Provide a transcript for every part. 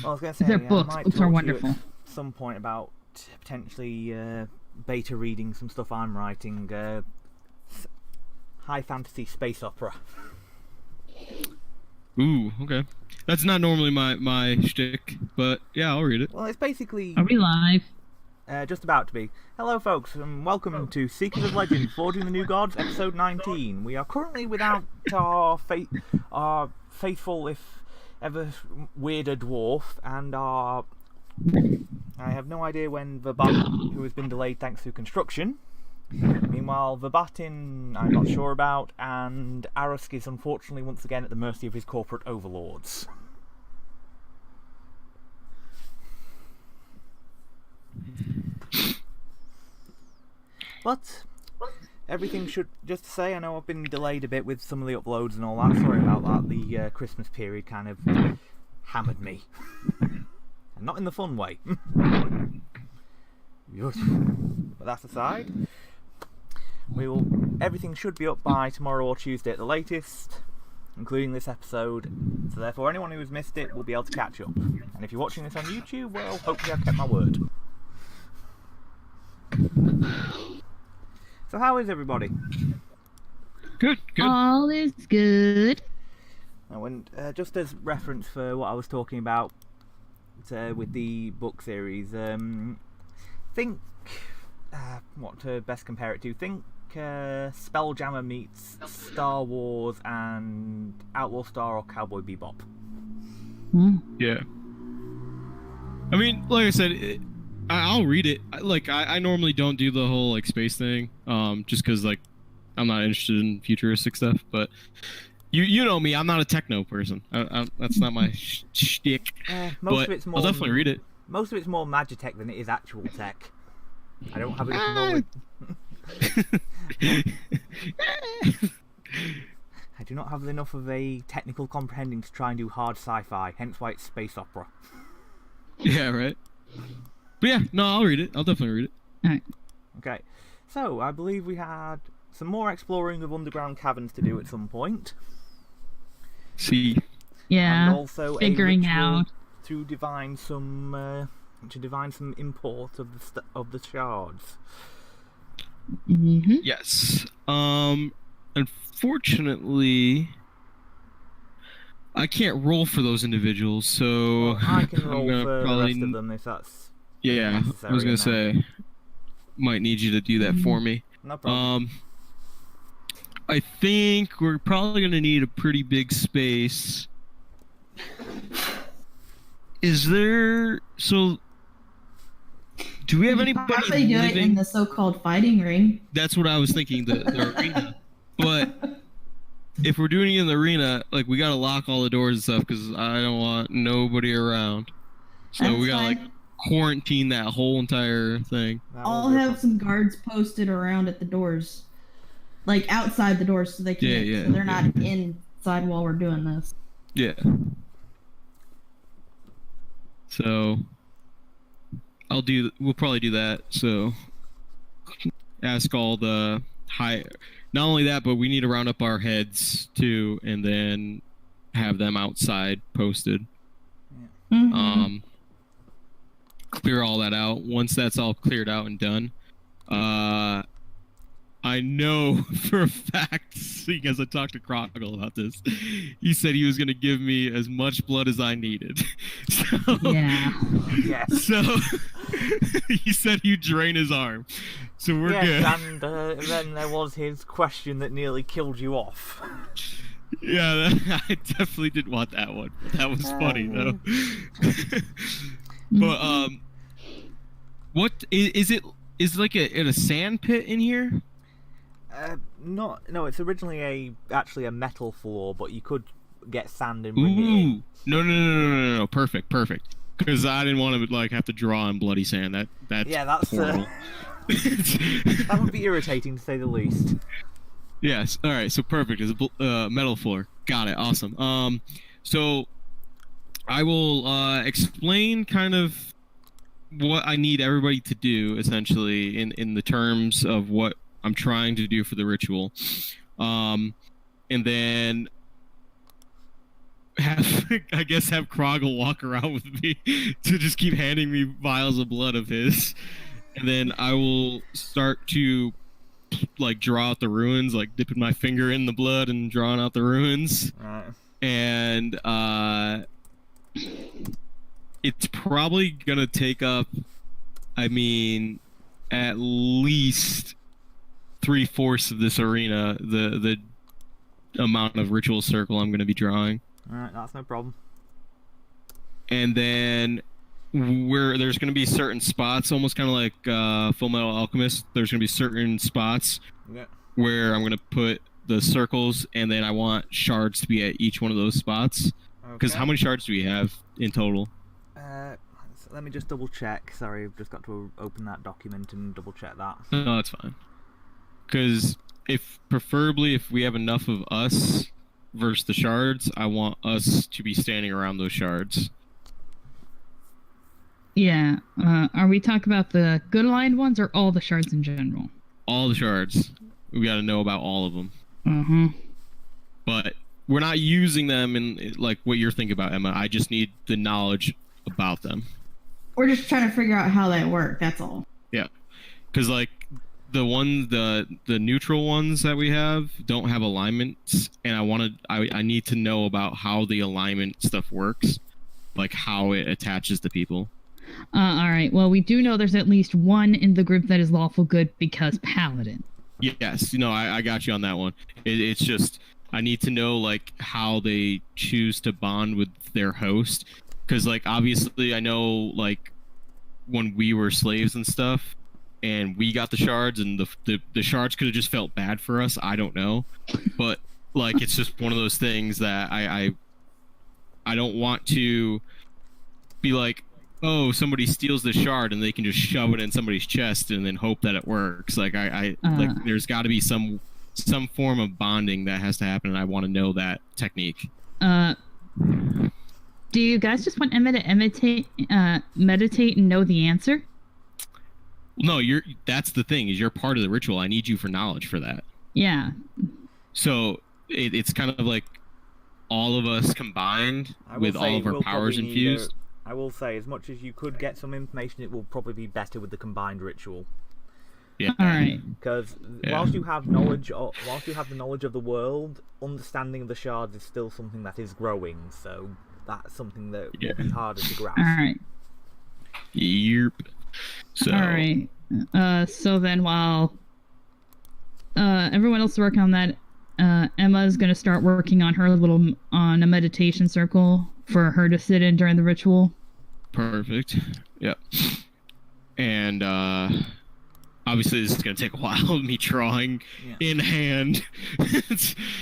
Well, I was going to say, They're I books. might Books talk are to you wonderful. at some point about potentially beta reading some stuff I'm writing. High fantasy space opera. Ooh, okay. That's not normally my shtick, but yeah, I'll read it. Well, it's basically Are we live? just about to be. Hello, folks, and welcome to Seekers of Legend: Forging the New Gods, episode 19. We are currently without our faithful, if ever weirder dwarf, and our. I have no idea when Verbat, who has been delayed thanks to construction. Meanwhile, Verbatin, I'm not sure about, and Arusk is unfortunately once again at the mercy of his corporate overlords. But everything should, just to say, I know I've been delayed a bit with some of the uploads and all that. Sorry about that. The Christmas period kind of hammered me. And not in the fun way. But that's aside. Everything should be up by tomorrow or Tuesday at the latest, including this episode. So therefore, anyone who has missed it will be able to catch up. And if you're watching this on YouTube, well, hopefully I've kept my word. So how is everybody? Good. All is good. And just as reference for what I was talking about with the book series, think what to best compare it to. Think Spelljammer meets Star Wars and Outlaw Star or Cowboy Bebop. Yeah. I mean, like I said, I'll read it. I normally don't do the whole like space thing, just because like I'm not interested in futuristic stuff. But you know me, I'm not a techno person. That's not my shtick. Most of it's more. I'll definitely read it. Most of it's more Magitech than it is actual tech. I don't have enough knowledge. I do not have enough of a technical comprehending to try and do hard sci-fi. Hence why it's space opera. Yeah, right. But yeah, no, I'll read it. I'll definitely read it. Alright. Okay, so I believe we had some more exploring of underground caverns to do at some point. See. Yeah. And also figuring a ritual out. to divine some import of the shards. Mm-hmm. Yes. Unfortunately, I can't roll for those individuals, so Well, I can roll I'm for gonna the rest of them if that's Yeah, I was gonna say, might need you to do that for me. no problem. I think we're probably gonna need a pretty big space. Is there do we have anybody Probably do it living? in the so-called fighting ring. That's what I was thinking, the arena. But if we're doing it in the arena, like we gotta lock all the doors and stuff because I don't want nobody around. So That's we gotta fine. like quarantine that whole entire thing. That will I'll be have fun. some guards posted around at the doors, like outside the doors, so they can't. Yeah, so they're not yeah. inside while we're doing this. Yeah. So we'll probably do that. So ask all the high. Not only that, but we need to round up our heads too, and then have them outside posted. Mm-hmm. Clear all that out. Once that's all cleared out and done, I know for a fact, seeing as I talked to Crocodile about this, he said he was going to give me as much blood as I needed. So, Yeah. Yes. So he said you drain his arm. So we're Yes, good. and then there was his question that nearly killed you off. Yeah, I definitely didn't want that one. That was funny though. But what is it? Is it like in a sand pit in here? No, it's originally actually a metal floor, but you could get sand and bring it in. Ooh, no. Perfect. Because I didn't want to like have to draw on bloody sand. That's horrible. That would be irritating to say the least. Yes. All right. So perfect. It's a metal floor. Got it. Awesome. So I will explain kind of what I need everybody to do essentially in the terms of what I'm trying to do for the ritual, and then have I guess have Kroggle walk around with me to just keep handing me vials of blood of his, and then I will start to like draw out the ruins, like dipping my finger in the blood and drawing out the ruins. Right. And it's probably gonna take up, I mean, at least 3/4 of this arena, the amount of ritual circle I'm gonna be drawing. Alright, that's no problem. And then where there's going to be certain spots, almost kind of like Full Metal Alchemist, there's going to be certain spots Yeah. where I'm going to put the circles, and then I want shards to be at each one of those spots. Because how many shards do we have in total? Let me just double check. Sorry, I've just got to open that document and double check that. No, that's fine. Because preferably if we have enough of us versus the shards, I want us to be standing around those shards. Yeah. Are we talking about the good aligned ones or all the shards in general? All the shards. We got to know about all of them. Uh-huh. But we're not using them in like what you're thinking about, Emma. I just need the knowledge about them. We're just trying to figure out how they work. That's all. Yeah, because like the neutral ones that we have don't have alignments, and I need to know about how the alignment stuff works, like how it attaches to people. All right. Well, we do know there's at least one in the group that is lawful good because paladin. Yes, I got you on that one. It's just I need to know like how they choose to bond with their host, because like obviously I know like when we were slaves and stuff, and we got the shards, and the shards could have just felt bad for us. I don't know, but like it's just one of those things that I don't want to be like, oh, somebody steals the shard and they can just shove it in somebody's chest and then hope that it works. Like like there's got to be some form of bonding that has to happen, and I want to know that technique. Do you guys just want Emma to meditate and know the answer? No, that's the thing, is you're part of the ritual. I need you for knowledge for that. Yeah. So it's kind of like all of us combined with all of our powers infused. I will say, as much as you could get some information, it will probably be better with the combined ritual. Yeah. All right. Because whilst you have knowledge, whilst you have the knowledge of the world, understanding of the shards is still something that is growing. So that's something that will be harder to grasp. All right. Yep. So. All right. So then, while everyone else is working on that, Emma's gonna start working on on a meditation circle for her to sit in during the ritual. Perfect. Yep. And obviously this is gonna take a while. Me drawing in hand.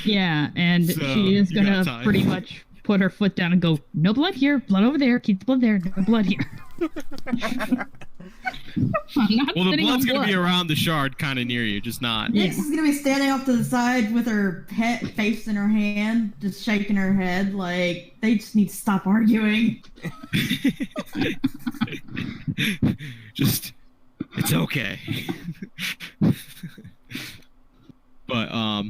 Yeah, and So, she is you got gonna time. pretty much put her foot down and go, no blood here, blood over there, keep the blood there, no blood here. Well, the blood's gonna be around the shard, kind of near you, just not. Nyx is gonna be standing off to the side with her face in her hand, just shaking her head like they just need to stop arguing. Just, it's okay. But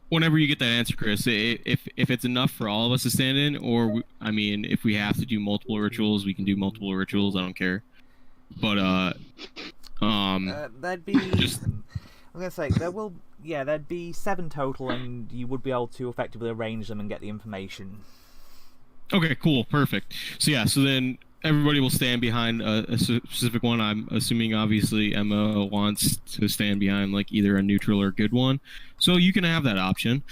whenever you get that answer, Chris, if it's enough for all of us to stand in, or I mean, if we have to do multiple rituals, we can do multiple rituals. I don't care. But There'd be. I'm gonna say there'd be 7 total, and you would be able to effectively arrange them and get the information. Okay, cool, perfect. So then everybody will stand behind a specific one. I'm assuming, obviously, Emma wants to stand behind like either a neutral or good one, so you can have that option.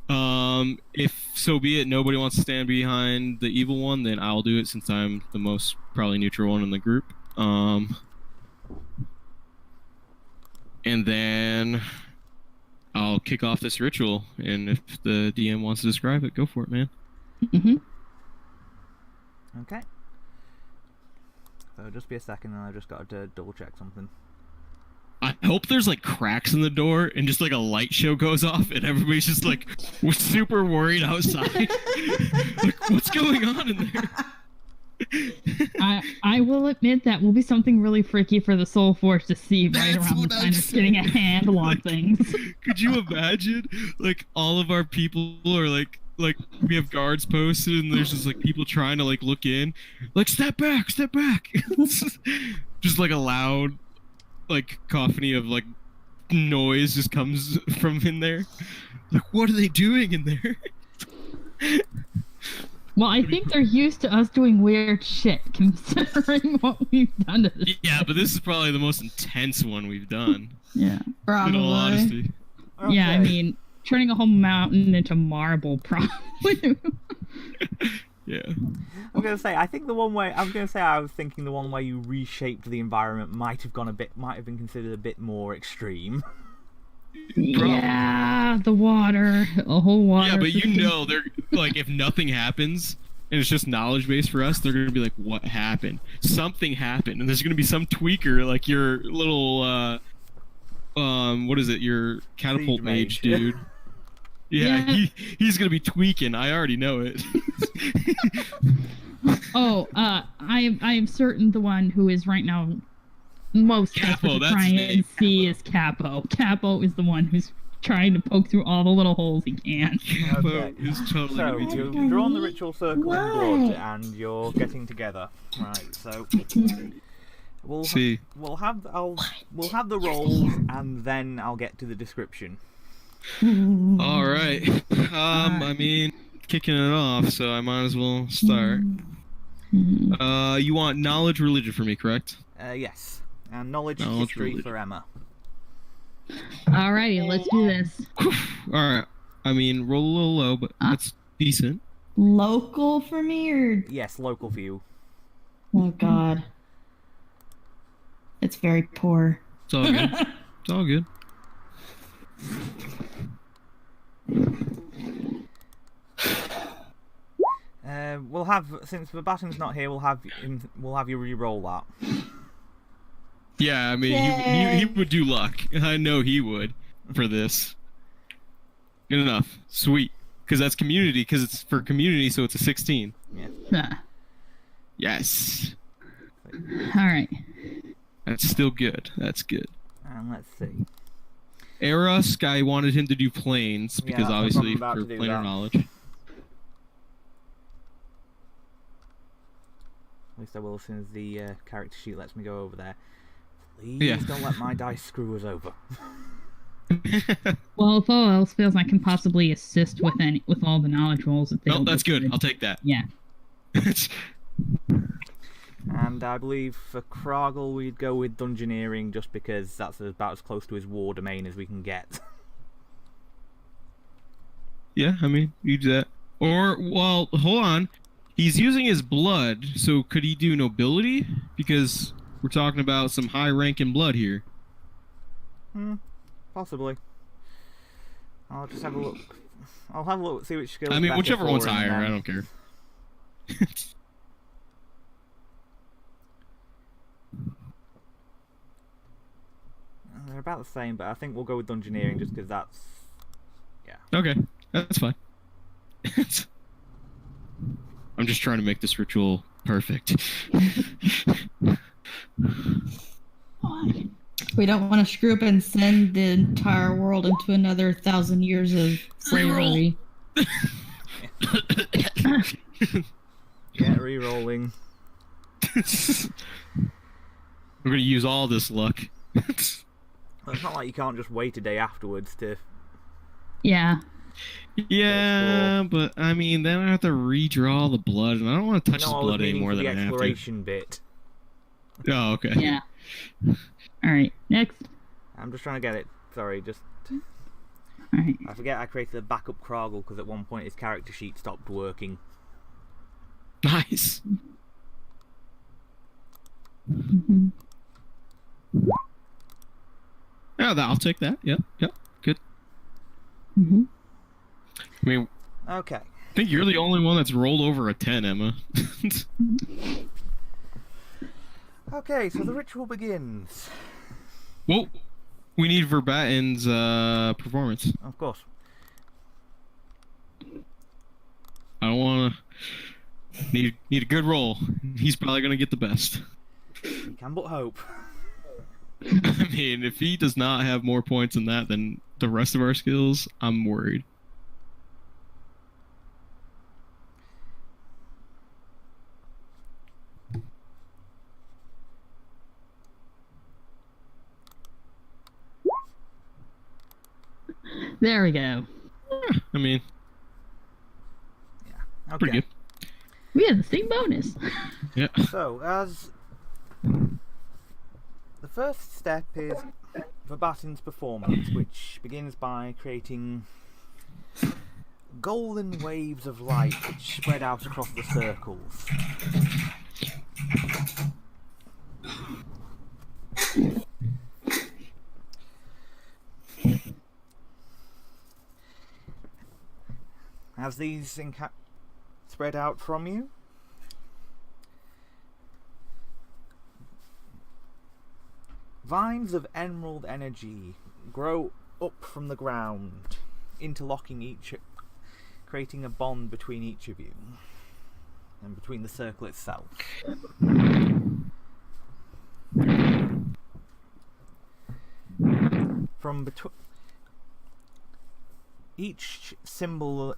If so be it, nobody wants to stand behind the evil one, then I'll do it since I'm the most probably neutral one in the group. And then I'll kick off this ritual, and if the DM wants to describe it, go for it, man. Mm-hmm. Okay. So just be a second, and I've just got to double check something. I hope there's like cracks in the door and just like a light show goes off and everybody's just like we're super worried outside. Like, what's going on in there? I will admit that will be something really freaky for the Soul Force to see right That's around the what time I'm of getting a saying. handle on things. Could you imagine like all of our people are like like we have guards posted, and there's just like people trying to like look in, like step back. Just like a loud, like cacophony of like noise just comes from in there. Like, what are they doing in there? Well, I think they're used to us doing weird shit, considering what we've done to this. Yeah, but this is probably the most intense one we've done. Yeah. Probably. In all honesty. Yeah, I Okay. mean, turning a whole mountain into marble, probably. Yeah. I'm gonna say, I think the one way I was thinking the one way you reshaped the environment might have been considered a bit more extreme. Yeah, the water, a whole water. Yeah, but you system. know, they're like, if nothing happens and it's just knowledge base for us, they're gonna be like, "What happened? Something happened," and there's gonna be some tweaker, like your little, what is it? Your catapult Siege mage, mage. dude. Yeah, Yeah. he's gonna be tweaking. I already know it. Oh, I am certain the one who is right now most Capo, desperate to that's try his and name. see is Capo. Capo is the one who's trying to poke through all the little holes he can. Capo Okay. is totally So gonna be you've tweaking. drawn the ritual circle in blood, What? and you're getting together. Right. So we'll See. we'll have the rolls, and then I'll get to the description. All right. I mean, kicking it off, so I might as well start. You want knowledge, religion for me, correct? Yes. And knowledge Knowledge, history religion. for Emma. Alrighty, let's do this. All right. I mean, roll a little low, but that's decent. Local for me, or Yes, local for you. oh god, it's very poor. It's all good. It's all good. We'll have, since Verbatim's not here, we'll have you re-roll that. Yeah, I mean, he would do luck. I know he would for this. Good enough. Sweet. Because that's community, because it's for community, so it's a 16. Ah, Yes. Alright. That's still good. That's good. And let's see. Eros, I wanted him to do planes, Yeah, because that's what obviously I'm about for to do, planar that. knowledge. At least I will as soon as the character sheet lets me go over there. Please Yeah. don't let my dice screw us over. Well, if all else fails, I can possibly assist with all the knowledge rolls if they Oh, don't that's go good. I'll take that. Yeah. And I believe for Kragel we'd go with Dungeoneering just because that's about as close to his war domain as we can get. Yeah, I mean, you do that. Or, well, hold on. He's using his blood, so could he do nobility? Because we're talking about some high rank in blood here. Possibly. I'll just have a look. I'll have a look, see which skills. I mean, better whichever for one's him, higher, and I then- don't care. They're about the same, but I think we'll go with Dungeoneering just because that's. Okay, that's fine. I'm just trying to make this ritual perfect. We don't want to screw up and send the entire world into another 1,000 years of slavery. Get re-rolling. We're gonna use all this luck. Well, it's not like you can't just wait a day afterwards to. Yeah. Yeah, but I mean, then I have to redraw the blood, and I don't want to touch his No, I was blood any meaning more for than the I have to. exploration bit. Oh, okay. Yeah. Alright, next. I'm just trying to get it. Sorry, just. Alright. I forget I created a backup Kragel because at one point his character sheet stopped working. Nice. Mhm. Yeah, I'll take that. Yep, good. Mhm. I mean, Okay. I think you're the only one that's rolled over a 10, Emma. Okay, so the ritual begins. Well, we need Verbatin's performance. Of course. I don't want to need a good roll. He's probably gonna get the best. You can but hope. I mean, if he does not have more points than that than the rest of our skills, I'm worried. There we go. I mean, Okay. pretty good. We have the same bonus. Yeah. So, as the first step is Verbatim's performance, which begins by creating golden waves of light which spread out across the circles. As these spread out from you, vines of emerald energy grow up from the ground, interlocking each, creating a bond between each of you and between the circle itself. From between each symbol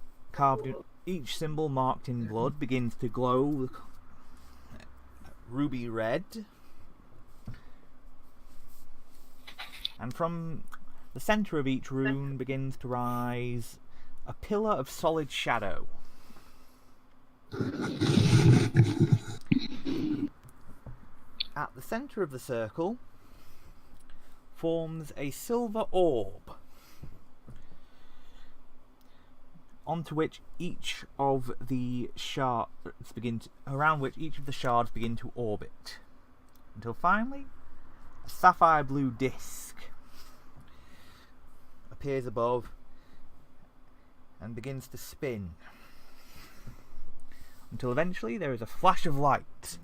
each symbol marked in blood begins to glow ruby red. And from the center of each rune begins to rise a pillar of solid shadow. At the center of the circle forms a silver orb, onto which each of the shards around which each of the shards begin to orbit, until finally a sapphire blue disc appears above and begins to spin, until eventually there is a flash of light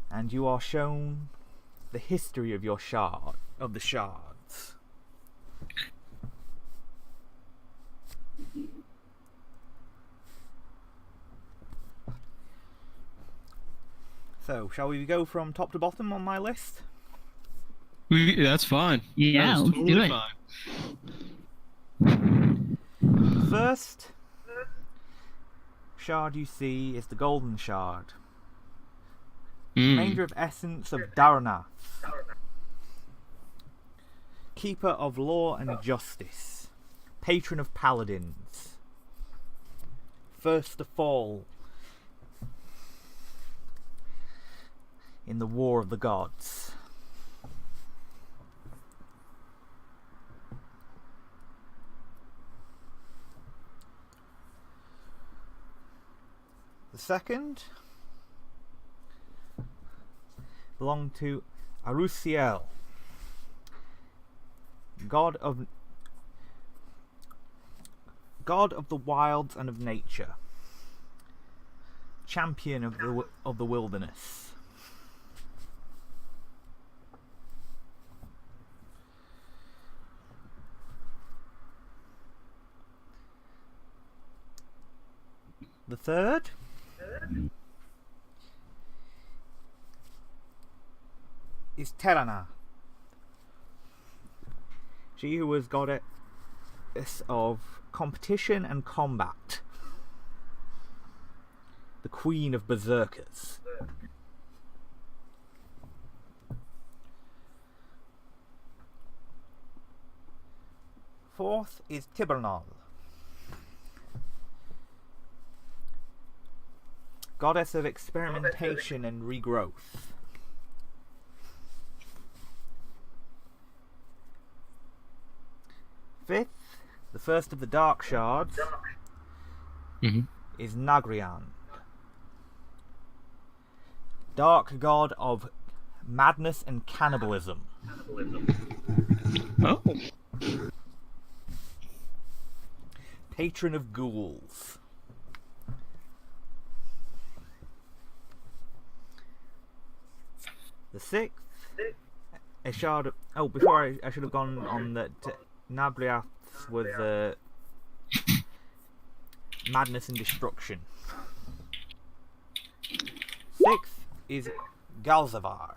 and you are shown the history of your the shards. So, shall we go from top to bottom on my list? That's fine. Yeah, That is let's totally do it. fine. First shard you see is the golden shard, remainder of essence of Daranath, keeper of law and justice, patron of paladins, first to fall in the war of the gods. The second belonged to Arusiel, god of the wilds and of nature, champion of the wilderness. The third is Terana, she who was goddess of competition and combat, the queen of berserkers. Fourth is Tibernal, goddess of experimentation and regrowth. Fifth, the first of the dark shards, is Nagrian, dark god of madness and cannibalism. Oh. Patron of ghouls. The sixth, a shard of... Oh, before I should have gone on that Nabriath was madness and destruction. Sixth is Galzavar,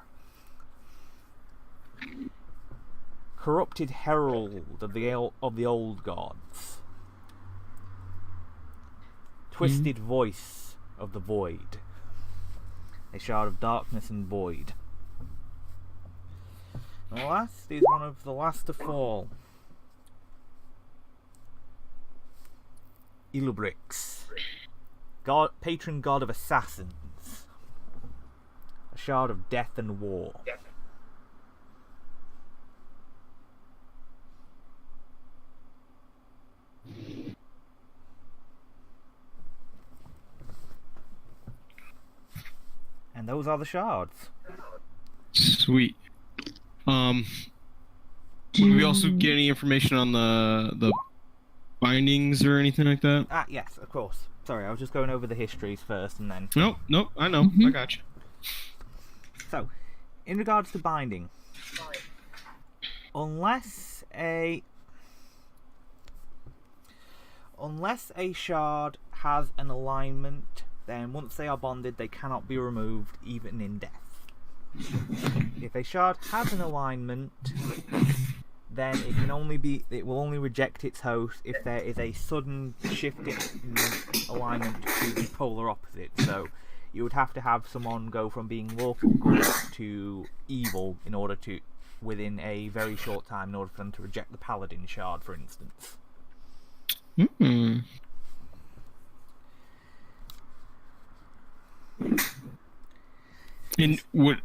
corrupted herald of the old gods, twisted voice of the void, a shard of darkness and void. And last is one of the last to fall, Illubrix, patron god of assassins, a shard of death and war. And those are the shards. Sweet. Would we also get any information on the bindings or anything like that? Ah, yes, of course. Sorry, I was just going over the histories first and then... Nope, I know. I got you. So, in regards to binding, unless a shard has an alignment, then once they are bonded, they cannot be removed, even in death. If a shard has an alignment, then it will only reject its host if there is a sudden shift in alignment to the polar opposite. So you would have to have someone go from being lawful good to evil in order to, within a very short time, in order for them to reject the paladin shard, for instance. And what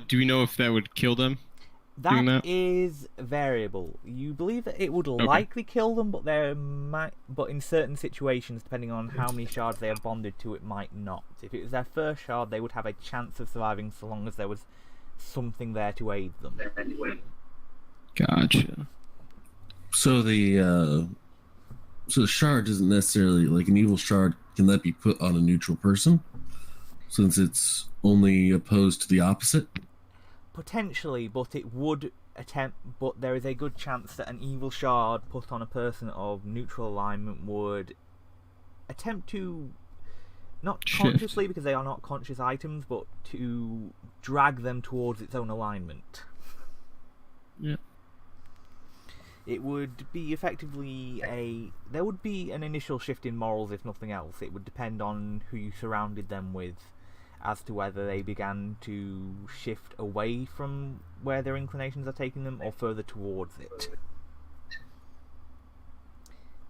do we know if that would kill them? That is variable. You believe that it would likely kill them, but but in certain situations, depending on how many shards they are bonded to, it might not. If it was their first shard, they would have a chance of surviving so long as there was something there to aid them. Gotcha. So the shard isn't necessarily like an evil shard. Can that be put on a neutral person, since it's only opposed to the opposite? Potentially, but it would attempt. But there is a good chance that an evil shard put on a person of neutral alignment would attempt to, not consciously because they are not conscious items, but to drag them towards its own alignment. Yeah. It would be effectively there would be an initial shift in morals, if nothing else. It would depend on who you surrounded them with, as to whether they began to shift away from where their inclinations are taking them or further towards it.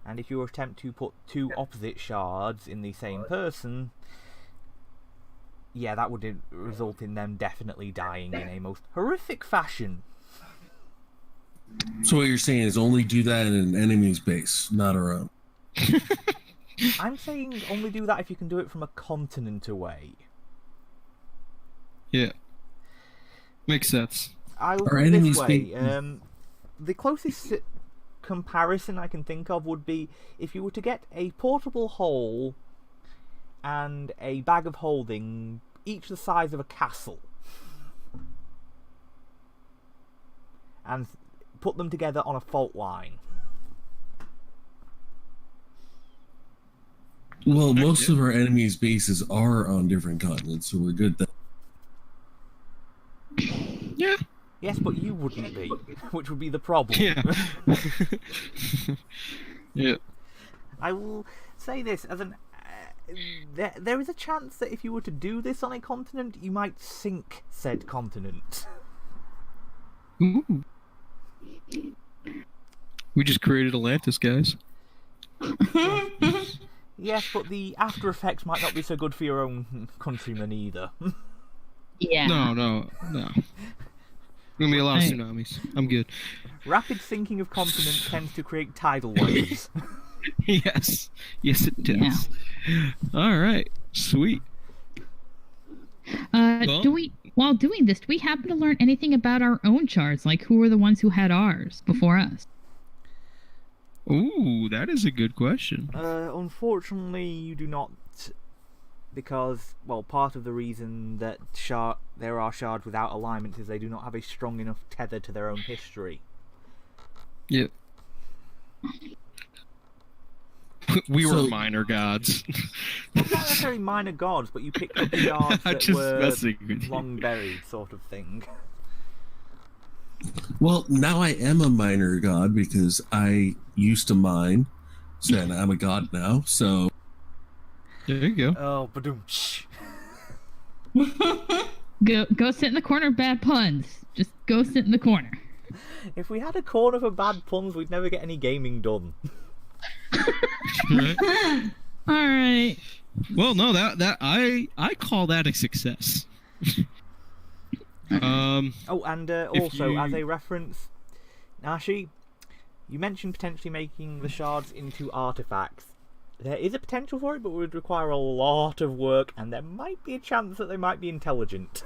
And if you attempt to put two opposite shards in the same person, yeah, that would result in them definitely dying in a most horrific fashion. So what you're saying is only do that in an enemy's base, not our own. I'm saying only do that if you can do it from a continent away. Yeah. Makes sense. I will put it this way. The closest comparison I can think of would be if you were to get a portable hole and a bag of holding, each the size of a castle, and put them together on a fault line. Well, most of our enemies' bases are on different continents, so we're good there. Yeah. Yes, but you wouldn't be, which would be the problem. Yeah. Yeah. I will say this as an there is a chance that if you were to do this on a continent, you might sink said continent. Ooh. We just created Atlantis, guys. Yes, but the after effects might not be so good for your own countrymen either. Yeah. No. Gonna be a lot of tsunamis. I'm good. Rapid sinking of continents tends to create tidal waves. Yes it does. All right, sweet. While doing this, do we happen to learn anything about our own shards? Like, who were the ones who had ours before us? Ooh, that is a good question. Unfortunately, you do not, because, well, part of the reason that there are shards without alignment is they do not have a strong enough tether to their own history. Yep. We were minor gods. Well, not necessarily minor gods, but you picked up shards that were long buried, sort of thing. Well, now I am a minor god because I used to mine, so I'm a god now. So there you go. Oh, badoom. Go sit in the corner, bad puns. Just go sit in the corner. If we had a corner for bad puns, we'd never get any gaming done. Right? All right. Well, no, that I call that a success. Oh, and also, you- as a reference, Nashi, you mentioned potentially making the shards into artifacts. There is a potential for it, but it would require a lot of work, and there might be a chance that they might be intelligent.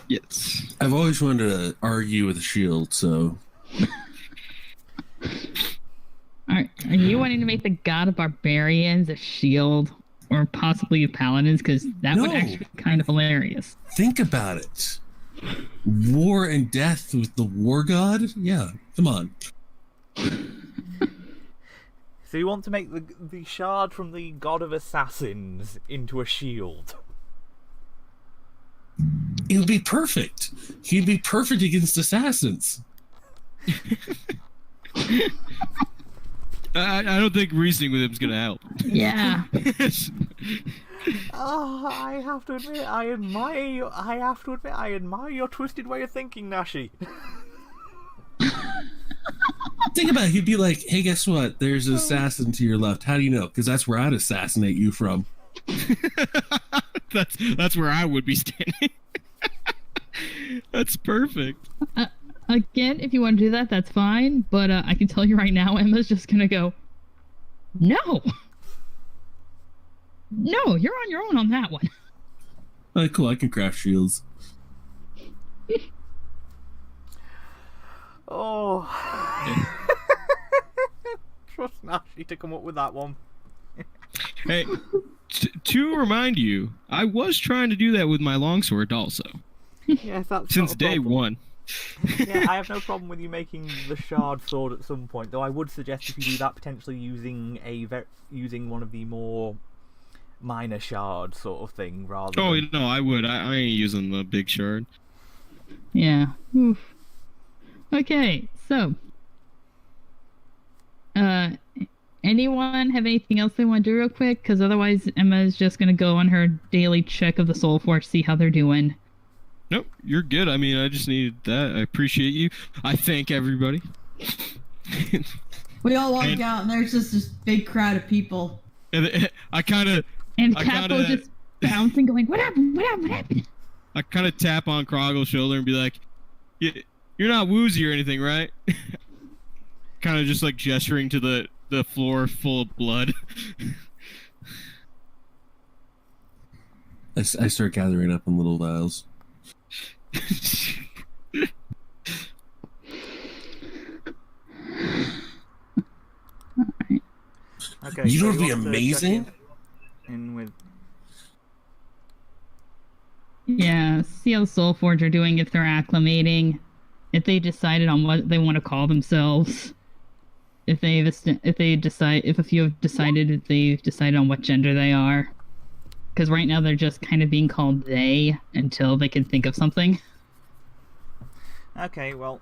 Yes. I've always wanted to argue with a shield, so Are you wanting to make the god of barbarians a shield, or possibly of paladins? Because that would No. actually be kind of hilarious. think about it. War and death with the war god? Yeah, come on. So you want to make the shard from the god of assassins into a shield? It would be perfect. He'd be perfect against assassins. I don't think reasoning with him is gonna help. Yeah. Oh, I have to admit, I admire your twisted way of thinking, Nashi. Think about it. He'd be like, hey, guess what? There's an assassin to your left. How do you know? Because that's where I'd assassinate you from. That's where I would be standing. That's perfect. Again, if you want to do that, that's fine. But I can tell you right now, Emma's just gonna go, no. No, you're on your own on that one. All right, cool. I can craft shields. Oh. Trust Nashi to come up with that one. Hey, to remind you, I was trying to do that with my longsword also, Yes, that's since not a day problem. one. Yeah, I have no problem with you making the shard sword at some point, though I would suggest if you do that, potentially using using one of the more minor shard sort of thing rather Oh than... no, I would. I ain't using the big shard. Yeah. Oof. Okay, so anyone have anything else they want to do real quick? Because otherwise Emma's just gonna go on her daily check of the Soul Forge, see how they're doing. Nope, you're good. I mean, I just needed that. I appreciate you. I thank everybody. We all walk out, and there's just this big crowd of people. And I kind of And I Capo gotta- just bouncing, going, "What happened? What happened? What happened?" I kind of tap on Kroggle's shoulder and be like, "You're not woozy or anything, right?" Kind of just like gesturing to the floor full of blood. I start gathering up in little vials. Okay, You know so what'd be want to amazing? check in with... Yeah, see how the Soul Forge are doing, if they're acclimating, if they decided on what they want to call themselves, if a few have decided if they've decided on what gender they are. Because right now they're just kind of being called they until they can think of something. Okay, well...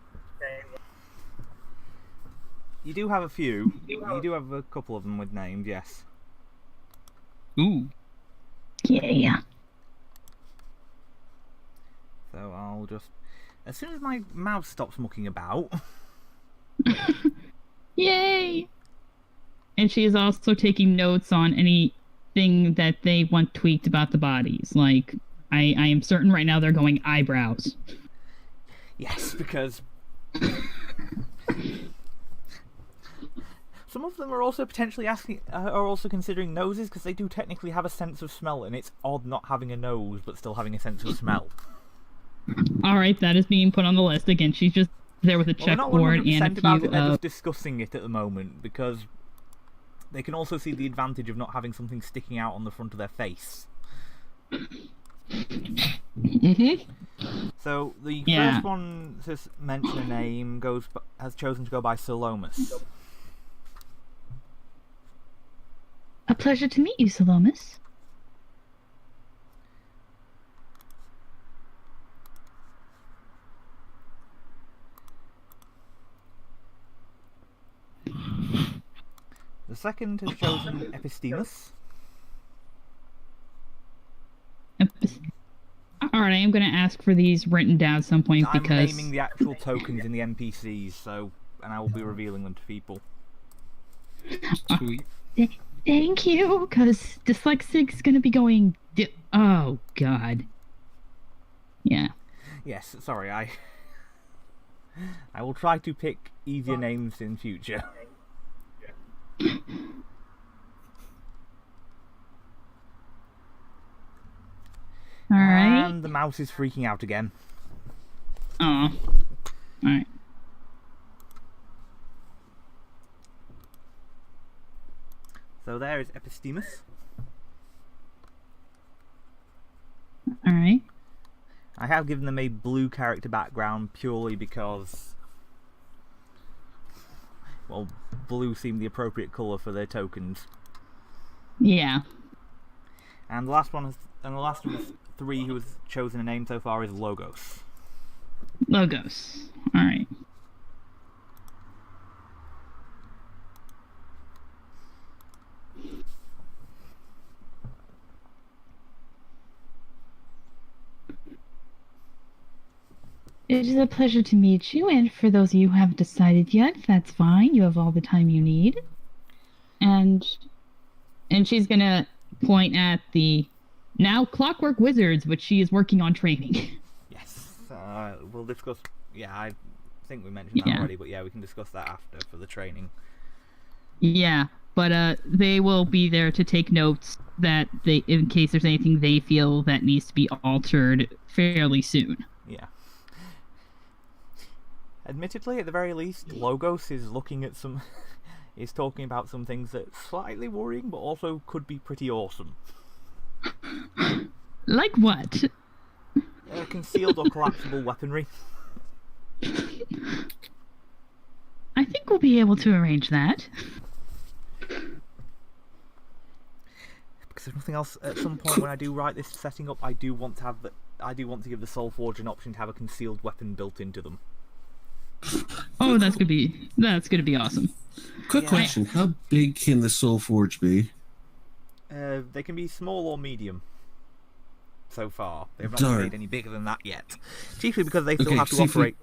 You do have a few. You do have a couple of them with names, yes. Ooh. Yeah. So I'll just... As soon as my mouse stops mucking about... Yay! And she is also taking notes on anything that they want tweaked about the bodies. Like, I am certain right now they're going eyebrows. Yes, because... Some of them are also potentially are also considering noses, because they do technically have a sense of smell, and it's odd not having a nose but still having a sense of smell. Alright, that is being put on the list. Again, she's just there with a Well, they're not checkboard 100% and a about few it, they're of... just discussing it at the moment, because they can also see the advantage of not having something sticking out on the front of their face. So the first one to mention a name has chosen to go by Salomus. A pleasure to meet you, Salomus. The second has chosen Epistemus. Alright, I am going to ask for these written down at some point I'm because... naming the actual tokens in the NPCs, and I will be revealing them to people. Sweet. Thank you, because Dyslexic's gonna be going. Oh God. Yeah. Yes, sorry, I will try to pick easier names in future. All right. And the mouse is freaking out again. Oh. All right. So there is Epistemus. All right. I have given them a blue character background purely because, well, blue seemed the appropriate colour for their tokens. Yeah. And the last of the three who has chosen a name so far is Logos. Logos. All right. It is a pleasure to meet you, and for those of you who haven't decided yet, that's fine. You have all the time you need. And she's gonna point at the now Clockwork Wizards, which she is working on training. Yes, we'll discuss. Yeah, I think we mentioned that already, but yeah, we can discuss that after for the training. Yeah, but they will be there to take notes that in case there's anything they feel that needs to be altered fairly soon. Yeah. Admittedly, at the very least, Logos is looking at is talking about some things that's slightly worrying, but also could be pretty awesome. Like what? Concealed or collapsible weaponry. I think we'll be able to arrange that. Because if nothing else, at some point when I do write this setting up, I do want to give the Soulforge an option to have a concealed weapon built into them. Oh, that's gonna be awesome. Quick question: how big can the Soulforge be? They can be small or medium. So far, they have not Darn. made any bigger than that yet. Chiefly because they still have to see operate.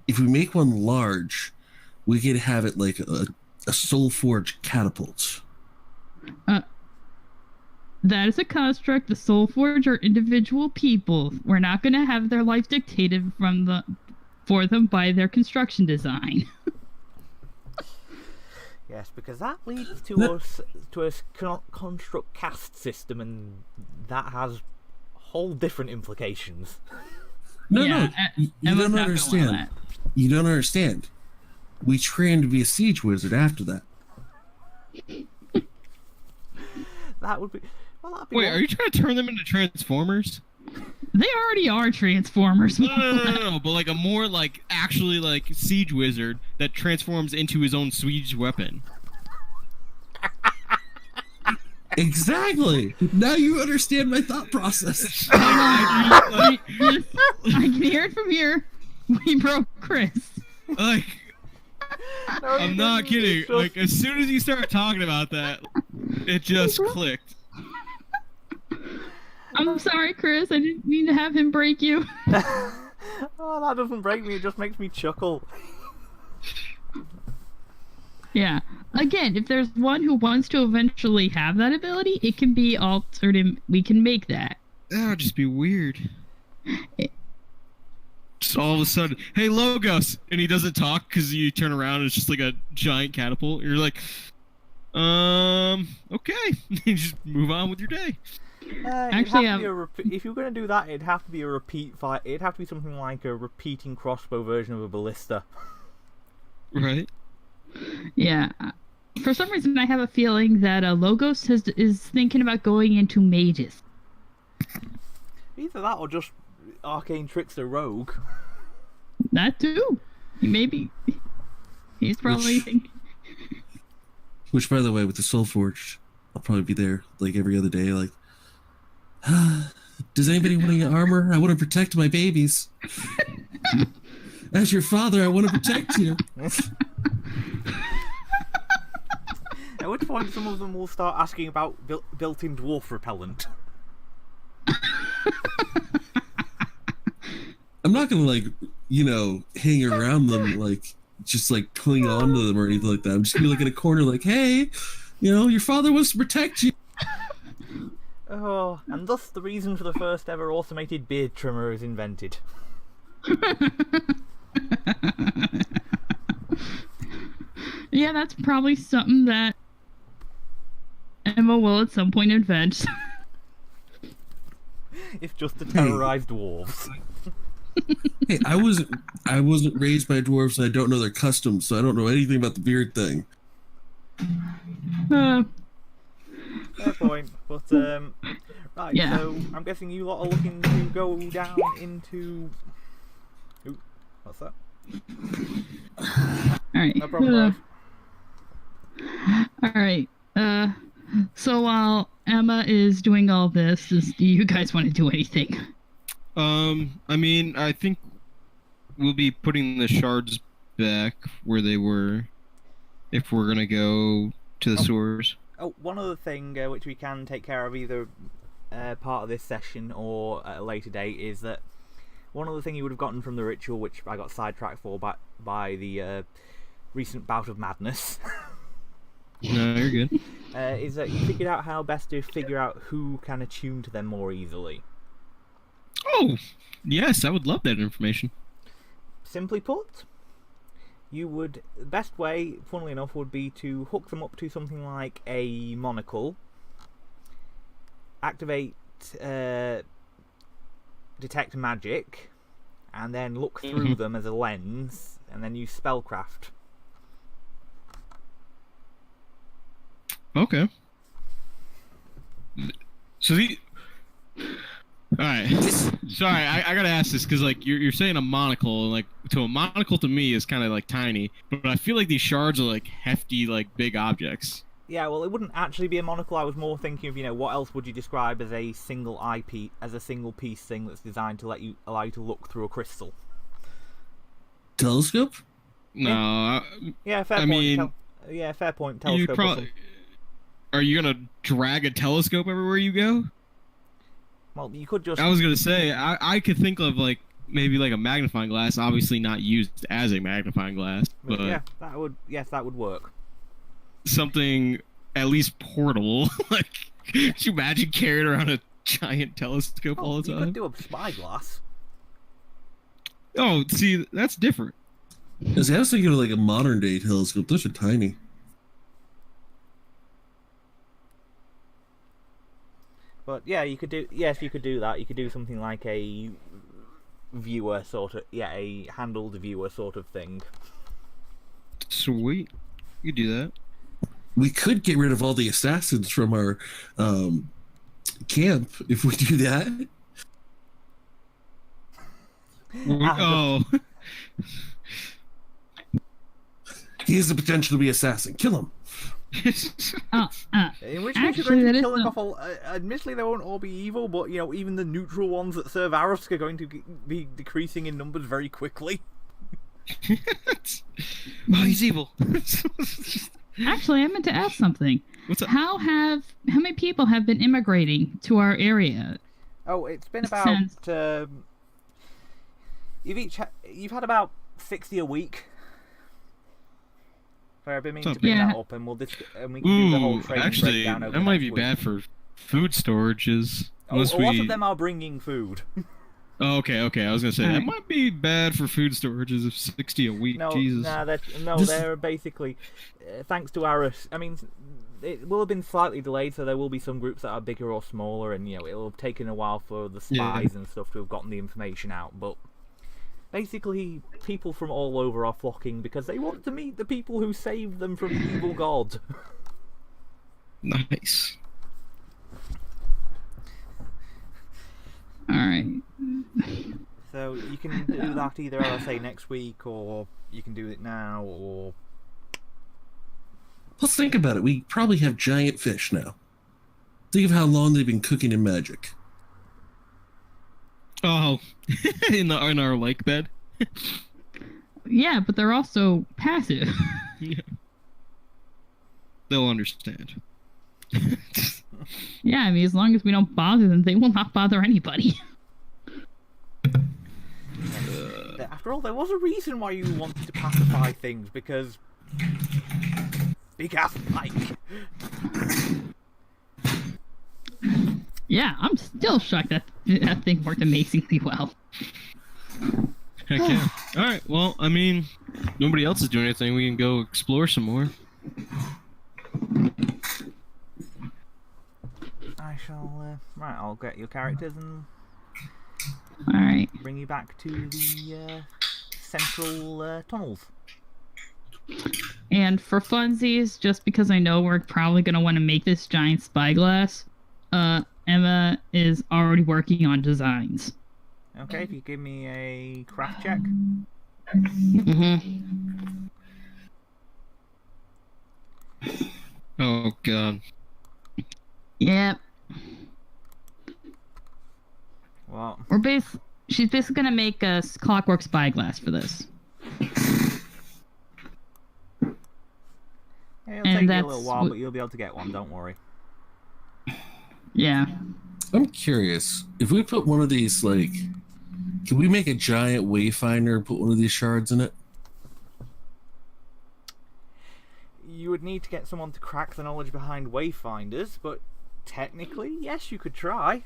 If we make one large, we could have it like a Soulforge catapult. That is a construct. The Soulforge are individual people. We're not going to have their life dictated for them by their construction design. Yes, because that leads to a construct caste system, and that has whole different implications. No, Yeah, you Emma's don't not gonna want understand. that. You don't understand. We trained to be a siege wizard after that. That would be. Well, that'd be. Wait, are you trying to turn them into Transformers? They already are Transformers. No, but like a more like actually like siege wizard that transforms into his own siege weapon. Exactly. Now you understand my thought process. I can hear it from here. We broke Chris. Like, No, I'm you not didn't. kidding. It's just- Like, as soon as you start talking about that, it just clicked. I'm sorry, Chris. I didn't mean to have him break you. Oh, that doesn't break me. It just makes me chuckle. Yeah. Again, if there's one who wants to eventually have that ability, it can be altered and we can make that. That would just be weird. Just all of a sudden, hey, Logos! And he doesn't talk because you turn around and it's just like a giant catapult. And you're like, okay. You just move on with your day. Actually, if you're going to do that, it'd have to be a repeat fight. It'd have to be something like a repeating crossbow version of a ballista. Right? Yeah. For some reason, I have a feeling that Logos is thinking about going into mages. Either that or just Arcane Trickster Rogue. That too. He's probably thinking. Which, by the way, with the Soulforge, I'll probably be there like every other day. Like, does anybody want to get armor? I want to protect my babies. As your father, I want to protect you. At which point, some of them will start asking about built-in dwarf repellent. I'm not gonna hang around them like just like cling on to them or anything like that. I'm just gonna be like in a corner, like, hey, your father wants to protect you. Oh, and thus the reason for the first ever automated beard trimmer is invented. Yeah, that's probably something that Emma will at some point invent. It's just to terrorize dwarves. Hey, I wasn't raised by dwarves, and I don't know their customs, so I don't know anything about the beard thing. Uh, Fair point. But right, Yeah. so I'm guessing you lot are looking to go down into. Ooh, what's that? Alright. No problem. Guys. Alright. So while Emma is doing all this, do you guys want to do anything? I mean, I think we'll be putting the shards back where they were if we're gonna go to the sewers. Oh, one other thing which we can take care of either part of this session or at a later date is that one other thing you would have gotten from the ritual, which I got sidetracked for by the recent bout of madness, No, you're good. is that you figured out how best to figure out who can attune to them more easily. Oh, yes, I would love that information. Simply put, the best way, funnily enough, would be to hook them up to something like a monocle, activate detect magic, and then look through them as a lens, and then use spellcraft. Okay. So alright. Sorry, I gotta ask this because like you're saying a monocle, and like a monocle to me is kind of like tiny, but I feel like these shards are like hefty, like big objects. Yeah, well, it wouldn't actually be a monocle. I was more thinking of, what else would you describe as a single piece thing that's designed to allow you to look through a crystal? Telescope? No, Yeah, fair I point. mean, fair point. you Telescope. probably are you gonna drag a telescope everywhere you go? Well, you could just. I was gonna say I could think of like maybe like a magnifying glass, obviously not used as a magnifying glass, but Yeah, that would work. something at least portable. Like, could you imagine carrying around a giant telescope all the You time? could do a spyglass. Oh, see, that's different. I was thinking of like a modern day telescope. Those are tiny. But yeah, you could do. Yes, you could do that. You could do something like a viewer sort of. Yeah, a handled viewer sort of thing. Sweet, you could do that. We could get rid of all the assassins from our camp if we do that. Oh, He has the potential to be assassin. Kill him. In which case, you're Actually, going to that be is killing no- off all. Admittedly, they won't all be evil, but even the neutral ones that serve Arusk are going to be decreasing in numbers very quickly. oh, he's evil. Actually, I meant to ask something. What's up? How many people have been immigrating to our area? Oh, it's been about. Since- You've had about 60 a week. I've been meaning to bring Yeah. that up, and we can do the whole Ooh, trading actually, breakdown over that might next be week. bad for food storages. A Unless lot we. of them are bringing food. Oh, okay. I was gonna say that Alright. might be bad for food storages of 60 a week. No, Jesus. they're basically thanks to Aris. I mean, it will have been slightly delayed, so there will be some groups that are bigger or smaller, and it'll have taken a while for the spies and stuff to have gotten the information out. But basically, people from all over are flocking because they want to meet the people who saved them from the evil god. Nice. All right. So you can do that either, as I say, next week, or you can do it now, or Let's think about it. We probably have giant fish now. Think of how long they've been cooking in magic. Oh, in our lake bed. Yeah, but they're also passive. They'll understand. Yeah, I mean, as long as we don't bother them, they will not bother anybody. After all, there was a reason why you wanted to pacify things, because big ass Mike. Yeah, I'm still shocked that that thing worked amazingly well. Heck yeah. Alright, well, I mean, nobody else is doing anything. We can go explore some more. I shall. Right, I'll get your characters and All right. bring you back to the central tunnels. And for funsies, just because I know we're probably gonna want to make this giant spyglass, Emma is already working on designs. Okay, if you give me a craft check. Mm-hmm. Oh, God. Yep. Well, She's basically gonna make a clockwork spyglass for this. it'll And take you a that's little while, wh- but you'll be able to get one. Don't worry. Yeah. I'm curious if we put one of these, like, can we make a giant wayfinder and put one of these shards in it? You would need to get someone to crack the knowledge behind wayfinders, but technically, yes, you could try.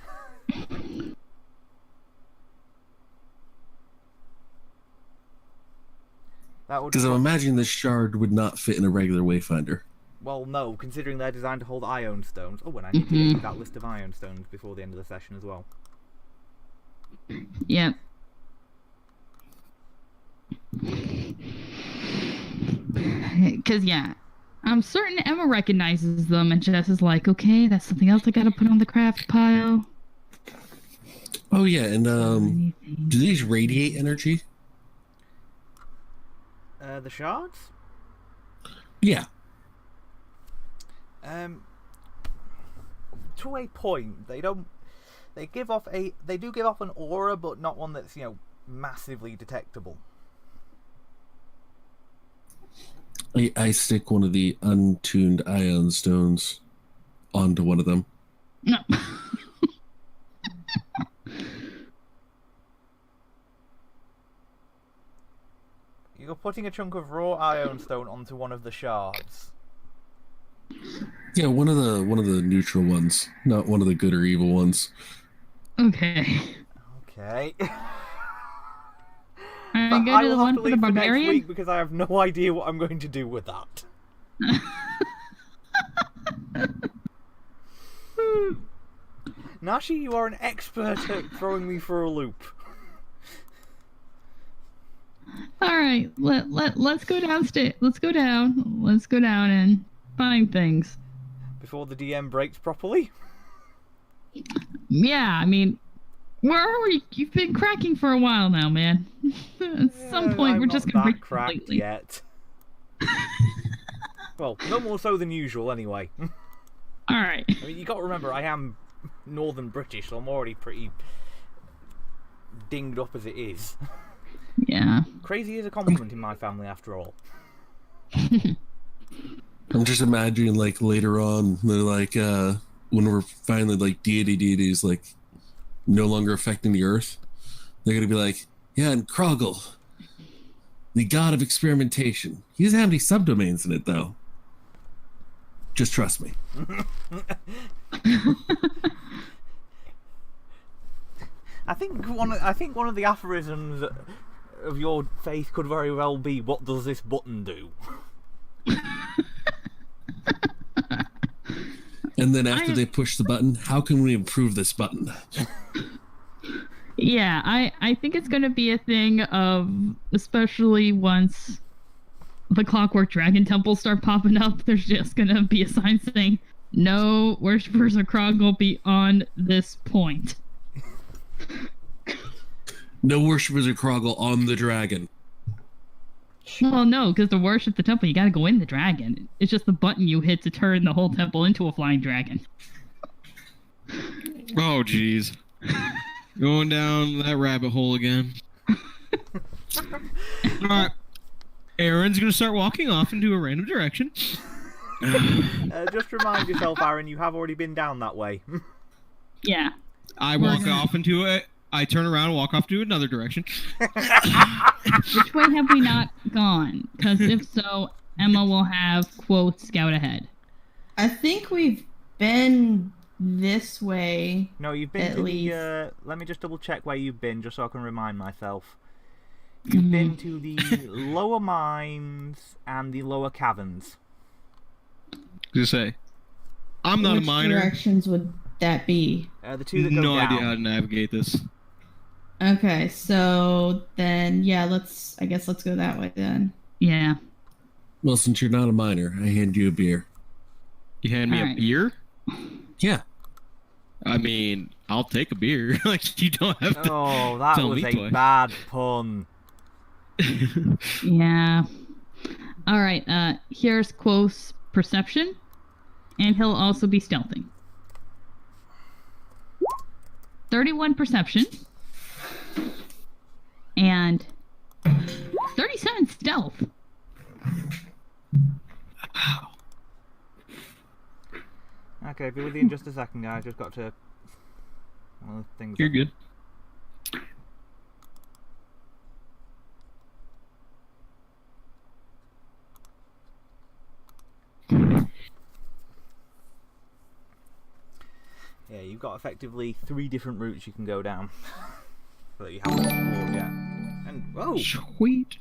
That would. Because I'm imagining this shard would not fit in a regular wayfinder. Well, no, considering they're designed to hold ion stones. Oh, and I need to get you that list of ion stones before the end of the session as well. Yep. Because, yeah, I'm certain Emma recognizes them, and Jess is like, okay, that's something else I gotta put on the craft pile. Oh yeah, and do these radiate energy? The shards? Yeah. To a point, they don't. They give off a. They do give off an aura, but not one that's massively detectable. I stick one of the untuned ion stones onto one of them. No. You're putting a chunk of raw ion stone onto one of the shards. Yeah, one of the neutral ones, not one of the good or evil ones. Okay. Okay. I But go I to the will have one to for the leave for next barbarian. week because I have no idea what I'm going to do with that. Nashi, you are an expert at throwing me for a loop. All right, let's go downstairs. Let's go down. Let's go down and find things. Before the DM breaks properly. Yeah, I mean, where are we? You've been cracking for a while now, man. At some point, I'm we're not just gonna that break cracked completely. yet. Well, no more so than usual, anyway. All right. I mean, you got to remember, I am Northern British, so I'm already pretty dinged up as it is. Yeah. Crazy is a compliment in my family, after all. I'm just imagining, like, later on, they're like, when we're finally, like, deities, like, no longer affecting the Earth, they're gonna be like, yeah, and Kroggle, the god of experimentation. He doesn't have any subdomains in it, though. Just trust me. I think one of the aphorisms of your faith could very well be, "What does this button do?" And then after they push the button, how can we improve this button? Yeah, I think it's gonna be a thing of, especially once the Clockwork Dragon temples start popping up, there's just gonna be a sign saying, "No worshippers of Kroggle beyond this point." No worshippers of Kroggle on the dragon. Well, no, because to worship the temple, you gotta go in the dragon. It's just the button you hit to turn the whole temple into a flying dragon. Oh, jeez. Going down that rabbit hole again. Alright. Aaron's gonna start walking off into a random direction. Just remind yourself, Aaron, you have already been down that way. Yeah. I walk off into I turn around and walk off to another direction. Which way have we not gone? Because if so, Emma will have quote scout ahead. I think we've been this way. No, you've been At to least. the. Let me just double check where you've been, just so I can remind myself. You've been to the lower mines and the lower caverns. To say, I'm not Which a miner. directions would that be? The two that go No down. idea how to navigate this. Okay, so then yeah, I guess let's go that way then. Yeah. Well, since you're not a miner, I hand you a beer. You hand me Alright. a beer? Yeah. I mean, I'll take a beer. Like, you don't have to. Oh, that Tell was me a twice. bad pun. Yeah. All right. Here's Quoth's perception, and he'll also be stealthing. 31 perception, and 37 stealth. Okay, be with you in just a second, guys. Just got to. One of the things. You're good. Yeah, you've got effectively 3 different routes you can go down that you haven't explored yet. And whoa, Sweet.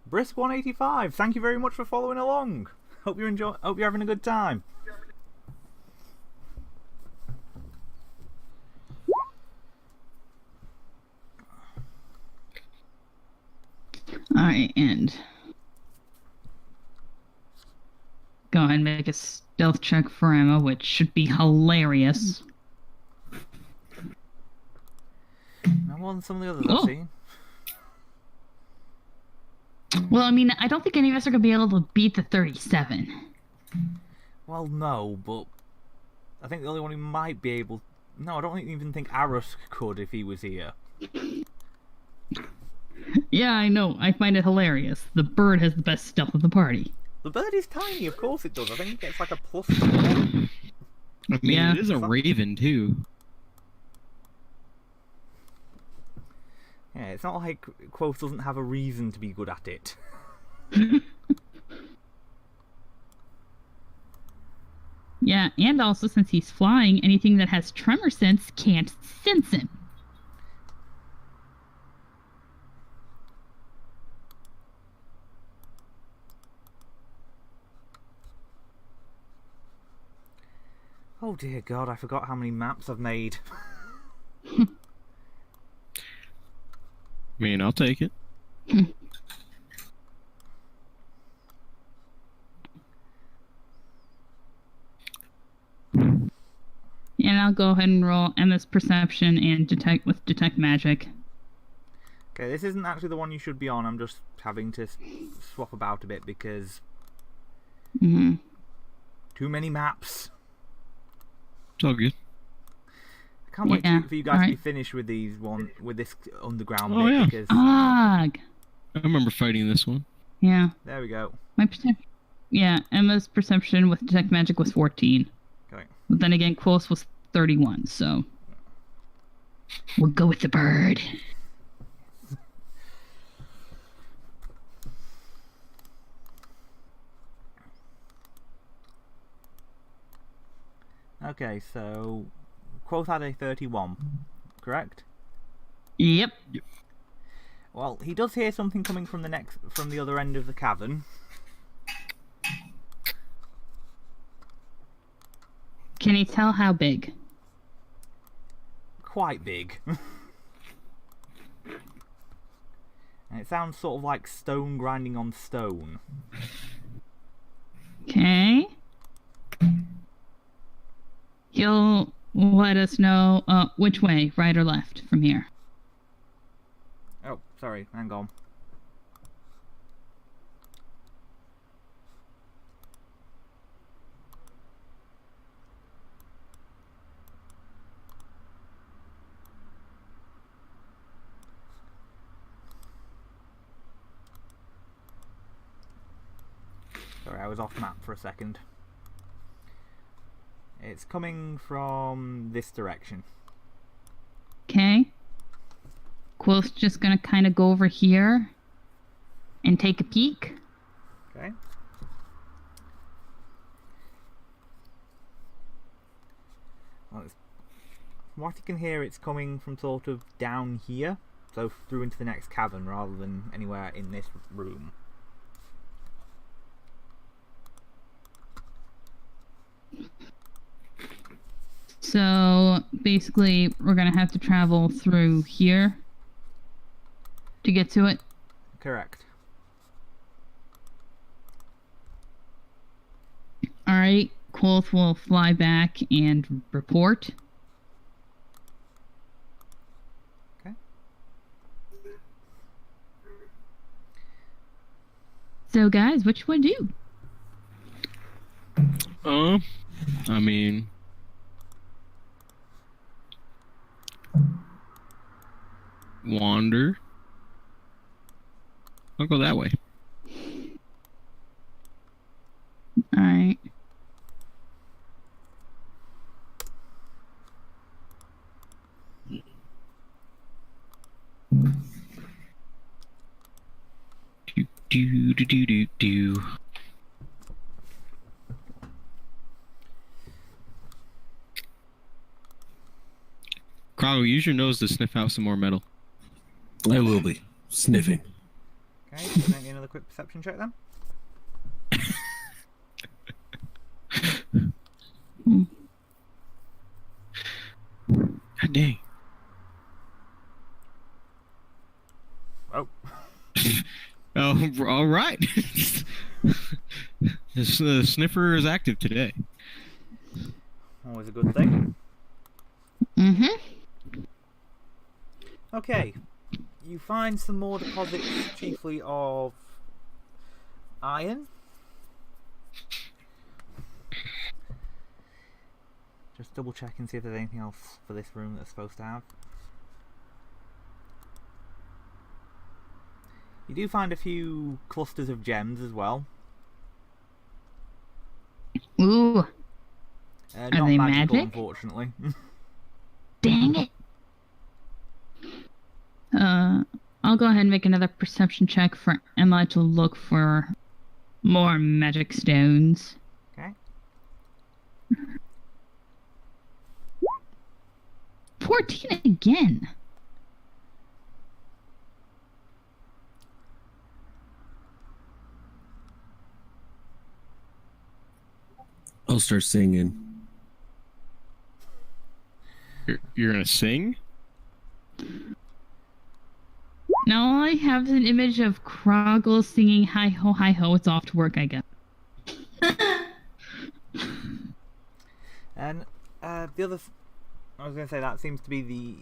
Brisk 185. Thank you very much for following along. Hope you're having a good time. All right, and go ahead and make a stealth check for Emma, which should be hilarious. No more than some of the others I've Oh. seen. Well, I mean, I don't think any of us are gonna be able to beat the 37. Well, no, but I think the only one who might be able. No, I don't even think Arusk could if he was here. Yeah, I know. I find it hilarious. The bird has the best stealth of the party. The bird is tiny, of course it does. I think it gets like a plus. I mean, Yeah. it is a raven, too. Yeah, it's not like Quoth doesn't have a reason to be good at it. Yeah, and also since he's flying, anything that has tremor sense can't sense him. Oh dear God, I forgot how many maps I've made. I mean, I'll take it. And I'll go ahead and roll Emma's perception and detect magic. Okay, this isn't actually the one you should be on. I'm just having to swap about a bit because Hmm. too many maps. It's all good. I can't wait Yeah, for you guys to be alright. finished with this underground Oh, bit yeah. because Ugh. I remember fighting this one. Yeah. there we go. My perception. Yeah, Emma's perception with detect magic was 14. Okay. But then again, Quoth was 31, so we'll go with the bird. Okay, so Quoth had a 31, correct? Yep. Well, he does hear something coming from the other end of the cavern. Can you tell how big? Quite big. And it sounds sort of like stone grinding on stone. Okay. He'll let us know which way, right or left, from here. Oh, sorry, hang on. Sorry, I was off map for a second. It's coming from this direction. Okay. Quill's just gonna kind of go over here and take a peek. Okay. Well, from what you can hear, it's coming from sort of down here, so through into the next cavern rather than anywhere in this room. So basically, we're gonna have to travel through here to get to it. Correct. All right. Quoth will fly back and report. Okay. So, guys, what you want to do? I mean, wander. I'll go that way. All right. Do. Crowd, use your nose to sniff out some more metal. I will be sniffing. Okay, so make me another quick perception check then. God dang. Oh. Oh, all right. The sniffer is active today. Always a good thing. Mm-hmm. Okay. You find some more deposits, chiefly of iron. Just double check and see if there's anything else for this room that's supposed to have. You do find a few clusters of gems as well. Ooh. Not they magical, magic? unfortunately. Dang it. I'll go ahead and make another perception check for Emma to look for more magic stones. Okay. 14 again. I'll start singing. You're gonna sing? Now all I have is an image of Kroggle singing hi ho, it's off to work, I guess. And the other, I was going to say that seems to be the.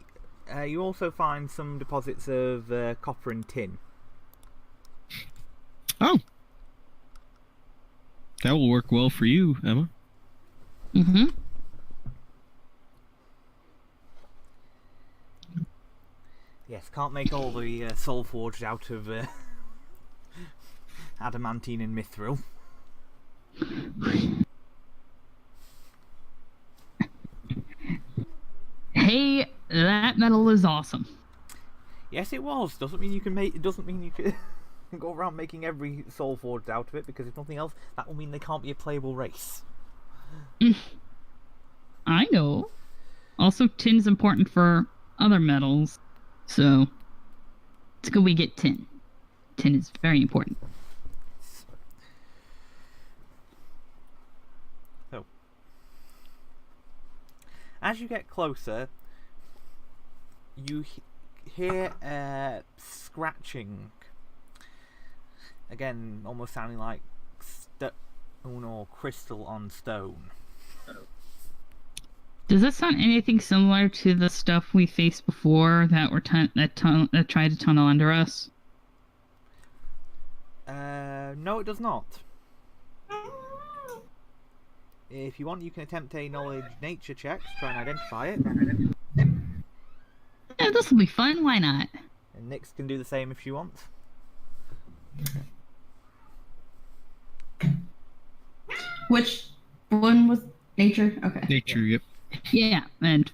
You also find some deposits of copper and tin. Oh. That will work well for you, Emma. Mm-hmm. Yes, can't make all the soul forged out of adamantine and mithril. Hey, that metal is awesome. Yes, it was. Doesn't mean you can make. It doesn't mean you can go around making every soul forged out of it, because if nothing else, that will mean they can't be a playable race. I know. Also, tin's important for other metals, so it's good we get tin. Tin is very important. So, as you get closer, you hear scratching. Again, almost sounding like stone or crystal on stone. Does this sound anything similar to the stuff we faced before that were that tried to tunnel under us? No, it does not. If you want, you can attempt a knowledge nature check to try and identify it. Yeah, this will be fun. Why not? And Nyx can do the same if she wants. Which one was nature? Okay. Nature, yep. Yeah, and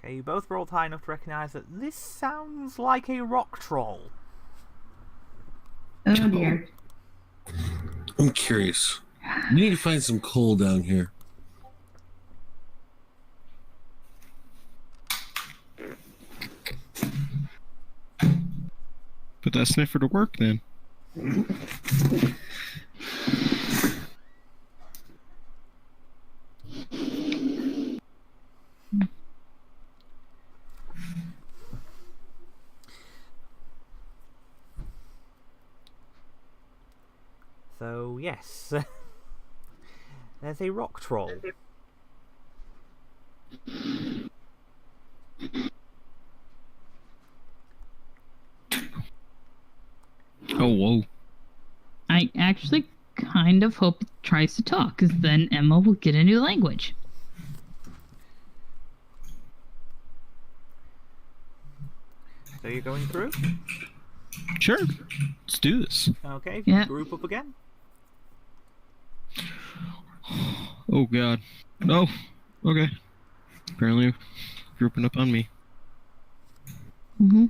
Okay, you both rolled high enough to recognise that this sounds like a rock troll. Oh dear. I'm curious. We need to find some coal down here. Put that sniffer to work then. So, yes. There's a rock troll. Oh, whoa. I actually kind of hope it tries to talk, because then Emma will get a new language. So you're going through? Sure. Let's do this. Okay, if Yeah. you group up again. Oh, God. Oh, okay. Apparently grouping up on me. Mm-hmm.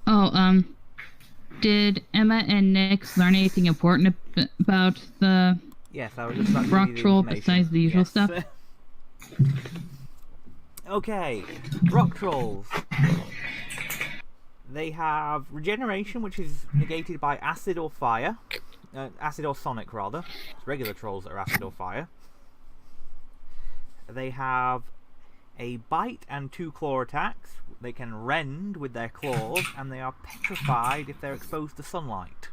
Oh, did Emma and Nix learn anything important about the Yes, I was just about to rock give you the troll information. besides the usual Yes. stuff? Okay, rock trolls. They have regeneration, which is negated by acid or fire. Acid or sonic, rather. It's regular trolls that are acid or fire. They have a bite and 2 claw attacks. They can rend with their claws, and they are petrified if they're exposed to sunlight.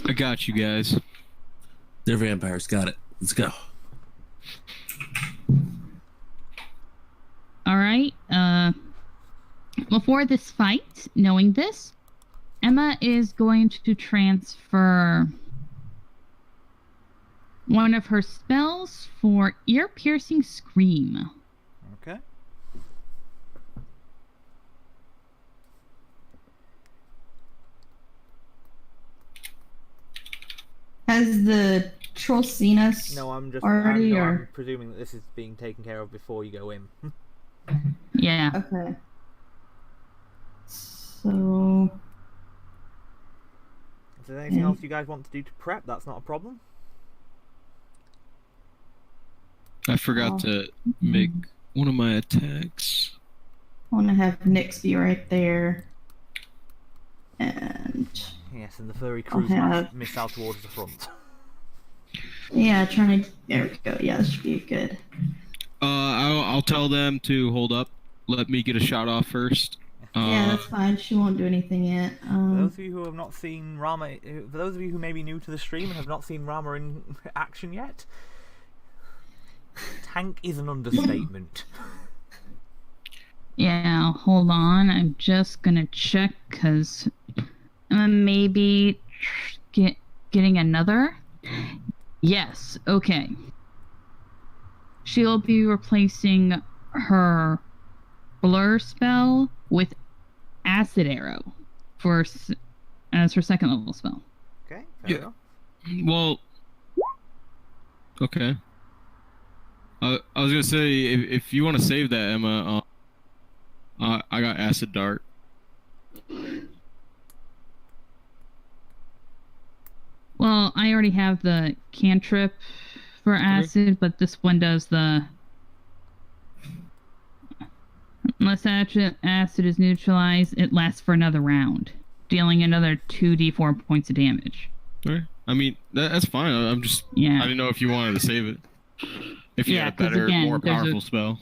I got you guys. They're vampires. Got it. Let's go. All right. Before this fight, knowing this, Emma is going to transfer one of her spells for ear-piercing scream. Okay. Has the troll seen us? No, I'm just Already, I'm or- presuming that this is being taken care of before you go in. Yeah. Okay. So If there's anything else you guys want to do to prep, that's not a problem. I forgot to make one of my attacks. I want to have Nyx be right there. And Yes, and the furry cruise have- missile towards the front. yeah, trying to. There we go. Yeah, this should be good. I'll tell them to hold up. Let me get a shot off first. Yeah, that's fine. She won't do anything yet. For those of you who have not seen Rama, for those of you who may be new to the stream and have not seen Rama in action yet, tank is an understatement. Yeah, hold on. I'm just gonna check because maybe getting another. Yes. Okay. She'll be replacing her blur spell with acid arrow as her second level spell. Okay, fair Yeah. enough. Well, okay. I was gonna say if you want to save that, Emma, I got acid dart. Well, I already have the cantrip for acid, but this one does the. Unless acid is neutralized, it lasts for another round, dealing another 2d4 points of damage. Alright. I mean that's fine. I'm just I Yeah. didn't know if you wanted to save it. If you Yeah, had a 'cause better, again, more there's a- powerful spell.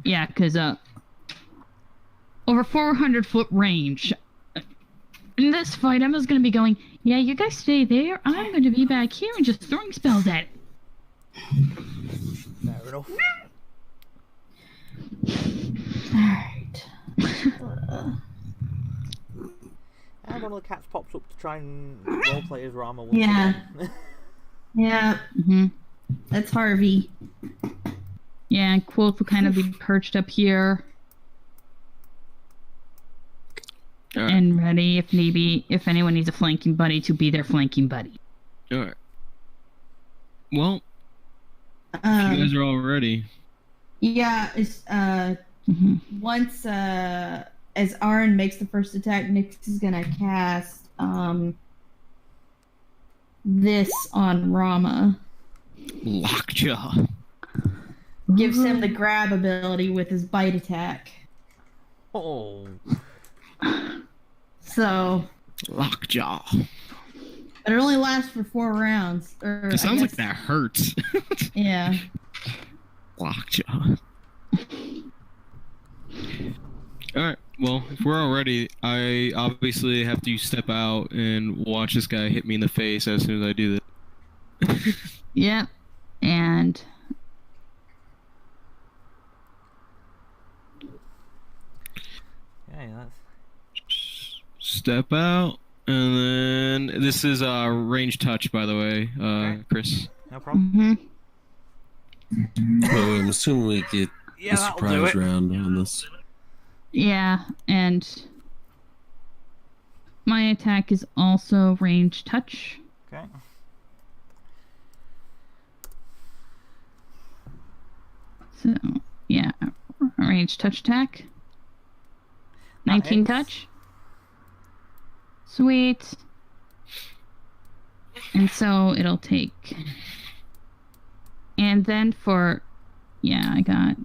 Yeah, because over 400-foot range, In this fight, Emma's gonna be going, yeah, you guys stay there. I'm gonna be back here and just throwing spells at it. Fair enough. Alright. And one of the cats pops up to try and roleplay as Rama once Yeah. again. Yeah, Mm-hmm. that's Harvey. Yeah, and Quoth will kind of be perched up here All right. and ready if need be, if anyone needs a flanking buddy, to be their flanking buddy. All right. Well, you guys are all ready. Yeah, it's Mm-hmm. once as Aaron makes the first attack, Nyx is gonna cast this on Rama. Lockjaw. Gives him the grab ability with his bite attack. Oh. So, Lockjaw. but it only lasts for 4 rounds. Or It I sounds like guess- that hurts. Yeah. Lockjaw. Alright, well, if we're all ready, I obviously have to step out and watch this guy hit me in the face as soon as I do that. Yep. And Yeah, that's... Step out, and then this is range touch, by the way, Chris. No problem. mhm. Well, I'm assuming we get Yeah, a that'll do surprise it. round on this. Yeah, and my attack is also range touch. Okay. So, yeah, range touch attack. 19 hits. touch. Sweet. And so it'll take. And then for. Yeah, I got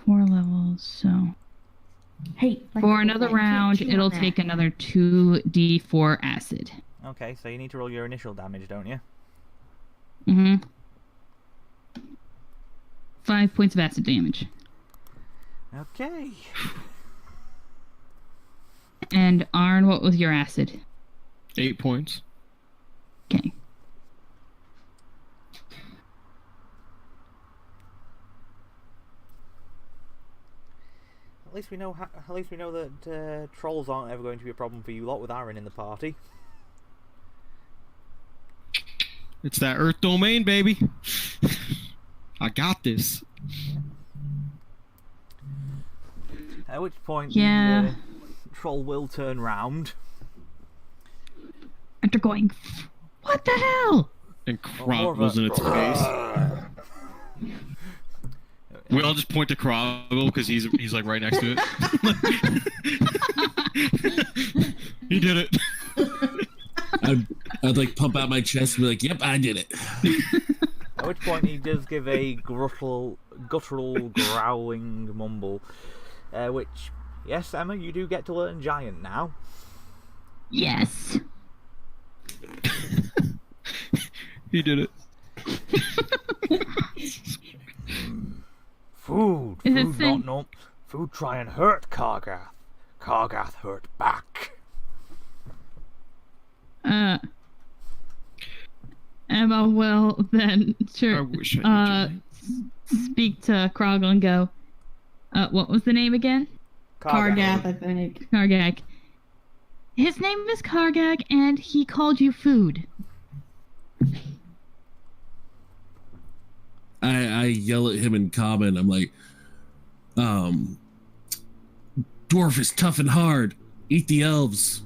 4 levels, so. Hey, For another round, it'll take another 2d4 acid. Okay, so you need to roll your initial damage, don't you? Mm-hmm. 5 points of acid damage. Okay. And Arn, what was your acid? 8 points. Okay. At least we know. At least we know that trolls aren't ever going to be a problem for you lot with Aaron in the party. It's that Earth domain, baby. I got this. At which point, Yeah. the troll will turn round. And they're going, what the hell? And more of Crogle's a- in its face. We all just point to Crogle because he's like right next to it. He did it. I'd like pump out my chest and be like, "Yep, I did it." At which point he does give a guttural growling mumble, which, yes, Emma, you do get to learn Giant now. Yes. He did it. Food, Is it food, saying- not food. Try and hurt Kargath. Kargath hurt back. Emma will then I wish I knew Giant. speak to Krogl and go, what was the name again? Kargath, I think. Kargak. His name is Kargak, and he called you food. I yell at him in common. I'm like, dwarf is tough and hard. Eat the elves.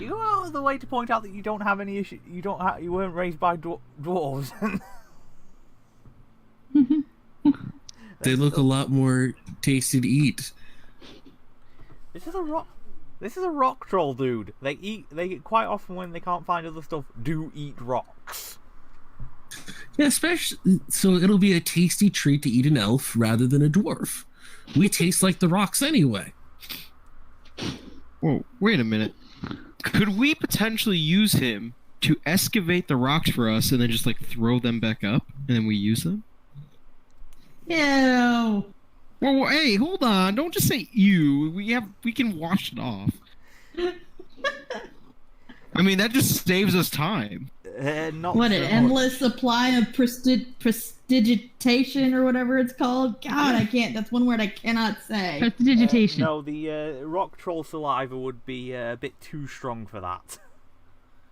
You go out of the way to point out that you don't have any issue. You weren't raised by dwarves. They look a lot more tasty to eat. This is a rock troll, dude. They quite often, when they can't find other stuff, do eat rocks. Yeah, especially so it'll be a tasty treat to eat an elf rather than a dwarf. We taste like the rocks anyway. Whoa, wait a minute. Could we potentially use him to excavate the rocks for us and then just like throw them back up and then we use them? Ew. Well, hey, hold on. Don't just say you. We can wash it off. I mean, that just saves us time. Not What so an much. endless supply of prestidigitation or whatever it's called. God, I can't. That's one word I cannot say. Prestidigitation. No, the rock troll saliva would be a bit too strong for that.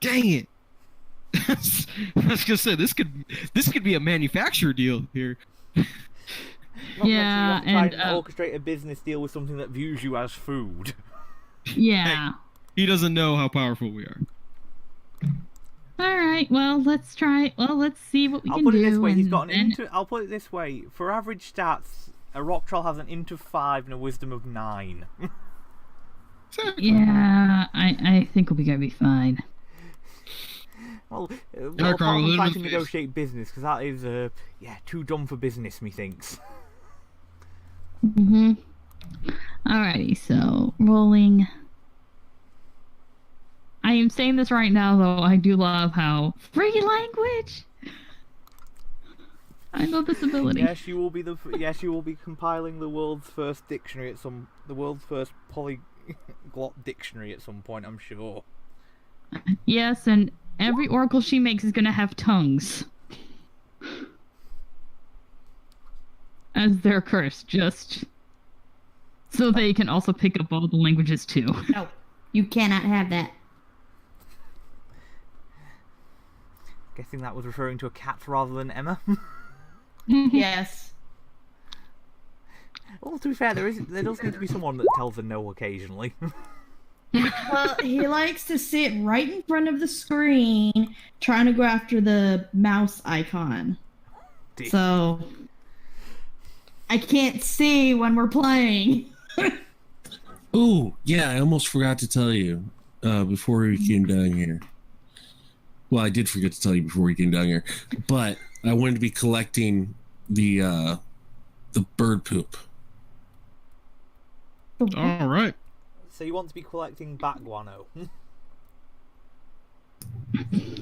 Dang it! I was gonna say this could be a manufacturer deal here. Not Yeah, unless you want to try and, and orchestrate a business deal with something that views you as food. Yeah. He doesn't know how powerful we are. All right. Well, let's try. Well, let's see what we I'll can put do. it this way: he's and got an then- int. I'll put it this way: for average stats, a rock troll has an int of 5 and a wisdom of 9. Yeah, I think we'll be gonna be fine. Well, Carl, apart from let trying him to face. negotiate business, because that is, too dumb for business, methinks. Mhm. Alrighty. So rolling. I am saying this right now, though. I do love how free language. I love this ability. Yes, you will be compiling the world's first dictionary the world's first polyglot dictionary at some point, I'm sure. Yes, and every oracle she makes is gonna have tongues. As their curse, just so they can also pick up all the languages too. No, you cannot have that. Guessing that was referring to a cat rather than Emma. Yes. Well, to be fair, there does need to be someone that tells her no occasionally. Well, he likes to sit right in front of the screen trying to go after the mouse icon. Dear. So I can't see when we're playing. Oh, yeah, I almost forgot to tell you before we came down here. Well, I did forget to tell you before we came down here, but I wanted to be collecting the bird poop. All right. So you want to be collecting bat guano?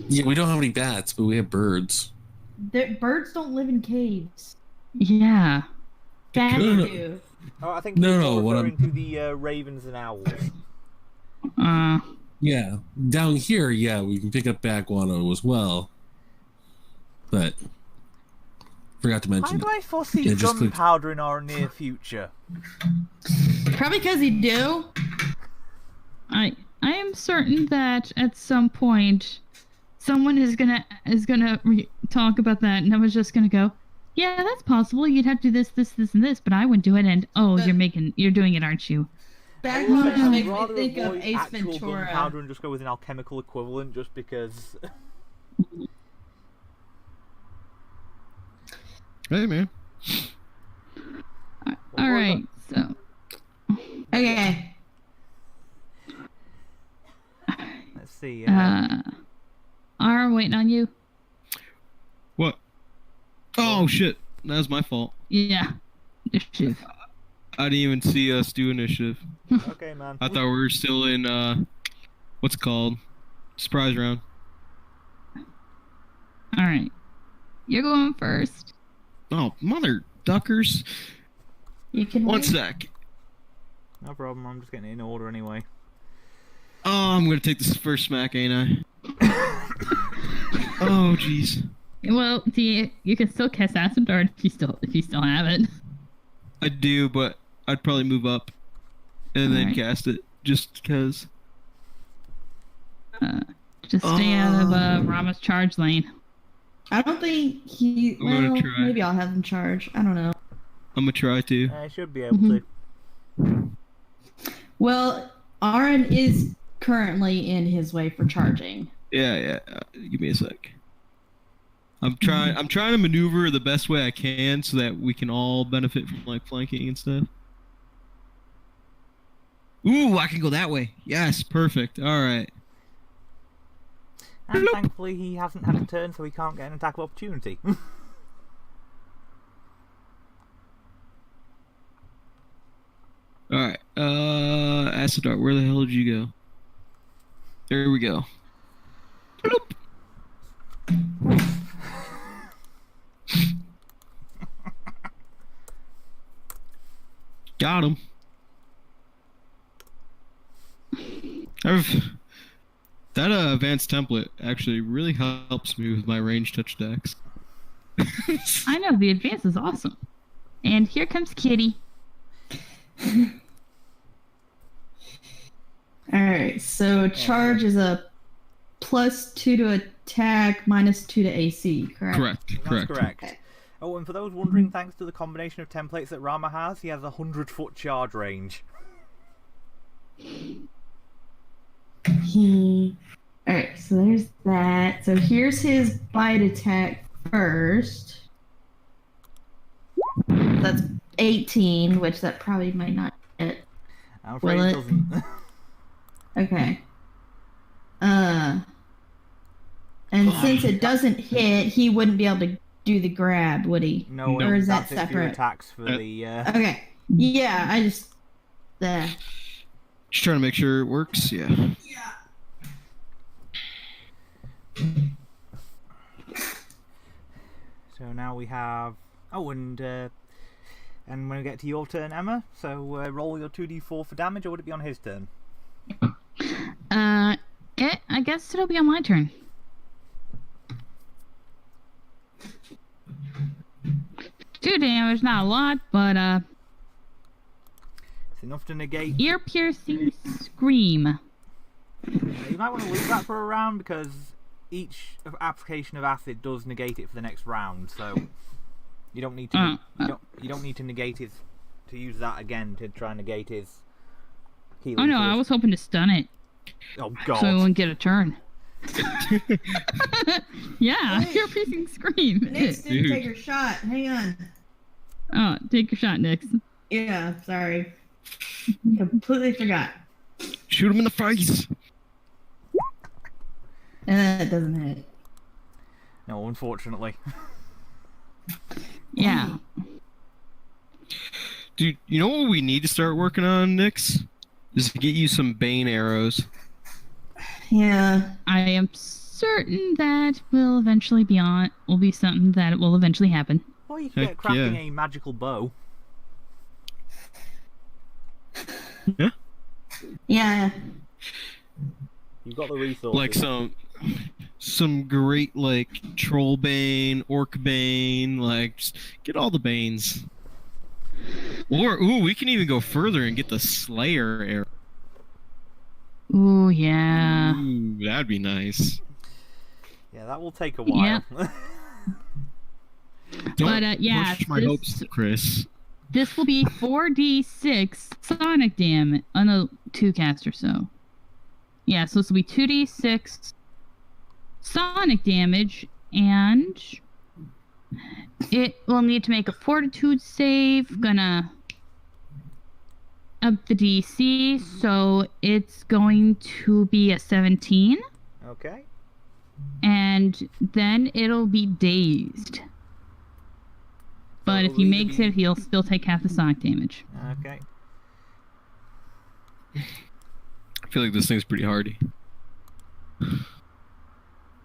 Yeah, we don't have any bats, but we have birds. Birds don't live in caves. Yeah. Bats could. do. Oh, I think No, you're no, what referring to the ravens and owls. Yeah, down here, yeah, we can pick up bat guano as well. But forgot to Why mention do it. I foresee Yeah, just click- gunpowder in our near future? Probably because he do. I am certain that at some point someone is gonna talk about that, and I was just gonna go, yeah, that's possible. You'd have to do this, and this, but I would do it. And oh, But- you're doing it, aren't you? That I would say one I'd makes me rather think of avoid Ace actual Ventura. gunpowder and just go with an alchemical equivalent, just because. Hey, man. All right. So Okay. Let's see. I'm waiting on you. What? Oh shit! That was my fault. Yeah. Initiative. I didn't even see us do initiative. Okay, man. I thought we were still in what's it called? Surprise round. All right. You're going first. Oh, mother duckers! You can One wait. sec. No problem. I'm just getting it in order anyway. Oh, I'm gonna take this first smack, ain't I? Oh, jeez. Well, you can still cast Acid Dart if you still have it. I do, but I'd probably move up and then Alright. cast it just because. Just stay out of Rama's charge lane. I don't think he. I'm gonna Well, try. maybe I'll have him charge. I don't know. I'm gonna try to. I should be able to. Well, Aaron is currently in his way for charging. Yeah. Give me a sec. I'm trying to maneuver the best way I can so that we can all benefit from like flanking and stuff. Ooh, I can go that way. Yes, perfect. All right. And thankfully, he hasn't had a turn, so he can't get an attack of opportunity. All right. Acid Dart, where the hell did you go? There we go. Bloop. Got him. That advanced template actually really helps me with my range touch decks. I know, the advance is awesome. And here comes Kitty. Alright, so charge is a +2 to attack, -2 to AC, correct? Correct. That's correct. Okay. Oh, and for those wondering, thanks to the combination of templates that Rama has, he has a 100-foot charge range. Alright, so there's that. So here's his bite attack first. That's 18, which that probably might not hit. I'm afraid Will it it? doesn't. Okay. And since it doesn't hit, he wouldn't be able to do the grab, would he? No, Or is that that's it for your separate? attacks for the. Okay. Yeah, I just. Just trying to make sure it works. Yeah. So now we have. Oh, and when we get to your turn, Emma, so roll your 2d4 for damage, or would it be on his turn? I guess it'll be on my turn. Two damage, not a lot, but It's enough to negate. ear-piercing scream. You might want to leave that for a round because each application of acid does negate it for the next round. So you don't need to. You don't need to negate his. To use that again to try and negate his. Healing Oh no, I force. was hoping to stun it Oh so I god. wouldn't get a turn. Yeah, ear-piercing scream. Nix didn't Dude. take her shot. Hang on. Oh, take your shot, Nix. Yeah, sorry. Completely forgot. Shoot him in the face. And it doesn't hit. No, unfortunately. Yeah. Dude, you know what we need to start working on, Nix? Is to get you some Bane arrows. Yeah. I am certain that will be something that will eventually happen. Or you can get Heck crafting yeah. a magical bow. Yeah? Yeah. You've got the resources. Like some great like troll bane, orc bane, like just get all the banes. Or we can even go further and get the Slayer arrow. Ooh, yeah. Ooh, that'd be nice. Yeah, that will take a while. Don't yeah, push my hopes, Chris. This will be 4d6 sonic damage on a 2 cast or so. Yeah, so this will be 2d6 sonic damage, and it will need to make a fortitude save. Gonna up the DC, so it's going to be a 17, Okay. and then it'll be dazed. But if it'll he either makes be- it, he'll still take half the sonic damage. Okay. I feel like this thing's pretty hardy.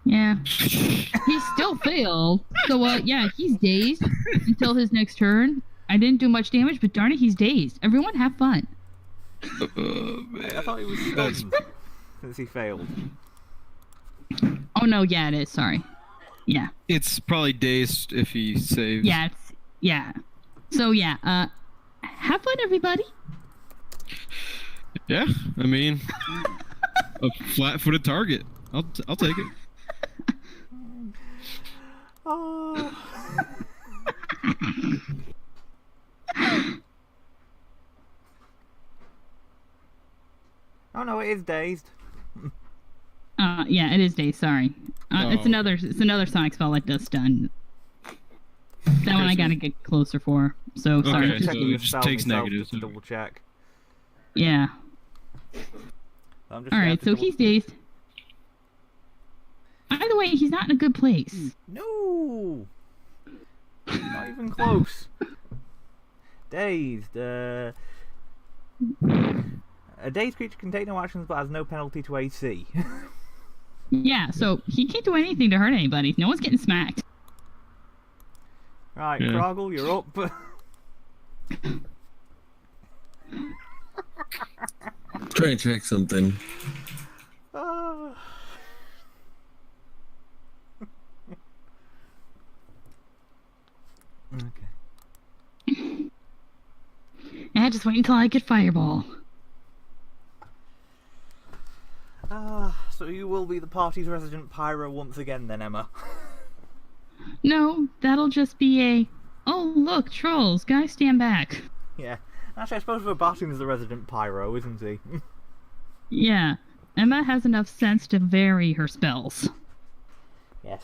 Yeah. He still failed. So, yeah, he's dazed until his next turn. I didn't do much damage, but darn it, he's dazed. Everyone have fun. I thought it was That's- stunned since he failed. Oh, no, yeah, it is. Sorry. Yeah. It's probably dazed if he saves. Yeah, yeah. So, yeah, have fun, everybody. Yeah, I mean, a flat-footed target. I'll take it. Oh. Oh no, it is dazed. Yeah, it is dazed. Sorry. It's Oh. another sonic spell that does stun. That one I gotta get closer for. So, sorry. Okay, so Checking it the just spell takes myself negatives. just to double check. Yeah. I'm just Alright, so he's dazed. Either way, he's not in a good place. No. Not even close. Dazed. A dazed creature can take no actions but has no penalty to AC. Yeah, so he can't do anything to hurt anybody. No one's getting smacked. Right, Yeah. Kroggle, you're up. Try and check something. Okay. Just wait until I get Fireball. So you will be the party's resident pyro once again then, Emma? No, that'll just be a, oh look, trolls, guys stand back. Yeah. Actually, I suppose Verbatim's the resident pyro, isn't he? Yeah, Emma has enough sense to vary her spells. Yes.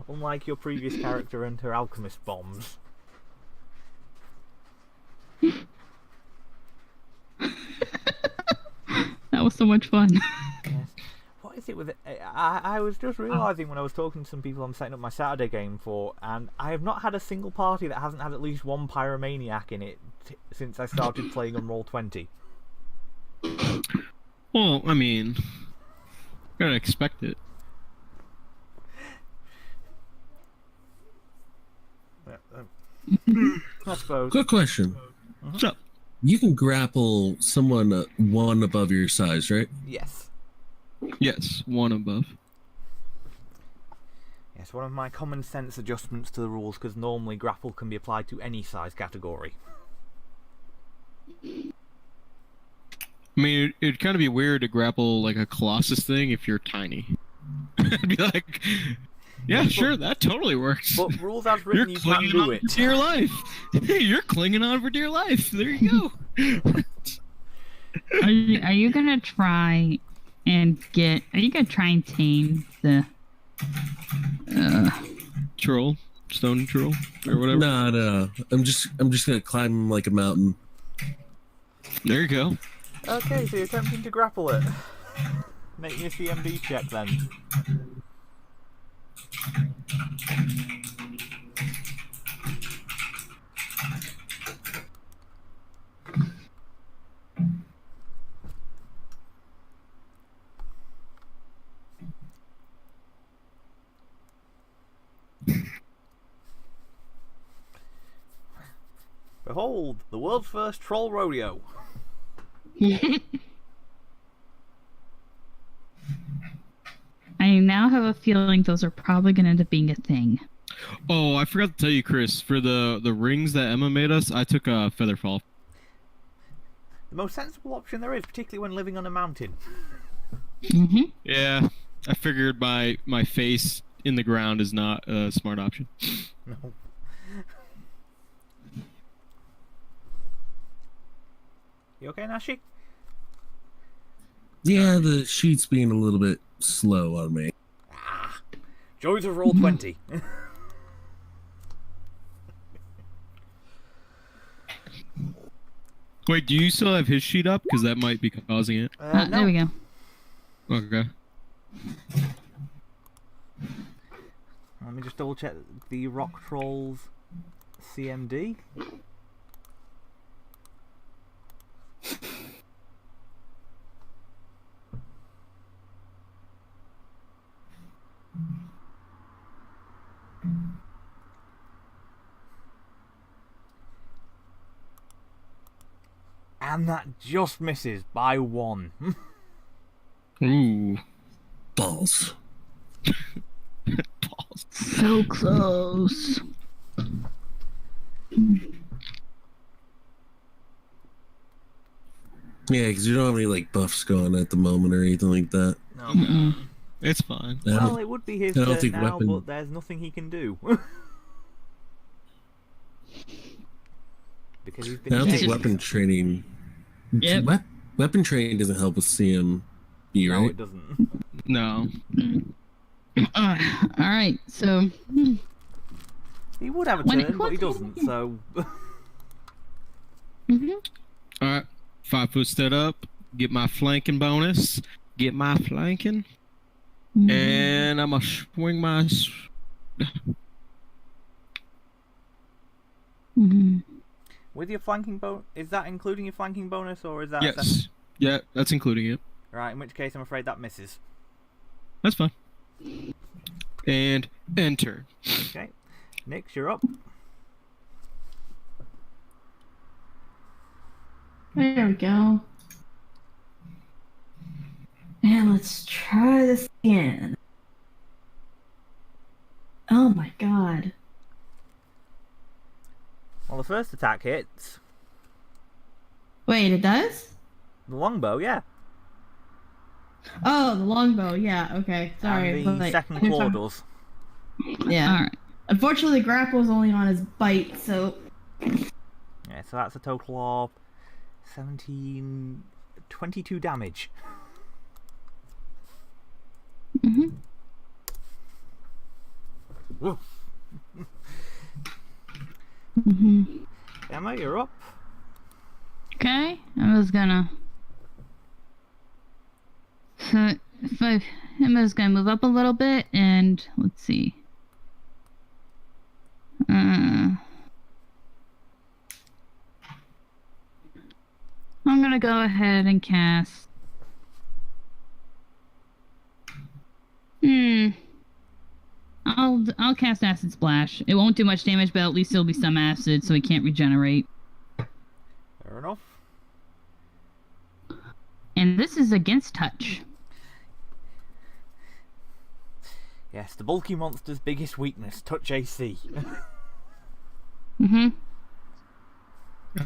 Unlike your previous character and her alchemist bombs. That was so much fun. Yes. What is it with it? I was just realising when I was talking to some people I'm setting up my Saturday game for, and I have not had a single party that hasn't had at least one pyromaniac in it since I started playing on Roll20. Well, I mean, gotta expect it. I suppose. Quick question. What's up? You can grapple someone one above your size, right? Yes. Yes, one above. Yes, one of my common sense adjustments to the rules, because normally grapple can be applied to any size category. I mean, it'd kind of be weird to grapple like a Colossus thing if you're tiny. I'd be like, yeah, sure, that totally works. But rules as You're written, you can clinging do on it. for dear life. You're clinging on for dear life. There you go. Are you gonna try and tame the Troll, stone troll, or whatever. No. I'm just gonna climb like a mountain. There you go. Okay, so you're attempting to grapple it. Make me a CMB check then. Behold, the world's first troll rodeo. I now have a feeling those are probably going to end up being a thing. Oh, I forgot to tell you, Chris. For the rings that Emma made us, I took a Featherfall. The most sensible option there is, particularly when living on a mountain. Mm-hmm. Yeah, I figured my face in the ground is not a smart option. No. You okay, Nashi? Yeah, the sheet's being a little bit slow on me. Joys of Roll20. Wait, do you still have his sheet up? Because that might be causing it. No. There we go. Okay. Let me just double check the Rock Trolls CMD. And that just misses by 1. Ooh. Balls. Balls. So close. Yeah, because you don't have any like buffs going at the moment or anything like that. No. Mm-mm. It's fine. I don't- Well, it would be his I don't turn think now, weapon- but there's nothing he can do. Because he's I been don't think chased. weapon training. Yep. Weapon training doesn't help with CM, No, right? it doesn't. No. All right, so He would have a When it turn, but he comes- doesn't, so... mhm. All right. 5 foot step up. Get my flanking bonus. Get my flanking. And I'm going to swing my... Mhm. With your flanking bonus, is that including your flanking bonus, or is that... Yes. Yeah, that's including it. Right, in which case I'm afraid that misses. That's fine. And enter. Okay. Nix, you're up. There we go. And let's try this again. Oh my god. Well, the first attack hits. Wait, it does? The longbow, yeah. Oh, the longbow. Yeah. Okay. Sorry. And the second claw does. Yeah. All right. Unfortunately, grapple's only on his bite, so Yeah, so that's a total of 17... 22 damage. Mm-hmm. Woof. Mm-hmm. Emma, you're up. Okay, I was gonna. So Emma's gonna move up a little bit, and let's see. I'm gonna go ahead and cast. I'll cast Acid Splash. It won't do much damage, but at least it'll be some acid, so he can't regenerate. Fair enough. And this is against touch. Yes, the bulky monster's biggest weakness, touch AC. Mm-hmm.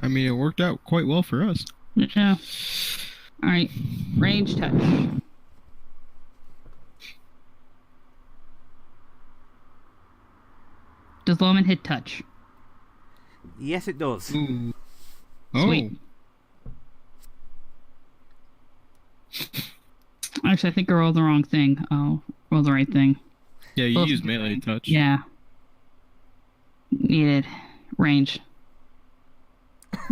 I mean, it worked out quite well for us. Yeah. Alright. Range touch. Does Loman hit touch? Yes, it does. Ooh. Oh. Sweet. Actually, I think I rolled the wrong thing. I'll roll the right thing. Yeah, you Both used melee touch. Yeah. Needed. Range.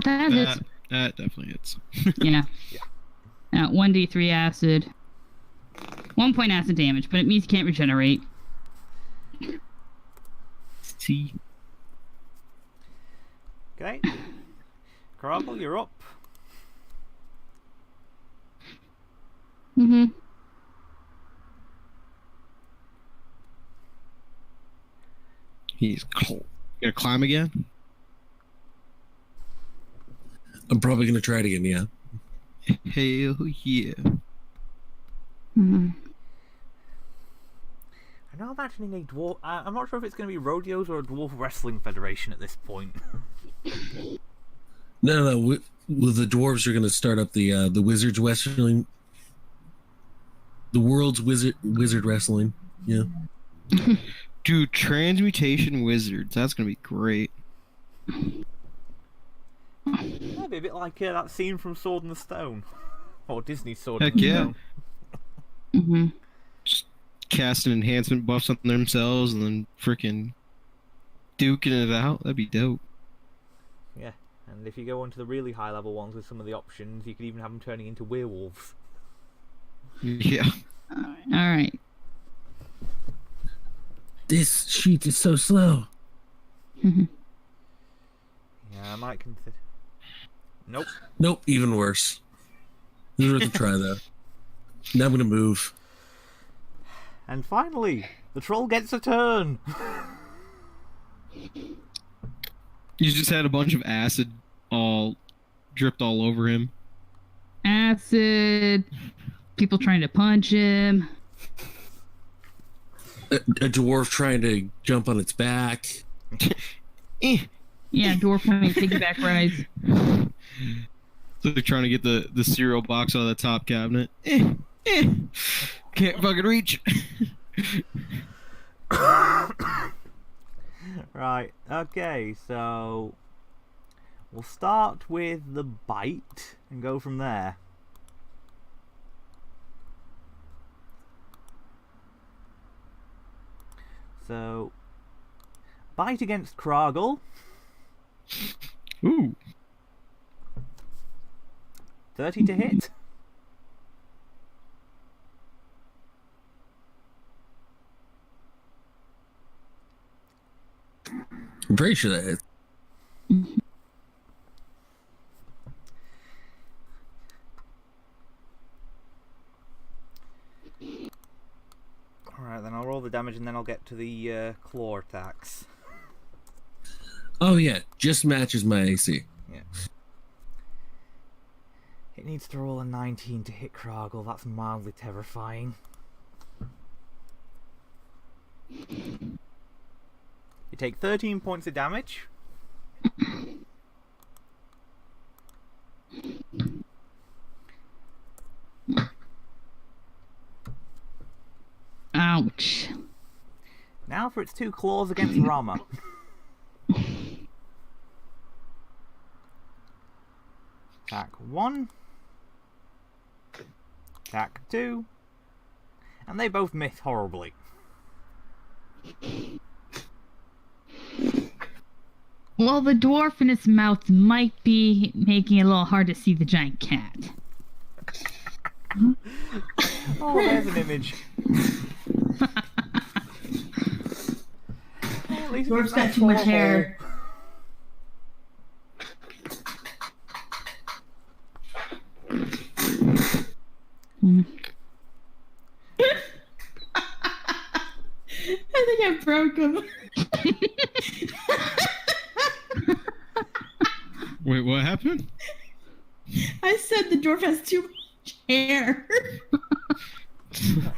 That hits. That definitely hits. Yeah. 1d3 acid. 1 point acid damage, but it means you can't regenerate. See. Okay. Crabble, you're up. Mm-hmm. He's cold. Gonna climb again? I'm probably gonna try it again. Yeah. Hell yeah. Mm-hmm. I'm not imagining a dwarf. I'm not sure if it's going to be rodeos or a dwarf wrestling federation at this point. No. With the dwarves are gonna start up the wizards wrestling, the world's wizard wrestling. Yeah. Dude, transmutation wizards. That's gonna be great. That'd be a bit like that scene from Sword in the Stone, or Disney's Sword Heck in the yeah. Stone. Mm-hmm. Just casting enhancement buffs on themselves and then freaking duking it out. That'd be dope. Yeah, and if you go on to the really high level ones with some of the options, you could even have them turning into werewolves. Yeah. Alright. This sheet is so slow. Mm-hmm. Yeah, I might consider. Nope. Nope, even worse. This is worth a try though. Now I'm gonna move. And finally, the troll gets a turn. You just had a bunch of acid all dripped all over him. Acid. People trying to punch him. A dwarf trying to jump on its back. Eh. Yeah, dwarf having piggyback rides. So they're trying to get the cereal box out of the top cabinet. Can't fucking reach. Right, okay, so we'll start with the bite and go from there. So, bite against Kragel. Ooh. 30 to hit. I'm pretty sure that hits. Alright, then I'll roll the damage and then I'll get to the claw attacks. Oh yeah, just matches my AC. Yeah. It needs to roll a 19 to hit Kragel. That's mildly terrifying. You take 13 points of damage. Ouch. Now for its 2 claws against Rama. Attack 1. Attack 2. And they both miss horribly. Well, the dwarf in its mouth might be making it a little hard to see the giant cat. Oh, there's an image. At least Dwarf's it's got not too much awful. hair. Mm. I think I broke him. Wait, what happened? I said the dwarf has too much hair.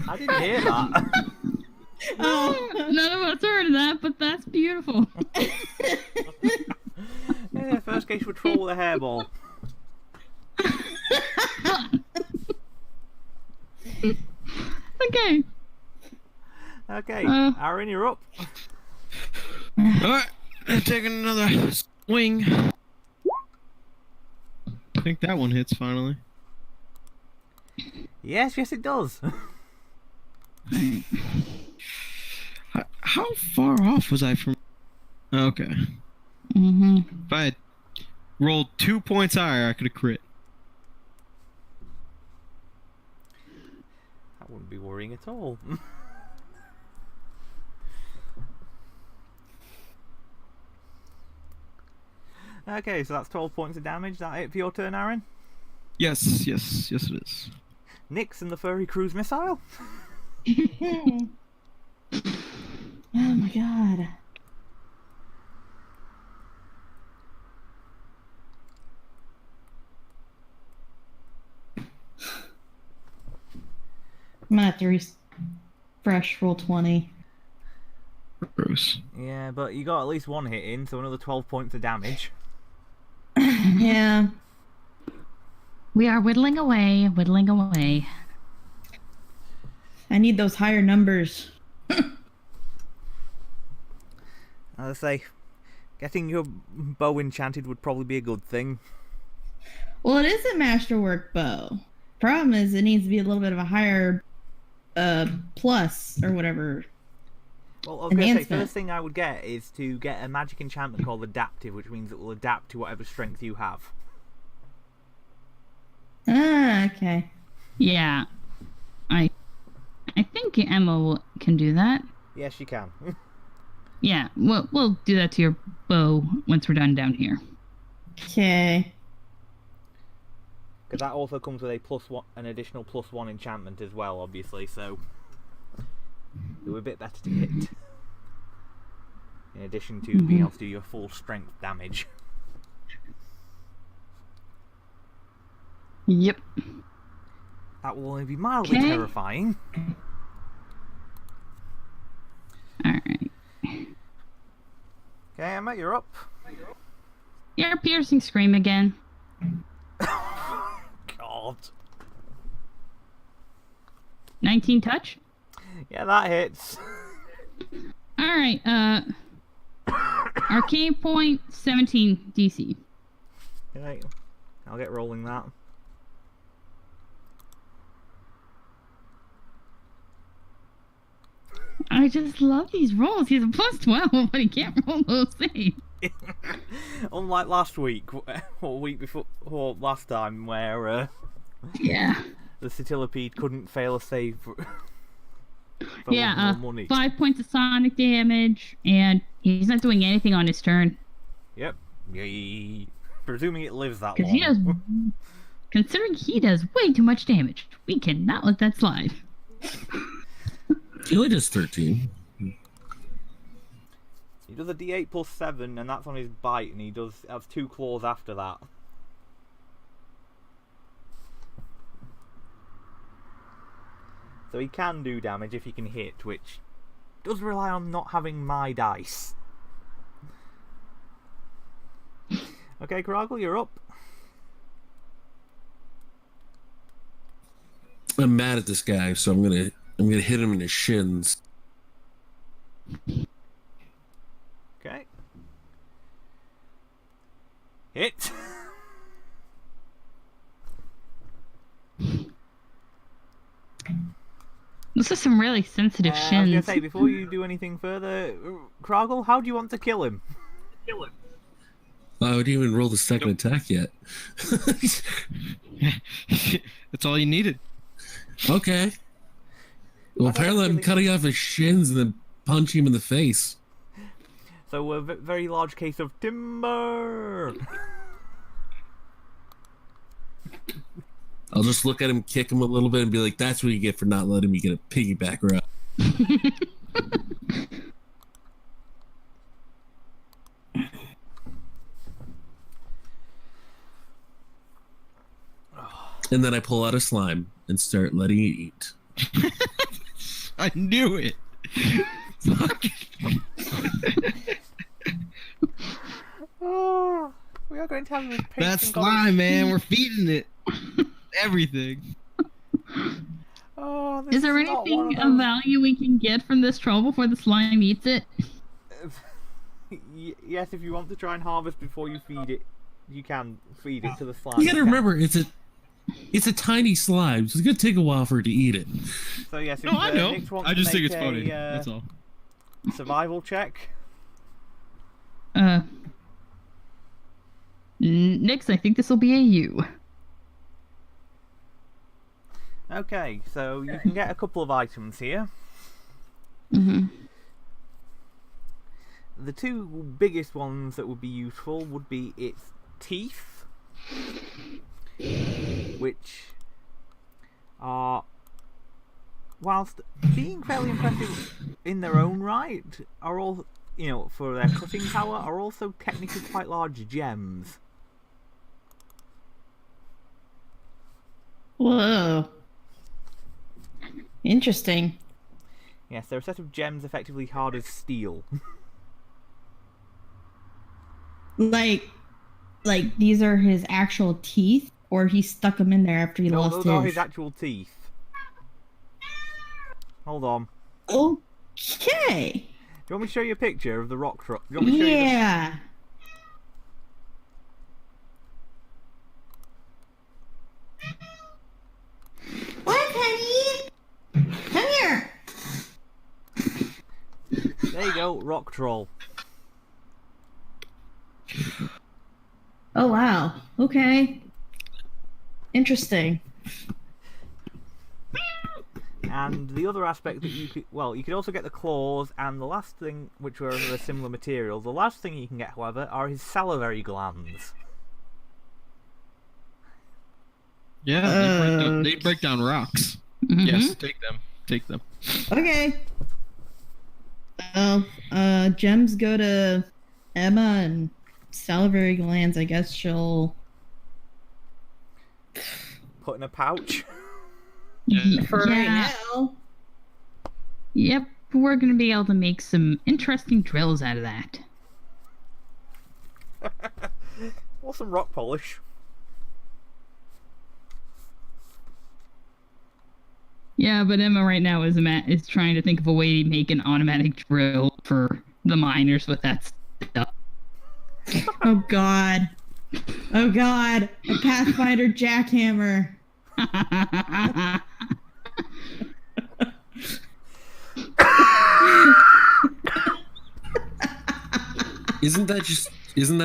I didn't hear that. Oh. None of us heard that, but that's beautiful. Yeah, first case with troll with a hairball. Okay. Okay, Aaron, you're up. Alright, I'm taking another swing. I think that one hits finally. Yes, it does. How far off was I from... Okay. Mm-hmm. If I had rolled 2 points higher, I could have crit. That wouldn't be worrying at all. Okay, so that's 12 points of damage. Is that it for your turn, Aaron? Yes it is. Nyx and the furry cruise missile. Oh my god. I'm gonna have to refresh roll 20. Gross. Yeah, but you got at least one hit in, so another 12 points of damage. Yeah. We are whittling away, whittling away. I need those higher numbers. As I say, getting your bow enchanted would probably be a good thing. Well, it is a masterwork bow. Problem is, it needs to be a little bit of a higher plus or whatever. Well, I was going to say, Enhancement. first thing I would get is to get a magic enchantment called Adaptive, which means it will adapt to whatever strength you have. Ah, okay. Yeah. I think Emma can do that. Yes, you can. Yeah, we'll do that to your bow once we're done down here. Okay. Because that also comes with an additional +1 enchantment as well, obviously, so it would be a bit better to hit. In addition to being able to do your full strength damage. Yep. That will only be mildly Okay. terrifying. Alright. Okay, Emma, you're up. Yeah, piercing scream again. God. 19 touch? Yeah, that hits. Alright, arcane point 17 DC. Okay, I'll get rolling that. I just love these rolls. He's a +12, but he can't roll those saves. Unlike last week, or week before, or last time, where Yeah. the Centillipede couldn't fail a save for Yeah, more money. 5 points of sonic damage, and he's not doing anything on his turn. Yep. Yay. Presuming it lives that Because long. he does. Considering he does way too much damage, we cannot let that slide. He only does 13. He does a D8 +7, and that's on his bite, and he has 2 claws after that. So he can do damage if he can hit, which does rely on not having my dice. Okay, Kroggle, you're up. I'm mad at this guy, so I'm gonna hit him in his shins. Okay. Hit. Those are some really sensitive I was shins. gonna say, before you do anything further, Kroggle, how do you want to kill him? I wouldn't even roll the second attack yet. That's all you needed. Okay. Well, apparently I'm cutting off his shins and then punching him in the face. So a very large case of timber. I'll just look at him, kick him a little bit, and be like, "That's what you get for not letting me get a piggyback ride." And then I pull out a slime and start letting it eat. I knew it. Oh, we are going to have this That's slime, man. We're feeding it everything. Oh, this Is there not one anything of of those- value we can get from this troll before the slime eats it? Yes, if you want to try and harvest before you feed it, you can feed it to the slime. You gotta remember, it's a tiny slime, so it's gonna take a while for it to eat it. So yes, if, No, I know. Nix wants I just to think make it's funny. a, That's all. survival check. Nix, I think this will be a U. Okay, so you can get a couple of items here. Mm-hmm. The two biggest ones that would be useful would be its teeth, which are, whilst being fairly impressive in their own right, are all, you know, for their cutting power, are also technically quite large gems. Whoa. Interesting. Yes, they're a set of gems effectively hard as steel. Like these are his actual teeth, or he stuck them in there after he No, lost those are his. his actual teeth. Hold on. Okay. Do you want me to show you a picture of the rock truck? Do you want me to show you the... Yeah. What, honey? Come here. There you go, rock troll. Oh wow. Okay. Interesting. And the other aspect that you could, well, you could also get the claws, and the last thing, which were of a similar material, the last thing you can get, however, are his salivary glands. Yeah, they break down rocks. Mhm. Yes, take them. Take them. Okay. Gems go to Emma, and salivary glands, I guess she'll... Put in a pouch. Yeah. For right now. Yep, we're gonna be able to make some interesting drills out of that. Or some rock polish. Yeah, but Emma right now is trying to think of a way to make an automatic drill for the miners with that stuff. Oh god. Oh god. A Pathfinder jackhammer. Isn't that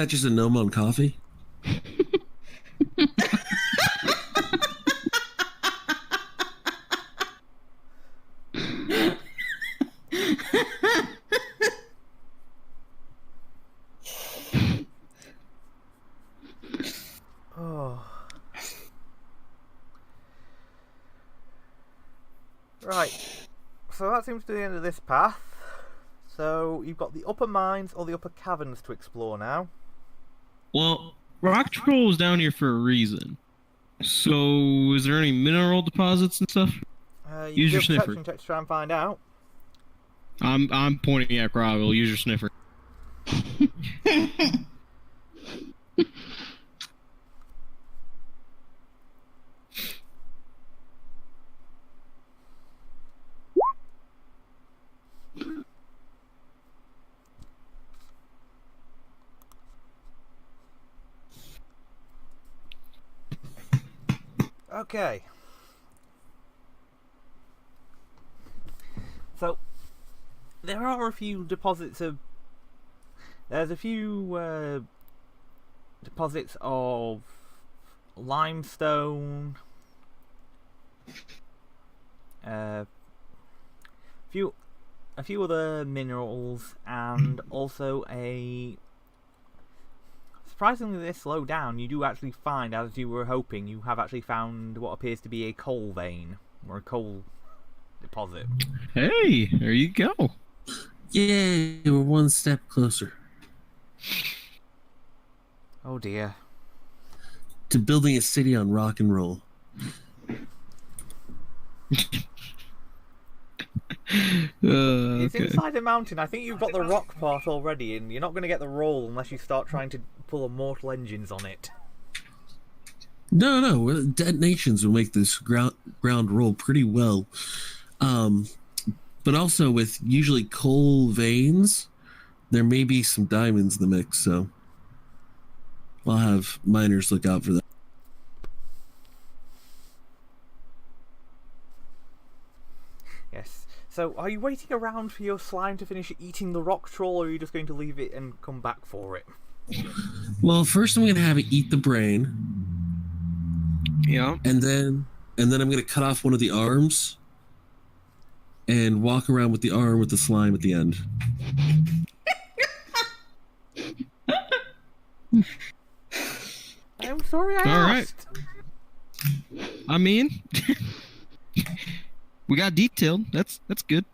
just a gnome on coffee? Oh. Right. So that seems to be the end of this path. So you've got the upper mines or the upper caverns to explore now. Well, rock troll is down here for a reason. So, is there any mineral deposits and stuff? You Use your can do a sniffer. perception check to try and find out. I'm pointing at Croggle. Use your sniffer. Okay. So, there are a few deposits of... There's a few deposits of limestone, a few other minerals, and also a... Surprisingly, this slow down, you do actually find, as you were hoping, you have actually found what appears to be a coal vein, or a coal deposit. Hey, there you go. Yay, we're one step closer Oh dear. to building a city on rock and roll. It's Okay. inside a mountain. I think you've got the rock part already, and you're not going to get the roll unless you start trying to pull immortal engines on it. No, detonations will make this ground roll pretty well. But also with usually coal veins, there may be some diamonds in the mix, so I'll have miners look out for that. Yes. So, are you waiting around for your slime to finish eating the rock troll, or are you just going to leave it and come back for it? Well, first I'm gonna have it eat the brain, Yeah. and then I'm gonna cut off one of the arms and walk around with the arm with the slime at the end. I'm sorry I All right. asked. I mean, we got detailed. That's good.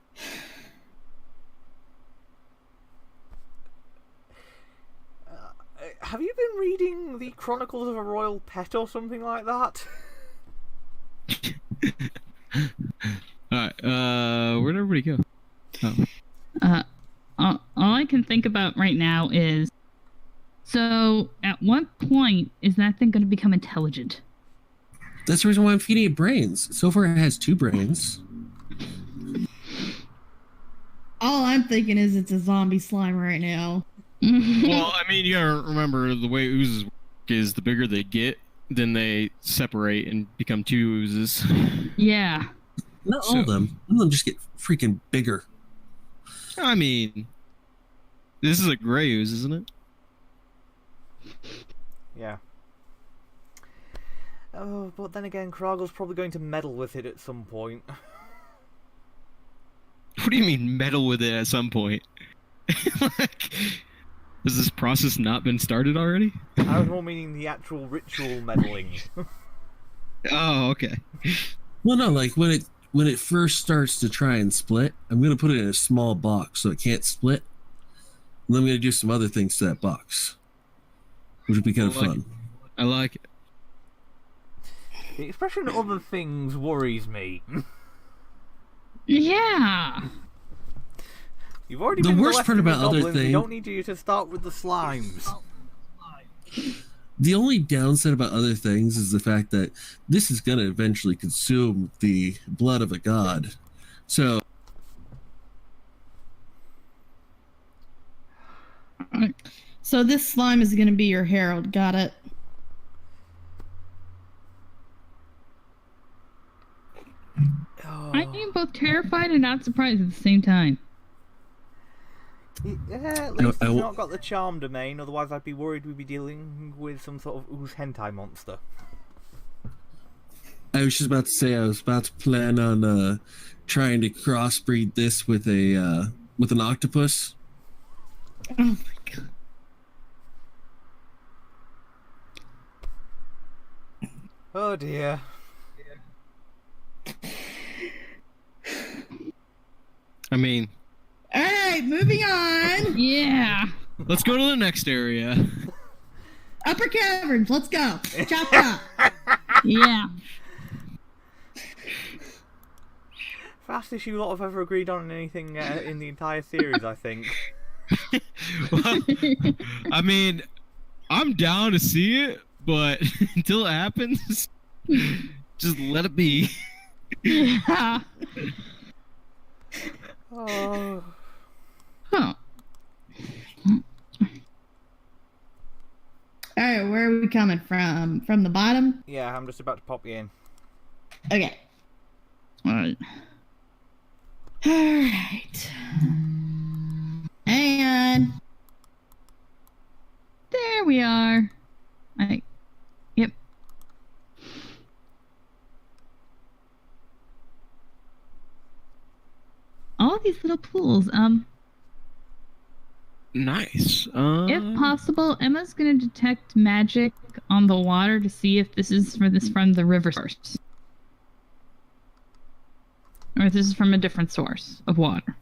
Have you been reading the Chronicles of a Royal Pet or something like that? All right. Where'd everybody go? Oh. All I can think about right now is, so at what point is that thing going to become intelligent? That's the reason why I'm feeding it brains. So far, it has 2 brains. All I'm thinking is it's a zombie slime right now. Well, I mean, you gotta remember the way oozes work is the bigger they get, then they separate and become 2 oozes. Yeah. Not all of them. Some of them just get freaking bigger. I mean, this is a gray ooze, isn't it? Yeah. Oh, but then again, Kragel's probably going to meddle with it at some point. What do you mean meddle with it at some point? Like, has this process not been started already? I was more meaning the actual ritual meddling. Oh, okay. Well, no, like when it first starts to try and split, I'm gonna put it in a small box so it can't split. And then I'm gonna do some other things to that box, which would be kind of fun. I like it. The expression "other things" worries me. Yeah. You've already The been worst part molesting the about other goblins, we thing- don't need you to start with the slimes. The only downside about other things is the fact that this is gonna eventually consume the blood of a god. So So this slime is going to be your herald. Got it? Oh. I am both terrified and not surprised at the same time. Yeah, at least I he's w- not got the charm domain, otherwise I'd be worried we'd be dealing with some sort of ooze hentai monster. I was just about to say I was about to plan on trying to crossbreed this with an octopus. Oh my god. Oh dear. I mean, All right, moving on. Yeah. let's go to the next area. Upper caverns. Let's go. Chop chop. Yeah. Fastest you lot have ever agreed on anything in the entire series, I think. Well, I mean, I'm down to see it, but until it happens, just let it be. Yeah. Oh. Huh. All right, where are we coming from? From the bottom? Yeah, I'm just about to pop you in. Okay. Alright. All right. And There we are. Yep. All these little pools. Nice. If possible, Emma's gonna detect magic on the water to see if this is from the river source, or if this is from a different source of water.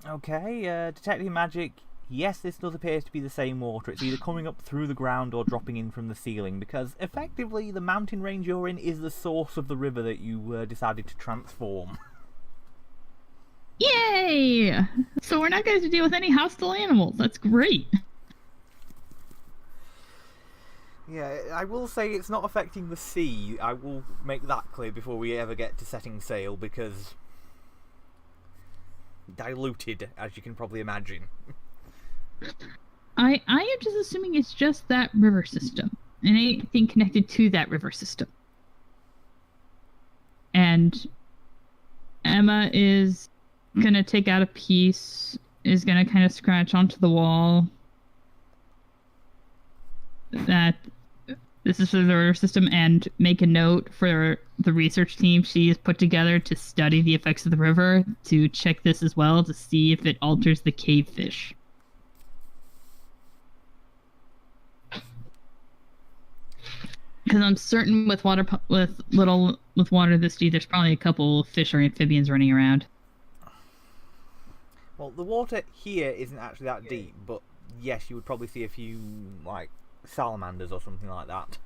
Okay, detecting magic. Yes, this does appear to be the same water. It's either coming up through the ground or dropping in from the ceiling, because effectively the mountain range you're in is the source of the river that you decided to transform. Yay! So we're not going to have to deal with any hostile animals. That's great. Yeah, I will say it's not affecting the sea. I will make that clear before we ever get to setting sail, because diluted, as you can probably imagine. I am just assuming it's just that river system and anything connected to that river system. And Emma is gonna take out a piece, is gonna kind of scratch onto the wall that this is for the river system, and make a note for the research team she has put together to study the effects of the river, to check this as well to see if it alters the cave fish. Because I'm certain with water this deep, there's probably a couple fish or amphibians running around. Well, the water here isn't actually that deep, but yes, you would probably see a few, like, salamanders or something like that.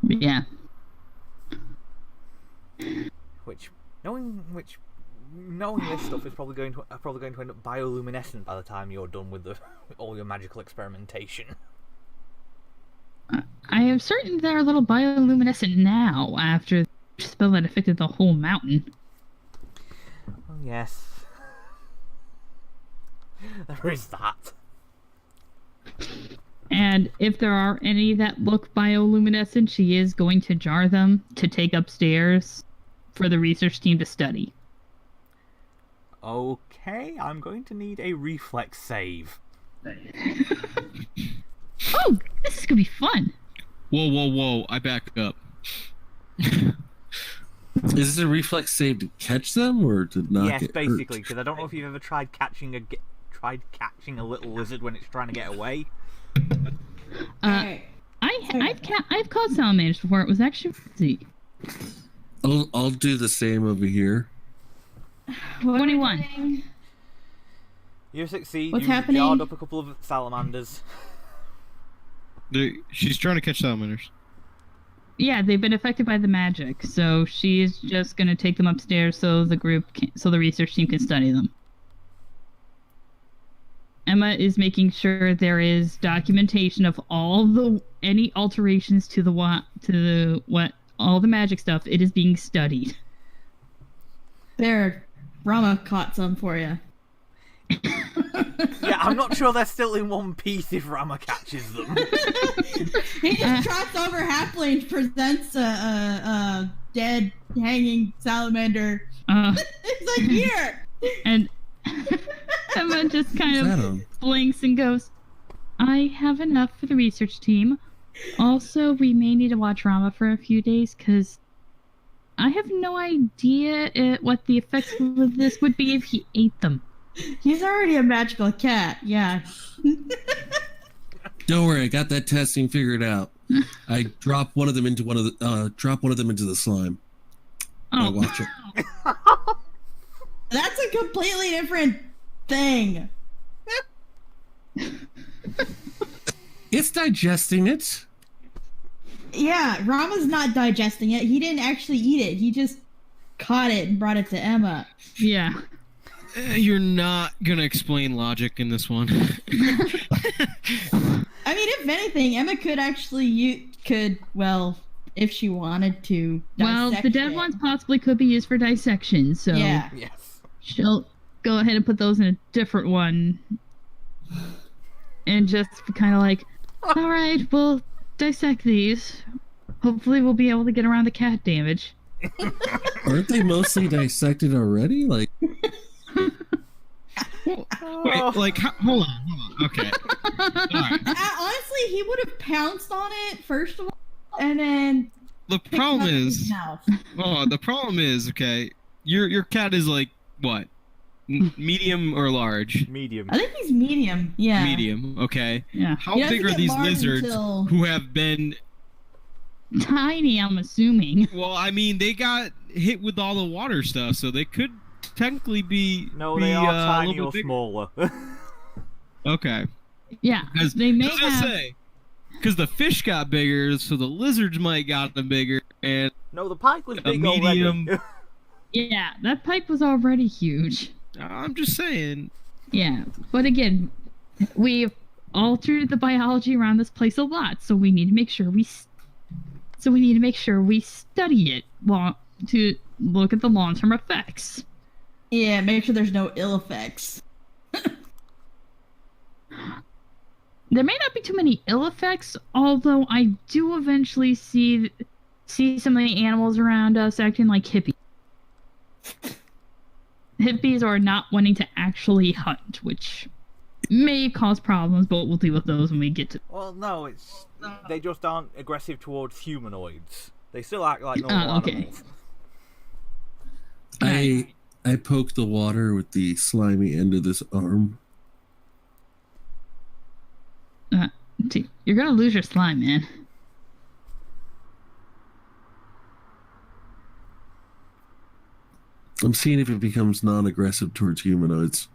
Yeah. Knowing this stuff is probably going to end up bioluminescent by the time you're done with all your magical experimentation. I am certain they're a little bioluminescent now after the spell that affected the whole mountain. Oh, yes. There is that. And if there are any that look bioluminescent, she is going to jar them to take upstairs for the research team to study. Okay, I'm going to need a reflex save. Oh, this is gonna be fun. Whoa! I back up. Is this a reflex save to catch them or to not Yes, get basically, hurt? because I don't know if you've ever tried catching a little lizard when it's trying to get away. Alright. I've caught salamanders before. It was actually easy. I'll do the same over here. 21. You succeed. What's You've happening? jarred up a couple of salamanders. She's trying to catch salamanders. Yeah, they've been affected by the magic, so she's just gonna take them upstairs so the research team can study them. Emma is making sure there is documentation of any alterations to all the magic stuff. It is being studied. There, Rama caught some for you. Yeah, I'm not sure they're still in one piece if Rama catches them. He just trots over happily and presents a dead, hanging salamander. He's like, here! And Emma just kind of blinks and goes, I have enough for the research team. Also, we may need to watch Rama for a few days, because I have no idea what the effects of this would be if he ate them. He's already a magical cat, yeah. Don't worry, I got that testing figured out. I drop one of them into the slime. Oh, Watch it. That's a completely different thing. It's digesting it. Yeah, Rama's not digesting it. He didn't actually eat it. He just caught it and brought it to Emma. Yeah. You're not gonna explain logic in this one. I mean, if anything, Emma could actually if she wanted to. Well, the dead it. ones possibly could be used for dissection, so Yeah. Yes. she'll go ahead and put those in a different one. And just kind of like, all right, we'll dissect these. Hopefully we'll be able to get around the cat damage. Aren't they mostly dissected already? Like, Wait, like, hold on. Okay. All right. Honestly, he would have pounced on it first of all, and then. The picked it problem up in is, his mouth. okay, your cat is like what? Medium or large? Medium. I think he's medium. Yeah. Medium. Okay. Yeah. How He doesn't big are get these large lizards until- who have been? Tiny, I'm assuming. Well, I mean, they got hit with all the water stuff, so they could technically be. No, be, they are a tiny little or bit bigger. smaller. Okay. Yeah. Because They may I was gonna have. say, because the fish got bigger, so the lizards might got them bigger, and No, the pike was A big medium- already. Yeah, that pipe was already huge. I'm just saying. Yeah, but again, we've altered the biology around this place a lot, so we need to make sure we study it to look at the long-term effects. Yeah, make sure there's no ill effects. There may not be too many ill effects, although I do eventually see some of the animals around us acting like hippies. Hippies are not wanting to actually hunt, which may cause problems, but we'll deal with those when we get to. Well, no, they just aren't aggressive towards humanoids. They still act like normal okay. animals. I poked the water with the slimy end of this arm. You're gonna lose your slime, man. I'm seeing if it becomes non-aggressive towards humanoids.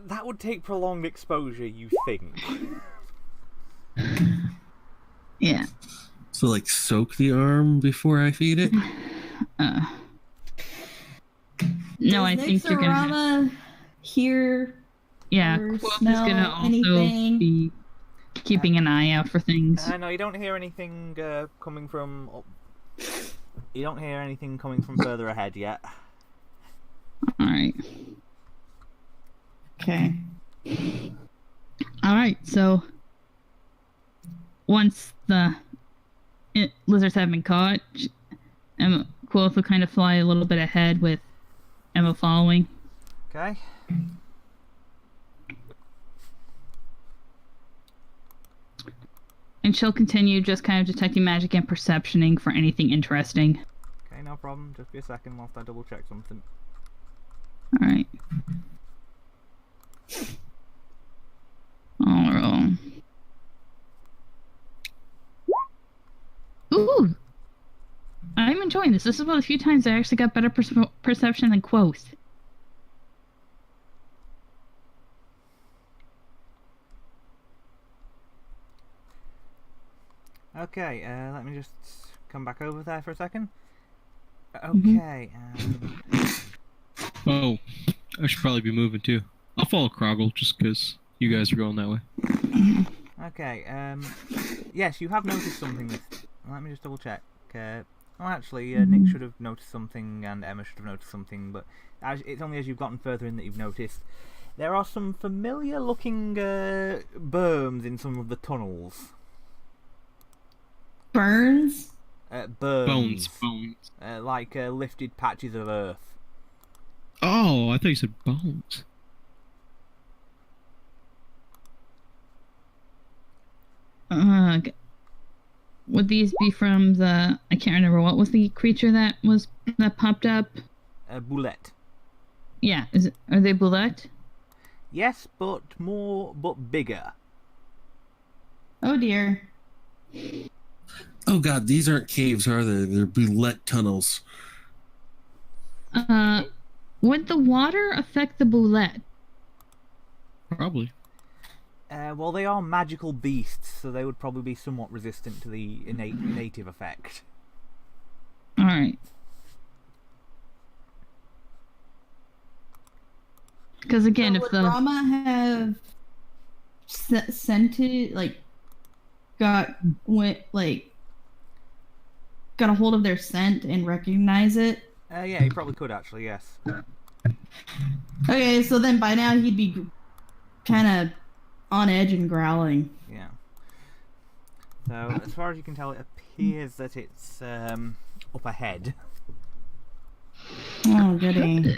That would take prolonged exposure, you think? Yeah. So, like, soak the arm before I feed it? No, I Does think you're gonna. Nixorama hear Yeah, or Quoth is smell gonna also anything? be keeping an eye out for things. No, you don't hear anything coming from. You don't hear anything coming from further ahead yet. All right. Okay. All right. So once the lizards have been caught, Emma Quoth will kind of fly a little bit ahead with Emma following. Okay. And she'll continue just kind of detecting magic and perceptioning for anything interesting. Okay, no problem. Just be a second whilst I double check something. All right. All right. Ooh! I'm enjoying this. This is one of the few times I actually got better perception than Quoth. Okay, let me just come back over there for a second. Okay, Oh, I should probably be moving too. I'll follow Kroggle just because you guys are going that way. okay, yes, you have noticed something. Let me just double check. Well, actually, Nick should have noticed something and Emma should have noticed something, but it's only as you've gotten further in that you've noticed. There are some familiar-looking berms in some of the tunnels. Burns? Berms. Bones. Like lifted patches of earth. Oh, I thought you said bones. Would these be from the? I can't remember what was the creature that popped up. Boulette. Yeah, are they bullet? Yes, but bigger. Oh dear. Oh god, these aren't caves, are they? They're boulette tunnels. Would the water affect the bullet? Probably. Well, they are magical beasts, so they would probably be somewhat resistant to the native effect. All right. Because again, So if would the Rama have sent it, like, got a hold of their scent and recognize it? Yeah, he probably could actually. Yes. Okay, so then by now he'd be kind of on edge and growling. Yeah. So as far as you can tell, it appears that it's up ahead. Oh, goody.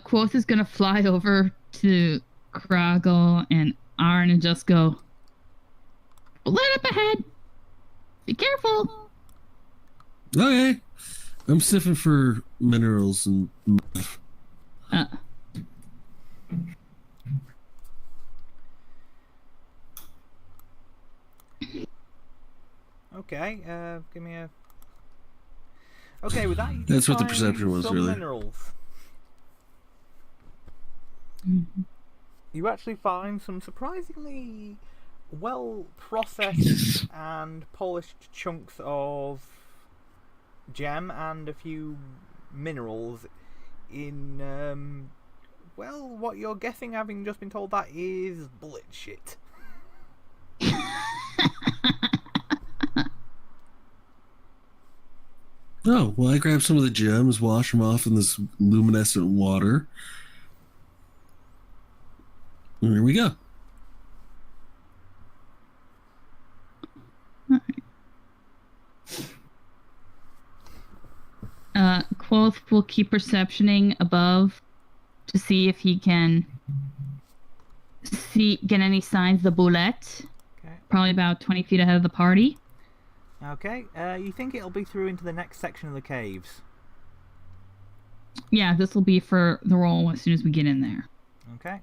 Quoth is gonna fly over to Kroggle and Arn and just go, "Light up ahead! Be careful!" Okay. I'm sniffing for minerals and. Uh, Okay. Give me a. Okay, with that, you That's what the find perception was, some really. minerals. You actually find some surprisingly well processed and polished chunks of gem and a few minerals in well, what you're guessing, having just been told, that is bullet shit. Oh, well, I grabbed some of the gems, wash them off in this luminescent water. And here we go. Quoth will keep perceptioning above to see if he can get any signs of the bullet. Okay. Probably about 20 feet ahead of the party. Okay. You think it'll be through into the next section of the caves? Yeah, this will be for the roll as soon as we get in there. Okay.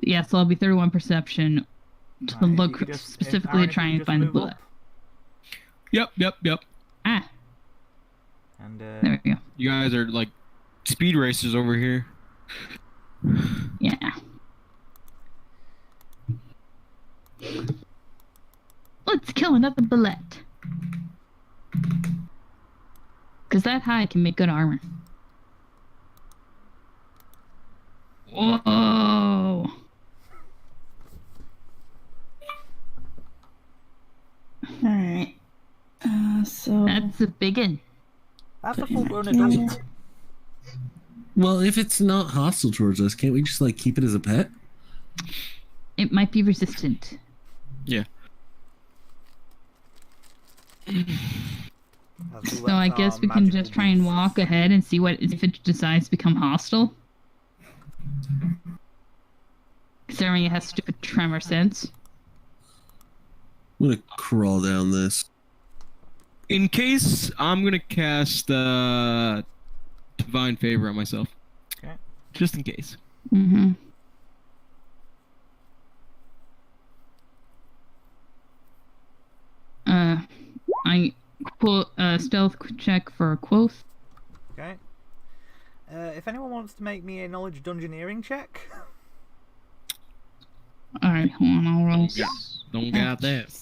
Yeah, so I'll be 31 perception to Right, if look you could just- specifically Aaron, to if try you and could find the just move bullet. up, Yep. Ah, and there we go. You guys are like speed racers over here. Yeah. Let's kill another bullet. Because that high can make good armor. Whoa! Alright. So. That's a big one. that's a full-grown adult. Well, if it's not hostile towards us, can't we just, like, keep it as a pet? It might be resistant. Yeah. So I guess we can just try and walk ahead and see what if it decides to become hostile. Considering it has stupid tremor sense. I'm gonna crawl down this. In case, I'm gonna cast Divine Favor on myself. Okay. Just in case. Mm-hmm. I quote stealth check for Quoth. Okay. If anyone wants to make me a knowledge dungeoneering check. Alright, hold on, I'll roll. Don't got that.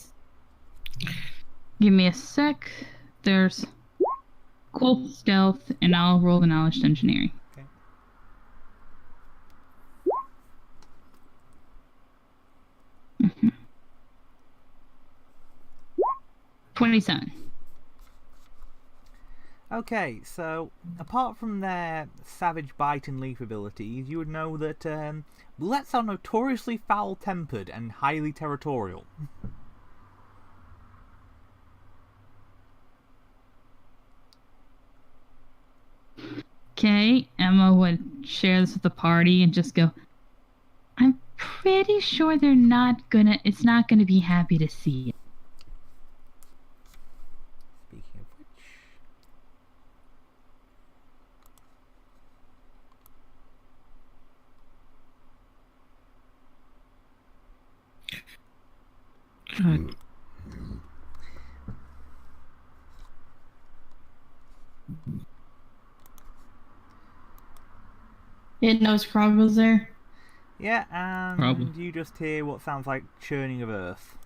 Give me a sec. There's Quoth stealth, and I'll roll the knowledge engineering. Okay. Mm-hmm. 27. Okay, so apart from their savage bite and leaf abilities, you would know that bullets are notoriously foul-tempered and highly territorial. Okay, Emma would share this with the party and just go, I'm pretty sure it's not gonna be happy to see it. Speaking of which... It knows Krog was there. Yeah, and Probably. you just hear what sounds like churning of earth.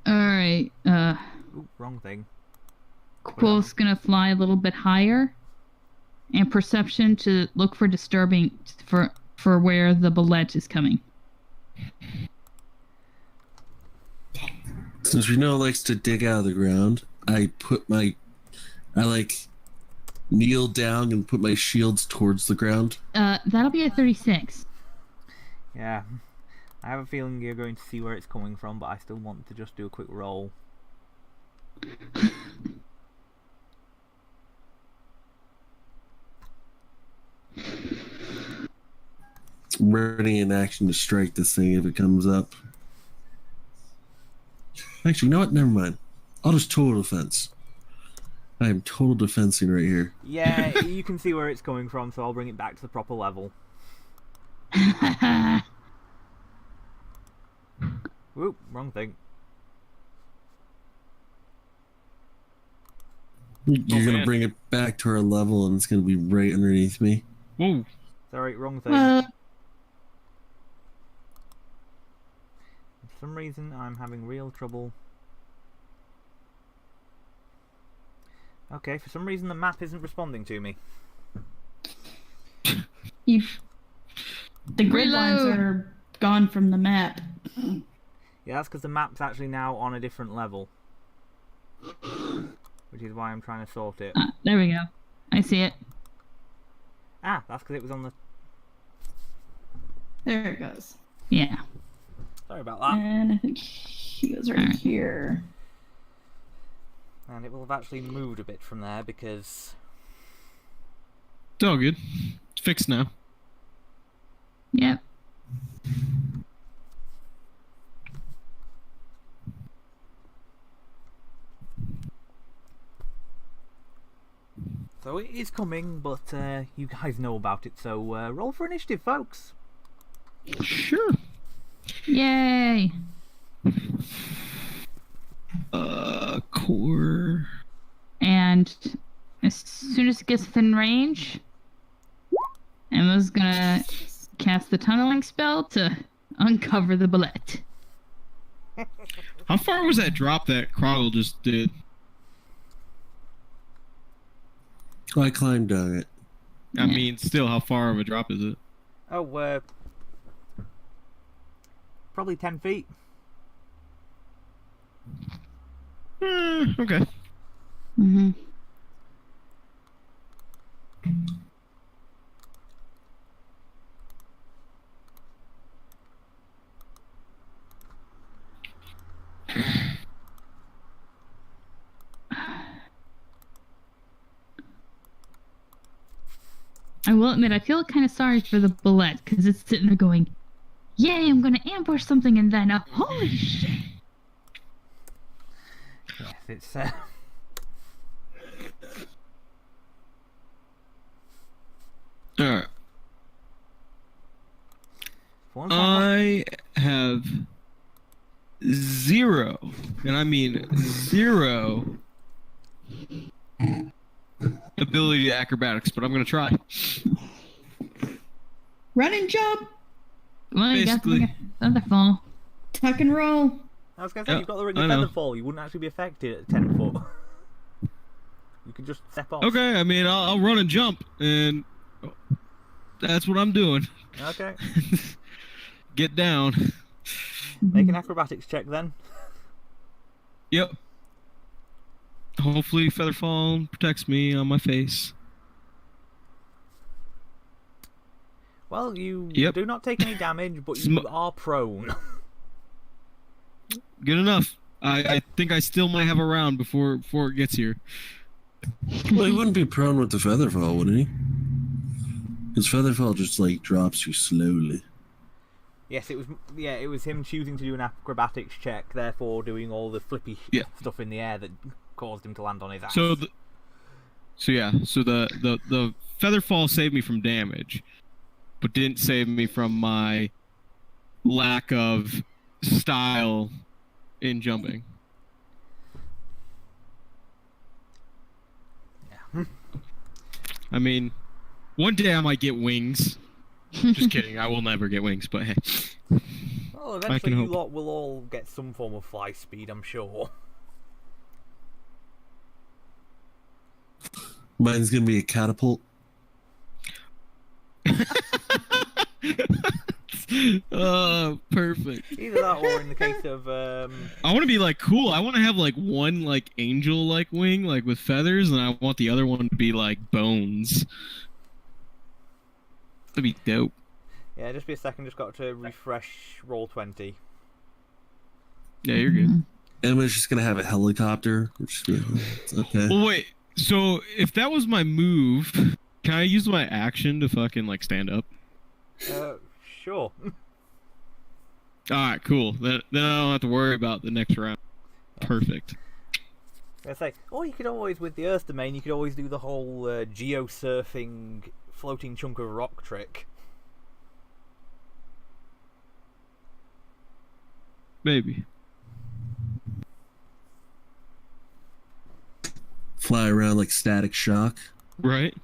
Alright, Ooh, wrong thing. Quill's gonna fly a little bit higher. And perception to look for disturbing for where the bullet is coming. Since Reno likes to dig out of the ground, I kneel down and put my shields towards the ground. That'll be a 36. Yeah. I have a feeling you're going to see where it's coming from, but I still want to just do a quick roll. I'm ready in action to strike this thing if it comes up. Actually, you know what? Never mind. I'll just total defense. I am total defensing right here. Yeah, you can see where it's coming from, so I'll bring it back to the proper level. Whoop, wrong thing. You're gonna man. bring it back to our level, and it's gonna be right underneath me. Whoa. Sorry, wrong thing. Well, For some reason, I'm having real trouble. Okay, for some reason the map isn't responding to me. the grid lines Reload. are gone from the map. Yeah, that's because the map's actually now on a different level. Which is why I'm trying to sort it. There we go. I see it. Ah, that's because it was on the... There it goes. Yeah. Sorry about that. And I think he goes right Alright. here. And it will have actually moved a bit from there because... It's all good. It's fixed now. Yep. So it is coming, but you guys know about it, so roll for initiative, folks. Sure. Yay. Core. And as soon as it gets within range, Emma's gonna cast the tunneling spell to uncover the bullet. How far was that drop that Croggle just did? I climbed down it. I mean, still, how far of a drop is it? Oh, probably 10 feet. Okay. Mm-hmm. I will admit, I feel kind of sorry for the bullet because it's sitting there going, "Yay! I'm gonna ambush something," and then, holy shit! Yes, it's... Alright. for once I'm not- I have 0, and I mean 0 ability to acrobatics, but I'm gonna try. Run and jump, Well, you got Basically. Thunderfall. tuck and roll. I was going to say, Yeah, you've got the ring I of know. Featherfall. You wouldn't actually be affected at 10 foot. You could just step off. Okay, I mean, I'll run and jump, and that's what I'm doing. Okay. Get down. Make an acrobatics check then. Yep. Hopefully, Featherfall protects me on my face. Well, you Yep. do not take any damage, but Sm- you are prone. Good enough. I think I still might have a round before it gets here. Well, he wouldn't be prone with the Featherfall, would he? Because Featherfall just, like, drops you slowly. Yes, it was. Yeah, it was him choosing to do an acrobatics check, therefore doing all the flippy Yeah. stuff in the air that caused him to land on his ass. So the Featherfall saved me from damage, but didn't save me from my lack of style in jumping. Yeah. I mean, one day I might get wings. Just kidding. I will never get wings, but hey. Well, can eventually you hope. lot will all get some form of fly speed, I'm sure. Mine's gonna be a catapult. Perfect. Either that, or in the case of I want to be like cool. I want to have like one like angel like wing like with feathers, and I want the other one to be like bones. That'd be dope. yeah, just be a second. Just got to refresh roll 20. Yeah, you're good. Emma's just gonna have a helicopter. Which, it's okay. Well, wait. So if that was my move, can I use my action to fucking like stand up? Sure. All right, cool. Then I don't have to worry about the next round. Perfect. I say, or you could always, with the Earth domain, you could always do the whole geo-surfing floating chunk of rock trick. Maybe. Fly around like Static Shock. Right?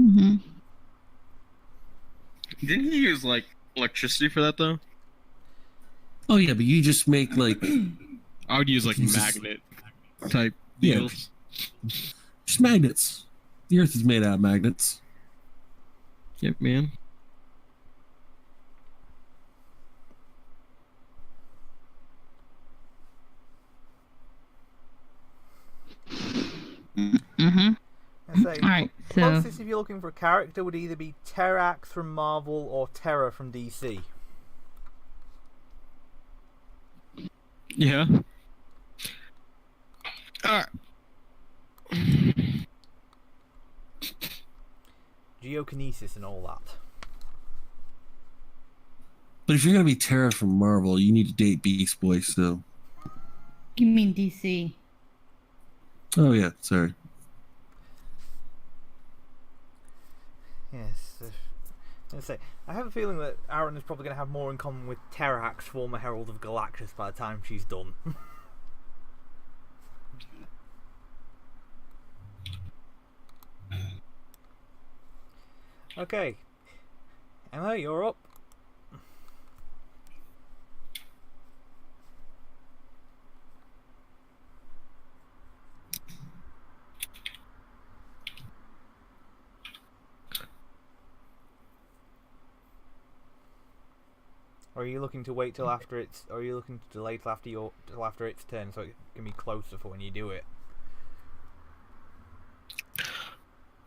Mm-hmm. Didn't he use like electricity for that though? Oh yeah, but you just make like I would use like Jesus. magnet type Yeah. deals. just magnets. The Earth is made out of magnets. Yep, man. Mm-hmm. I say, All right, so closest if you're looking for a character would either be Terrax from Marvel or Terra from DC. Yeah. Alright. Geokinesis and all that. But if you're gonna be Terra from Marvel, you need to date Beast Boy. So, You mean DC? oh yeah, sorry. Yes. I say, I have a feeling that Aaron is probably going to have more in common with Terrax, former Herald of Galactus, by the time she's done. Okay. Emma, you're up. Or are you looking to wait till after it's, or are you looking to delay till after its turn so it can be closer for when you do it?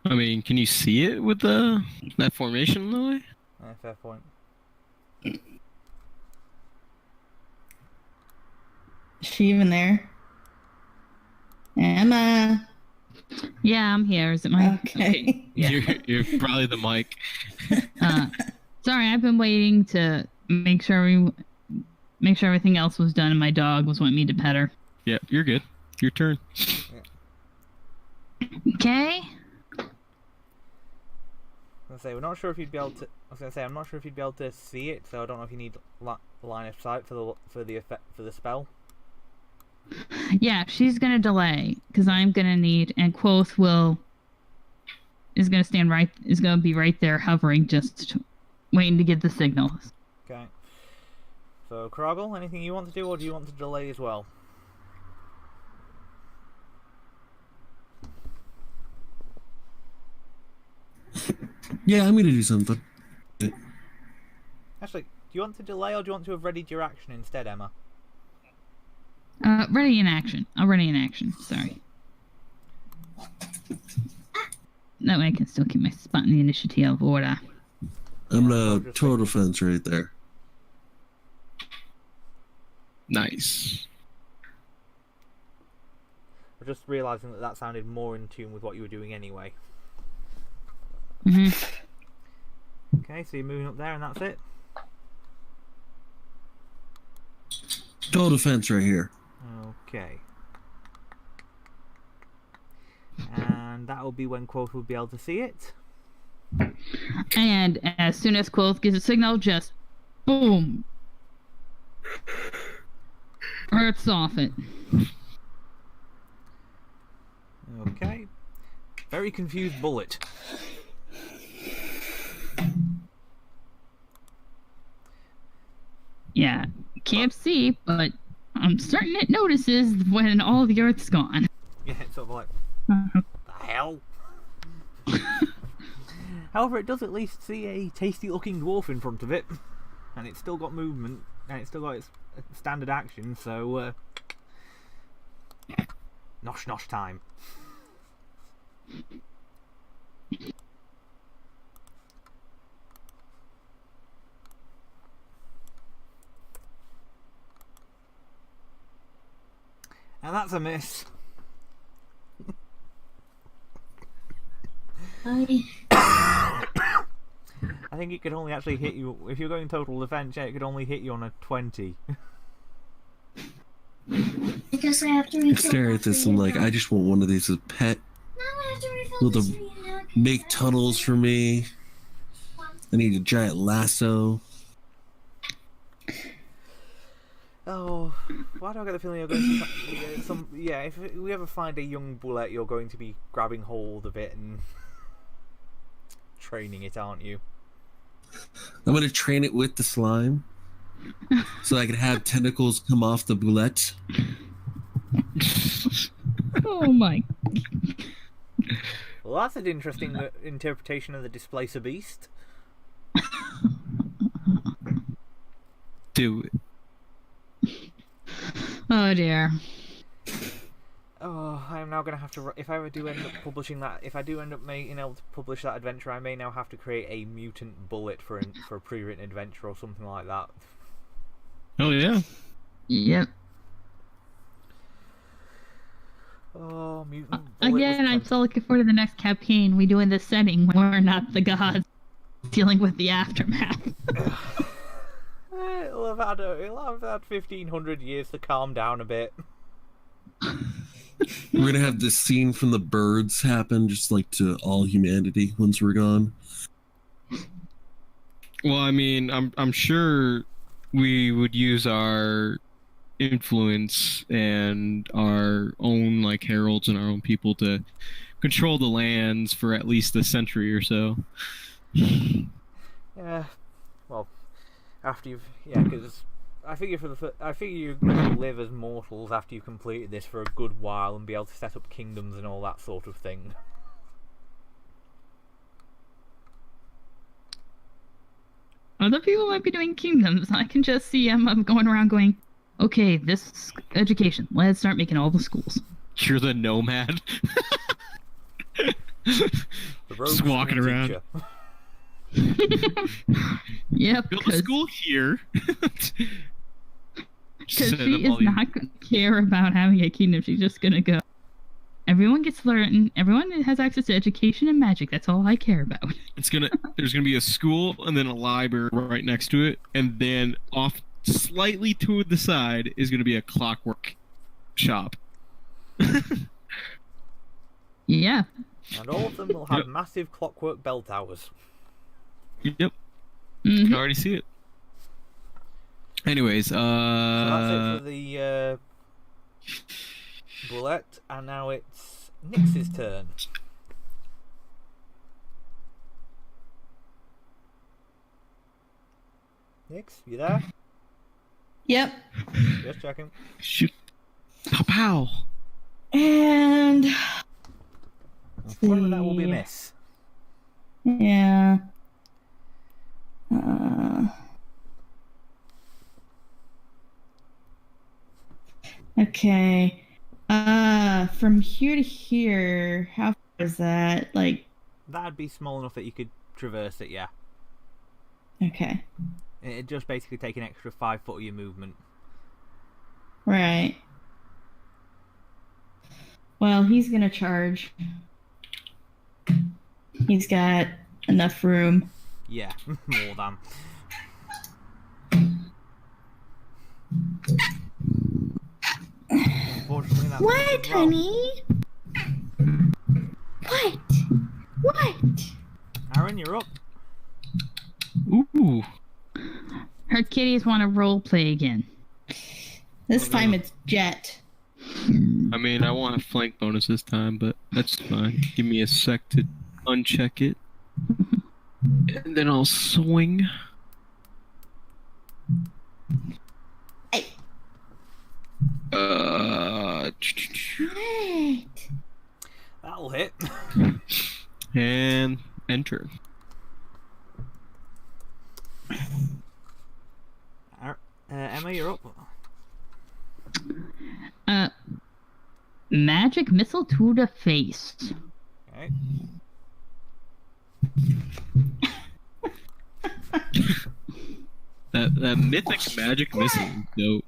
I mean, can you see it with that formation in the way? Fair point. Is she even there? Emma. yeah, I'm here. Is it my Okay. Yeah. You're probably the mic. Sorry, I've been waiting to make sure everything else was done, and my dog was wanting me to pet her. Yep, you're good. Your turn. Okay. I was gonna say, we're not sure if you'd be able to. I was gonna say, I'm not sure if you'd be able to see it, so I don't know if you need line of sight for the effect for the spell. Yeah, she's gonna delay because I'm gonna need, and Quoth is gonna be right there hovering, just waiting to get the signal. Okay. So, Kroggle, anything you want to do, or do you want to delay as well? Yeah, I'm gonna do something. Actually, do you want to delay, or do you want to have readied your action instead, Emma? Ready in action. I'll ready in action. Sorry. That way I can still keep my spot in the initiative order. I'm gonna total defense right there. Nice. I'm just realising that that sounded more in tune with what you were doing anyway. hmm Okay, so you're moving up there, and that's it. Total defense right here. Okay. And that will be when Quoth will be able to see it. And as soon as Quoth gives a signal, just boom. Earth's off it. Okay. Very confused bullet. Yeah, can't see, but I'm certain it notices when all the Earth's gone. Yeah, it's sort of like, Uh-huh. the hell? However, it does at least see a tasty-looking dwarf in front of it, and it's still got movement, and it's still got its standard action, so, nosh nosh time. And that's a miss. I think it could only actually hit you if you're going total defense. Yeah, it could only hit you on a 20. I guess I have to refill. Stare at this and like, I just want one of these as a pet. Now I have to refill Will this the for you now. make tunnels for me. I need a giant lasso. Oh, why do I get the feeling you're going to yeah, if we ever find a young bullet, you're going to be grabbing hold of it and training it, aren't you? I'm gonna train it with the slime, so I can have tentacles come off the boulette. Oh my. Well, that's an interesting interpretation of the Displacer Beast. Do it. Oh dear. Oh, I am now going to have to. If I ever do end up publishing that, if I do end up being able to publish that adventure, I may now have to create a mutant bullet for a pre-written adventure or something like that. Oh yeah. Yep. Oh, mutant bullet. Again, I'm so looking forward to the next campaign we do in this setting when we're not the gods dealing with the aftermath. It'll have had 1,500 years to calm down a bit. We're gonna have this scene from the birds happen, just like to all humanity once we're gone. Well, I mean, I'm sure we would use our influence and our own like heralds and our own people to control the lands for at least a century or so. Yeah. Well, after you've because I figure you're going to live as mortals after you've completed this for a good while and be able to set up kingdoms and all that sort of thing. Other people might be doing kingdoms. I can just see Emma going around going, okay, this education, let's start making all the schools. You're the nomad. The rogue Just walking school around. teacher. Yep, Build a because school here. she Set up is all these- not going to care about having a kingdom. She's just going to go, everyone gets to learn, everyone has access to education and magic. That's all I care about. There's gonna be a school and then a library right next to it, and then off slightly to the side is gonna be a clockwork shop. Yeah. And all of them will have massive clockwork bell towers. Yep, Mhm. can already see it. Anyways, So that's it for the bullet, and now it's Nyx's turn. Nyx, you there? Yep. Just checking. shoot, pow pow. And Probably that will be a miss. yeah. Okay. From here to here, how far is that? Like, That'd be small enough that you could traverse it, yeah. okay. It'd just basically take an extra 5 foot of your movement. Right. Well, he's gonna charge. He's got enough room. Yeah, more than. Unfortunately, that's What, well. honey? What? What? Aaron, you're up. Ooh, Her kitties want to role play again. This time it's Jet. I mean, I won't have flank bonus this time, but that's fine. Give me a sec to uncheck it, and then I'll swing. enter. Emma, you're up. Magic missile to the face. Okay. That mythic magic missile, dope.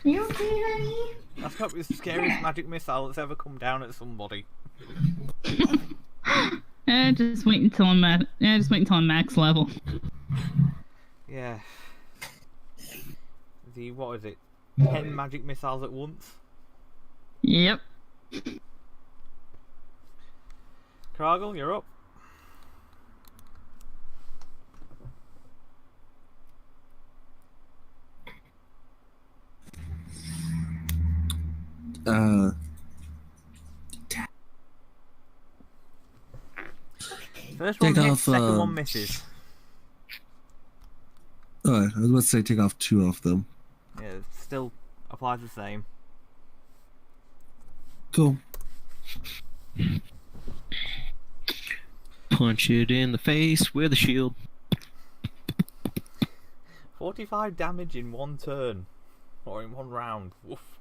Are you okay, honey? That's probably the scariest magic missile that's ever come down at somebody. Just wait until I'm at. Just wait until I'm max level. Yeah. What is it? 10 magic missiles at once? Yep. Kragel, you're up. First one Take hits, off, second one misses. I was about to say take off 2 off them. Yeah, it still applies the same. Cool. Punch it in the face with a shield. 45 damage in one turn. Or in one round. Woof.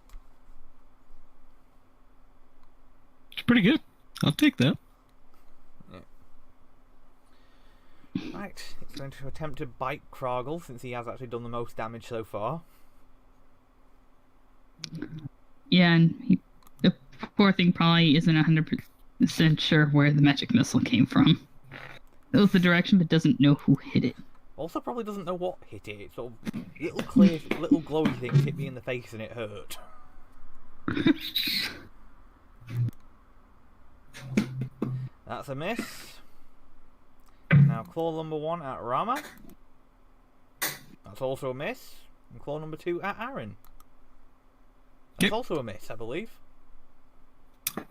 It's pretty good. I'll take that. Right, it's going to attempt to bite Kragel since he has actually done the most damage so far. Yeah, and the poor thing probably isn't 100% sure where the magic missile came from. Knows the direction, but doesn't know who hit it. Also probably doesn't know what hit it. It's sort of little clear, little glowy things hit me in the face and it hurt. That's a miss. Now claw number 1 at Rama. That's also a miss. And claw number 2 at Aaron. That's Yep. also a miss, I believe.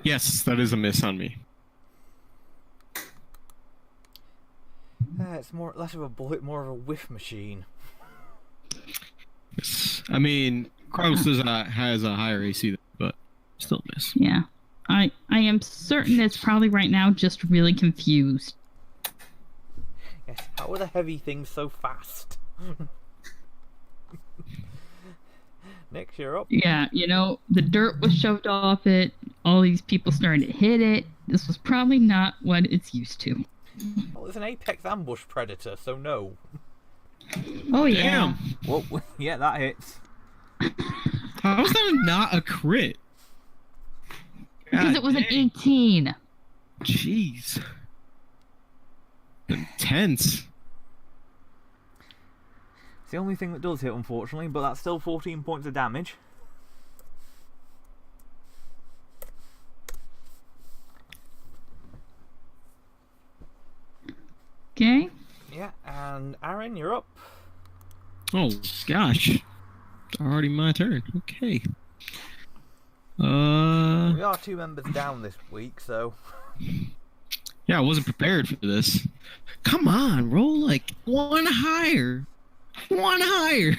Yes, that is a miss on me. It's less of a bullet, more of a whiff machine. Yes. I mean, Kraus has a higher AC, but still a miss. Yeah. I am certain it's probably right now just really confused. Yes, how are the heavy things so fast? Nick, you're up. Yeah, you know, the dirt was shoved off it. All these people started to hit it. This was probably not what it's used to. Well, it's an apex ambush predator, so no. Oh, yeah. Damn! Well, yeah, that hits. How is that not a crit? Because it was an 18. Jeez. Intense. It's the only thing that does hit, unfortunately, but that's still 14 points of damage. Okay. Yeah, and Aaron, you're up. Oh, gosh. It's already my turn. Okay. We are 2 members down this week, so... Yeah, I wasn't prepared for this. Come on, roll like 1 higher. 1 higher.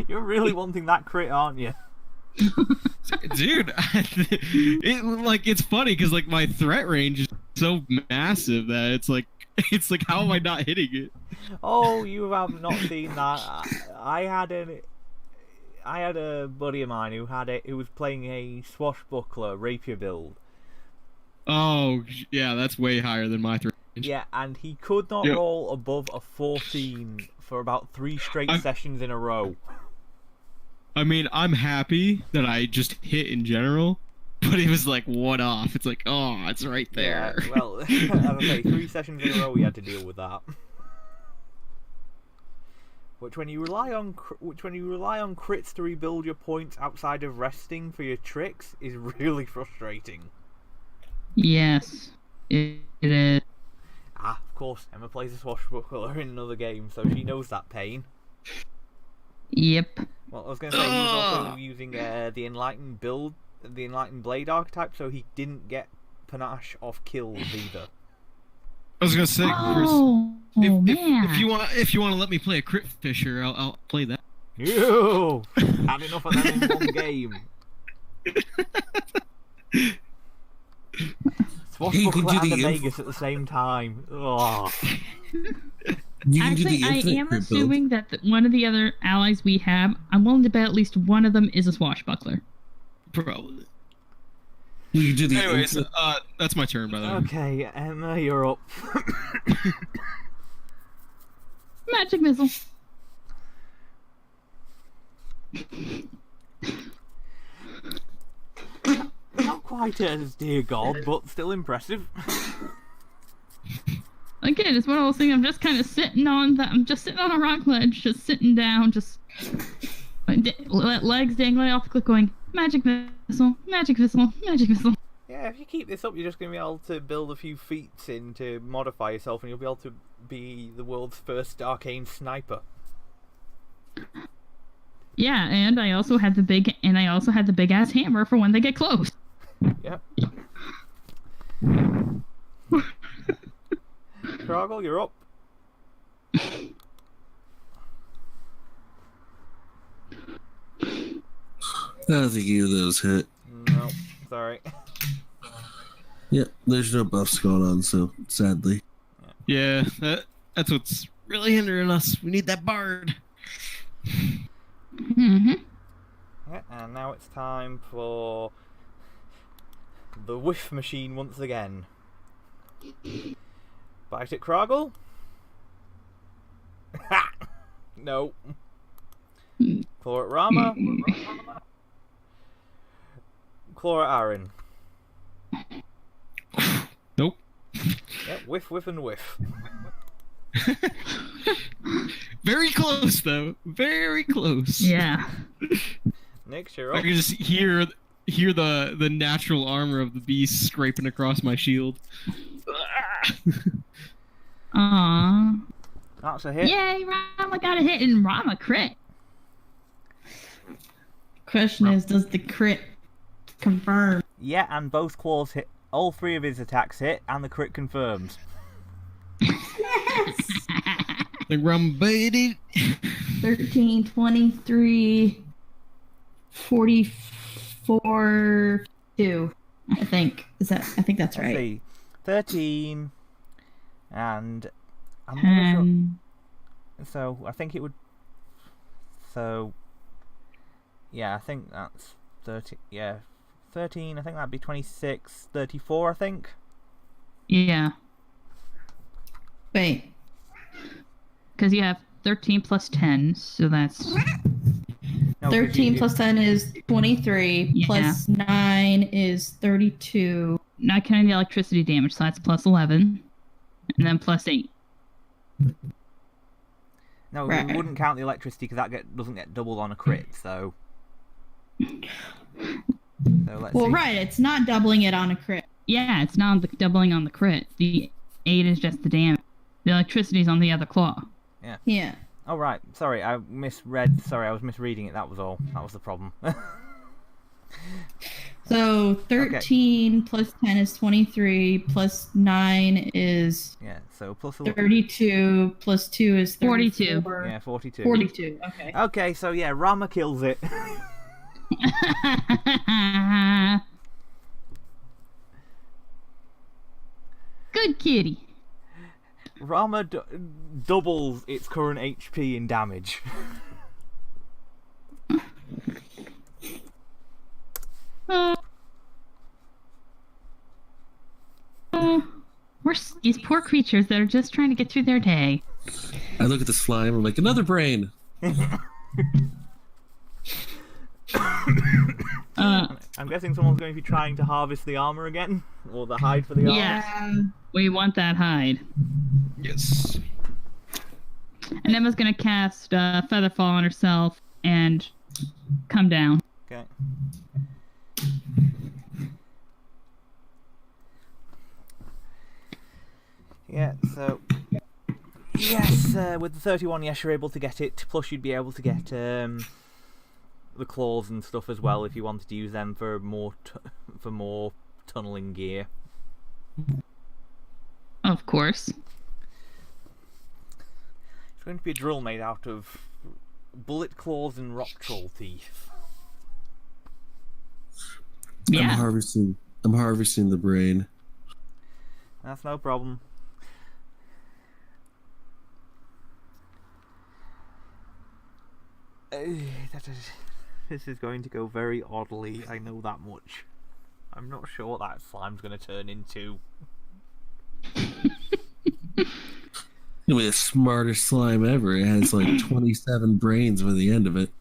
You're really wanting that crit, aren't you? Dude, it's funny because like my threat range is so massive that it's like how am I not hitting it? Oh, you have not seen that. I had a buddy of mine who was playing a swashbuckler rapier build. Oh, yeah, that's way higher than my threat range. Yeah, and he could not Yep. roll above a 14 for about 3 straight sessions in a row. I mean, I'm happy that I just hit in general, but it was like 1 off. It's like, oh, it's right there. Yeah, well, as I say, 3 sessions in a row we had to deal with that. Which when you rely on crits to rebuild your points outside of resting for your tricks is really frustrating. Yes. It is. Ah, of course, Emma plays a swashbuckler in another game, so she knows that pain. Yep. Well, I was going to say he was also using the enlightened blade archetype, so he didn't get panache off kills either. I was gonna say, Chris, Oh, man. if you want to let me play a crit fisher, I'll play that. Ew! Had enough of them in one game. You can Swashbuckler do and the a inf- Magus at the same time. Oh. You can do Actually, the I infinite am crit assuming that one of the other allies we have, I'm willing to bet at least one of them is a swashbuckler. Probably. build. You can do the Anyways, infinite. that's my turn, by the way. Okay, Emma, you're up. Magic missile. Not quite as dear God, but still impressive. Again, it's one of those things. I'm just kind of sitting on that. I'm just sitting on a rock ledge, just sitting down, just legs dangling off the cliff, going magic missile, magic missile, magic missile. Yeah, if you keep this up, you're just going to be able to build a few feats in to modify yourself, and you'll be able to be the world's first arcane sniper. Yeah, and I also had the big ass hammer for when they get close. Yep. Kroggle, you're up. I don't think either of those hit. No, sorry. Yeah, there's no buffs going on, so sadly. Yeah, that's what's really hindering us. We need that bard. Mm-hmm. Yeah, and now it's time for the whiff machine once again. Bite it, Kroggle. Ha! No. Claw at Rama. Claw at Aaron. Nope. Yep, whiff, whiff, and whiff. Very close, though. Very close. Yeah. Nick, you're I up. can just hear the natural armor of the beast scraping across my shield. Aww. That's a hit. Yay, Rama got a hit and Rama crit. Question is, does the crit confirm? Yeah, and both claws hit. All three of his attacks hit, and the crit confirms. Like Rumbated. 13, 23, 44, 2. I think. I think that's Let's right. see. 13, and I'm not sure. So I think it would. So yeah, I think that's 13. Yeah, 13. I think that'd be 26, 34. I think. Yeah. Wait. Because you have 13 plus 10, so that's... No, 'cause 13 you- plus 10 is 23. Yeah. Plus 9 is 32. Not counting the electricity damage, so that's plus 11. And then plus 8. No, Right. we wouldn't count the electricity because that doesn't get doubled on a crit. So let's Well, see. right. It's not doubling it on a crit. Yeah, it's not doubling on the crit. The 8 is just the damage. The electricity's on the other claw. Yeah. Oh right, sorry, I misread. Sorry, I was misreading it. That was all. That was the problem. So 13 plus 10 is 23. Plus 9 is Yeah. So plus 32. Plus 2 is 42. 34. yeah, 42. 42. Okay. Okay, so yeah, Rama kills it. Good kitty. Rama doubles its current HP in damage. These poor creatures that are just trying to get through their day. I look at the slime, I'm like, another brain! I'm guessing someone's going to be trying to harvest the armor again, or the hide for the armor. Yeah. We want that hide. Yes. And Emma's gonna cast Featherfall on herself and come down. Okay. Yeah, so yes, with the 31, yes, you're able to get it. Plus, you'd be able to get the claws and stuff as well if you wanted to use them for more tunneling gear. Of course. It's going to be a drill made out of bullet claws and rock troll teeth. Yeah. I'm harvesting the brain. That's no problem. This is going to go very oddly, I know that much. I'm not sure what that slime's going to turn into. It'll be the smartest slime ever. It has like 27 brains by the end of it.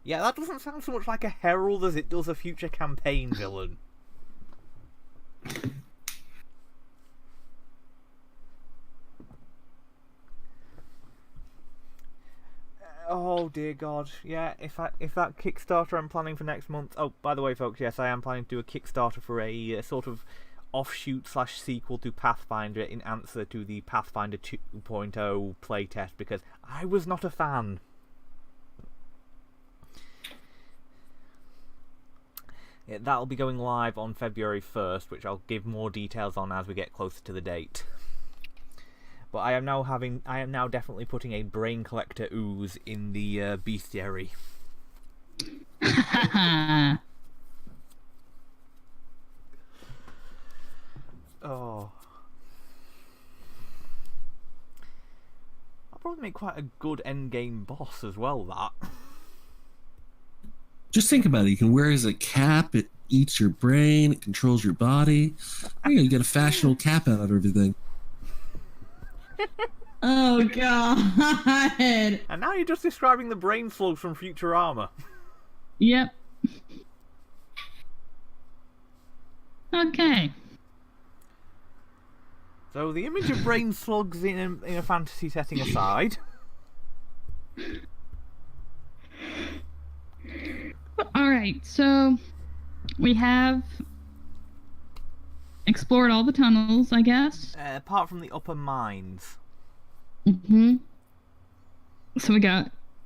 Yeah, that doesn't sound so much like a herald as it does a future campaign villain. Oh dear God! Yeah, if that Kickstarter I'm planning for next month. Oh, by the way, folks, yes, I am planning to do a Kickstarter for a sort of offshoot / sequel to Pathfinder in answer to the Pathfinder 2.0 playtest because I was not a fan. Yeah, that'll be going live on February 1st, which I'll give more details on as we get closer to the date. But I am now definitely putting a brain collector ooze in the bestiary. Oh. I'll probably make quite a good endgame boss as well, that. Just think about it. You can wear it as a cap. It eats your brain. It controls your body. You get a fashionable cap out of everything. Oh God! And now you're just describing the brain slugs from Futurama. Yep. Okay. So the image of brain slugs in a fantasy setting aside. Alright, so we have explored all the tunnels, I guess. Apart from the upper mines. Mm-hmm. So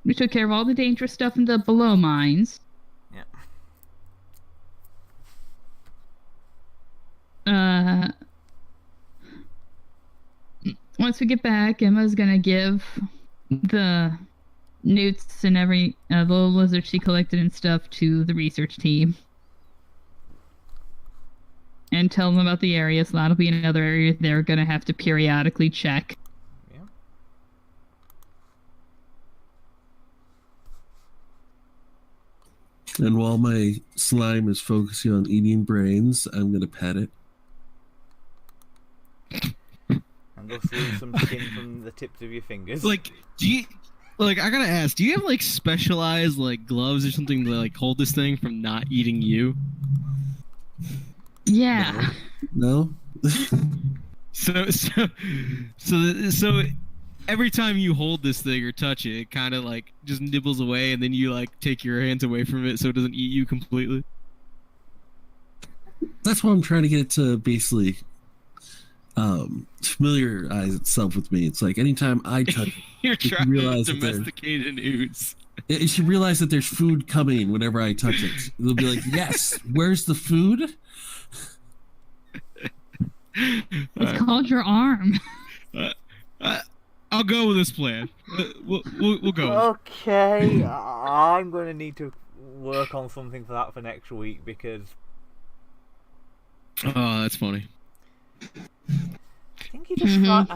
we took care of all the dangerous stuff in the below mines. Yeah. Once we get back, Emma's gonna give the newts and the little lizard she collected and stuff to the research team. And tell them about the area, so that'll be another area they're gonna have to periodically check. Yeah. And while my slime is focusing on eating brains, I'm gonna pet it. And go through some skin from the tips of your fingers. Like, I gotta ask, do you have like specialized like gloves or something to like hold this thing from not eating you? Yeah. No? So every time you hold this thing or touch it, it kind of like just nibbles away, and then you like take your hands away from it so it doesn't eat you completely. That's why I'm trying to get it to basically familiarize itself with me. It's like anytime I touch You're it, trying to realize that domesticate an ooze. it should realize that there's food coming whenever I touch it. It'll be like, yes, where's the food? It's called your arm. I'll go with this plan. We'll go. Okay, I'm going to need to work on something for that for next week because Oh, that's funny. I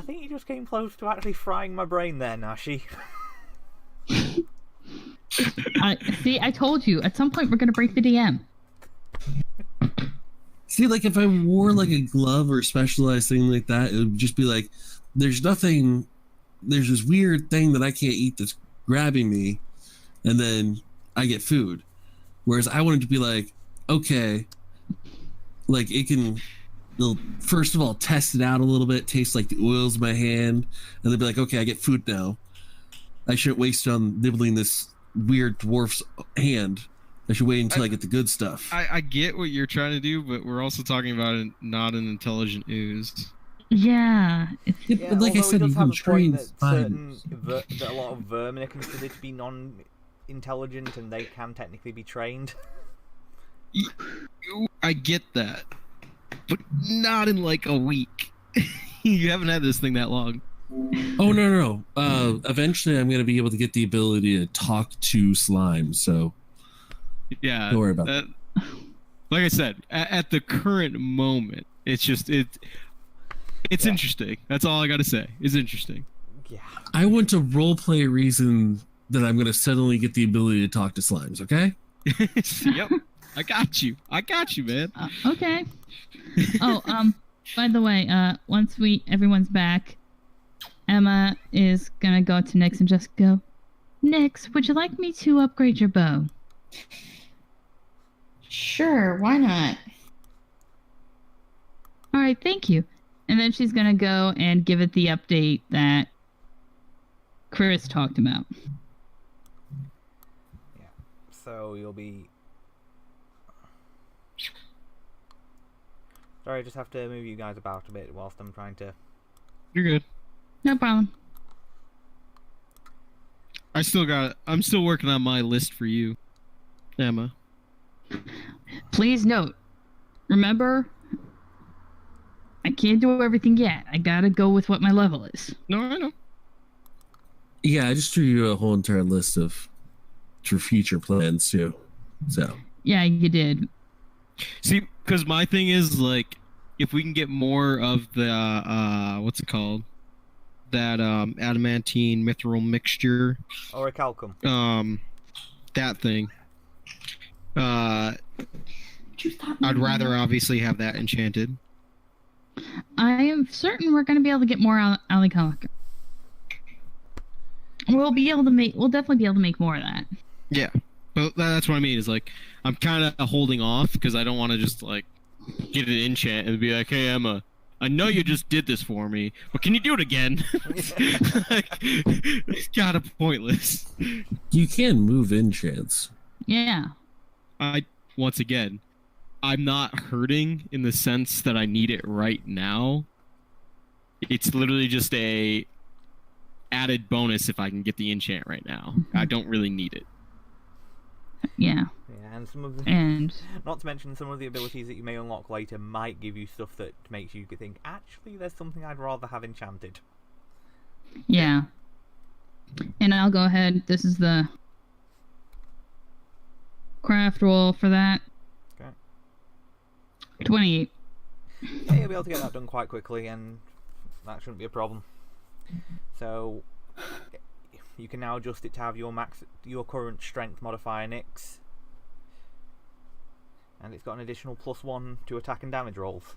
think you just came close to actually frying my brain there, Nashi. I told you. At some point, we're gonna break the DM. See, like if I wore like a glove or a specialized thing like that, it would just be like, there's this weird thing that I can't eat that's grabbing me, and then I get food. Whereas I wanted to be like, okay, like it'll first of all test it out a little bit, taste like the oils in my hand, and then be like, okay, I get food now. I shouldn't waste on nibbling this weird dwarf's hand. I should wait until I get the good stuff. I get what you're trying to do, but we're also talking about not an intelligent ooze. Yeah. But like I said, you can train that a lot of vermin are considered to be non-intelligent, and they can technically be trained. I get that, but not in like a week. You haven't had this thing that long. Oh no. Eventually, I'm going to be able to get the ability to talk to slime. So yeah, don't worry about that. Like I said, at the current moment, It's just it's interesting. That's all I gotta say. It's interesting. Yeah. I want to roleplay a reason that I'm going to suddenly get the ability to talk to slimes, okay? Yep. I got you, man. Okay. Oh, by the way, once everyone's back, Emma is gonna go to Nyx and just go, Nyx, would you like me to upgrade your bow? Sure, why not? All right, thank you. And then she's gonna go and give it the update that Chris talked about. Yeah. So you'll be. Sorry, I just have to move you guys about a bit whilst I'm trying to. You're good. No problem. I'm still working on my list for you, Emma. Please note, remember, I can't do everything yet. I gotta go with what my level is. No, I know. Yeah, I just threw you a whole entire list of for future plans too. So Yeah, you did. See, because my thing is like, if we can get more of the what's it called? That adamantine mithril mixture. Orichalcum. That thing. Would you stop I'd moving rather that? obviously have that enchanted. I am certain we're gonna be able to get more Alicalica. We'll definitely be able to make more of that. Yeah, but that's what I mean. Is like, I'm kind of holding off because I don't want to just like get an enchant and be like, hey Emma, I know you just did this for me, but can you do it again? Like, it's kind of pointless. you can move enchants. Yeah. Once again, I'm not hurting in the sense that I need it right now. It's literally just a added bonus if I can get the enchant right now. I don't really need it. Yeah. Yeah, and some of the, And not to mention some of the abilities that you may unlock later might give you stuff that makes you think, actually, there's something I'd rather have enchanted. yeah. And I'll go ahead. This is the craft roll for that. Okay. 28. Yeah, you'll be able to get that done quite quickly, and that shouldn't be a problem. So you can now adjust it to have your current strength modifier Nyx, and it's got an additional +1 to attack and damage rolls.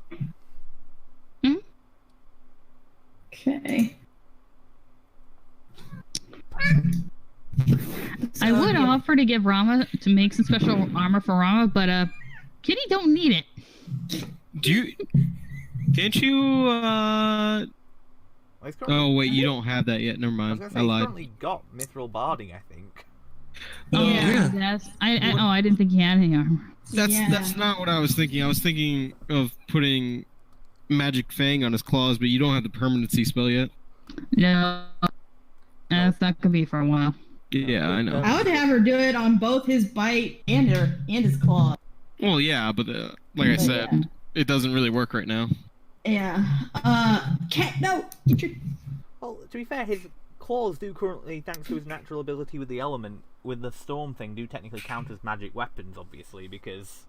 Okay. I would offer to give Rama to make some special armor for Rama, but Kitty don't need it. Can't you Well, he's currently, Oh wait, you don't have that yet. Never I was mind. gonna I say, he's lied. currently got Mithril Barding, I think. Oh yeah. yes. I didn't think he had any armor. That's not what I was thinking. I was thinking of putting Magic Fang on his claws, but you don't have the permanency spell yet. No. That's not gonna be for a while. Yeah, I know. I would have her do it on both his bite and his claw. Well, yeah, but like I But said, yeah. it doesn't really work right now. Yeah. Cat, no. Get your. Well, to be fair, his claws do currently, thanks to his natural ability with the element, with the storm thing, do technically count as magic weapons, obviously, because...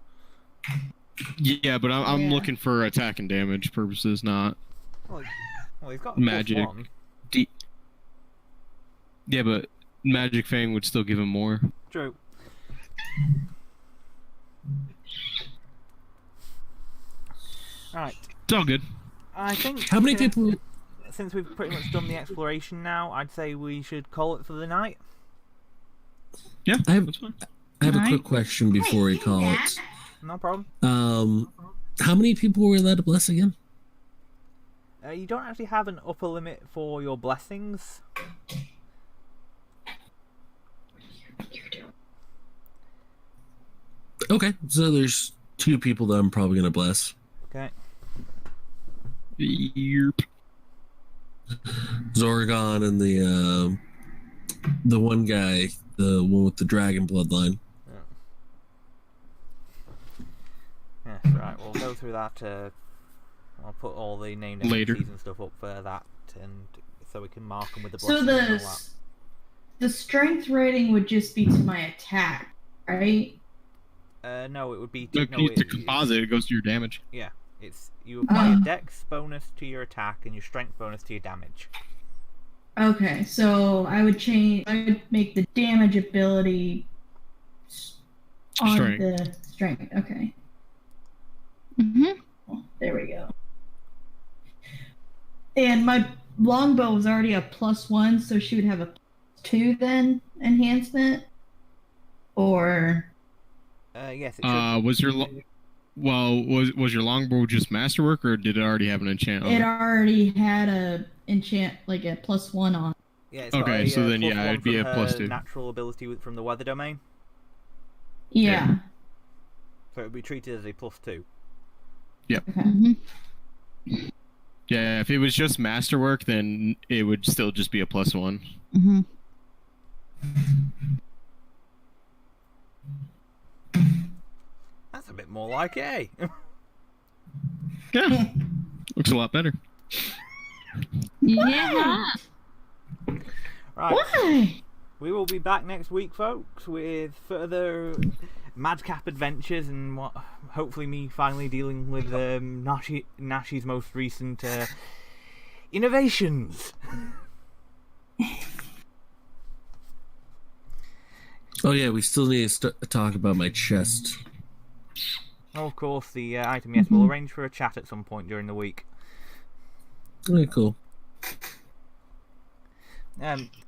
Yeah, but I'm Yeah. looking for attack and damage purposes, not Well, he's got a magic. +1. Yeah, but Magic Fang would still give him more. True. Right. It's all good. I think... How many people? Since we've pretty much done the exploration now, I'd say we should call it for the night. Yeah, I have- that's fine. I have a Alright. quick question before we call it. No problem. How many people were allowed to bless again? You don't actually have an upper limit for your blessings. Okay, so there's 2 people that I'm probably gonna bless. Okay. Yerp. Zorgon and the one guy, the one with the dragon bloodline. Yes, right. We'll go through that. I'll put all the named Later. entities and stuff up for that, and so we can mark them with the So blessings and all that. the strength rating would just be to my attack, right? No, it would be Look, no, it's a composite. It goes to your damage. Yeah, You apply a dex bonus to your attack and your strength bonus to your damage. Okay, so I would make the damage ability on Strength. the strength. Okay. There we go. And my longbow was already a +1, so she would have a +2 then enhancement, or Yes. It should. Was your longbow just masterwork, or did it already have an enchant on it it? already had a enchant like a +1 on. Yeah, it's got Okay, a, so then, +1 yeah, it'd be from a her +2. natural ability from the weather domain, Yeah. so it would be treated as a +2. Okay. Yeah, if it was just masterwork, then it would still just be a +1. That's a bit more like it, eh? Yeah, looks a lot better. Yeah. Right. Why? We will be back next week, folks, with further madcap adventures and what hopefully me finally dealing with Nashi's most recent innovations. Oh yeah, we still need to talk about my chest. Oh, of course, the item. Yes, we'll arrange for a chat at some point during the week. Okay, cool.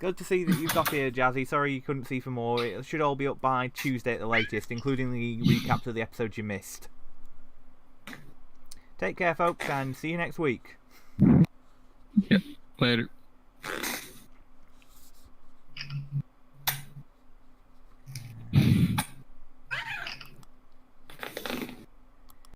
Good to see that you've got here, Jazzy. Sorry you couldn't see for more. It should all be up by Tuesday at the latest, including the recaps of the episodes you missed. Take care, folks, and see you next week. Later.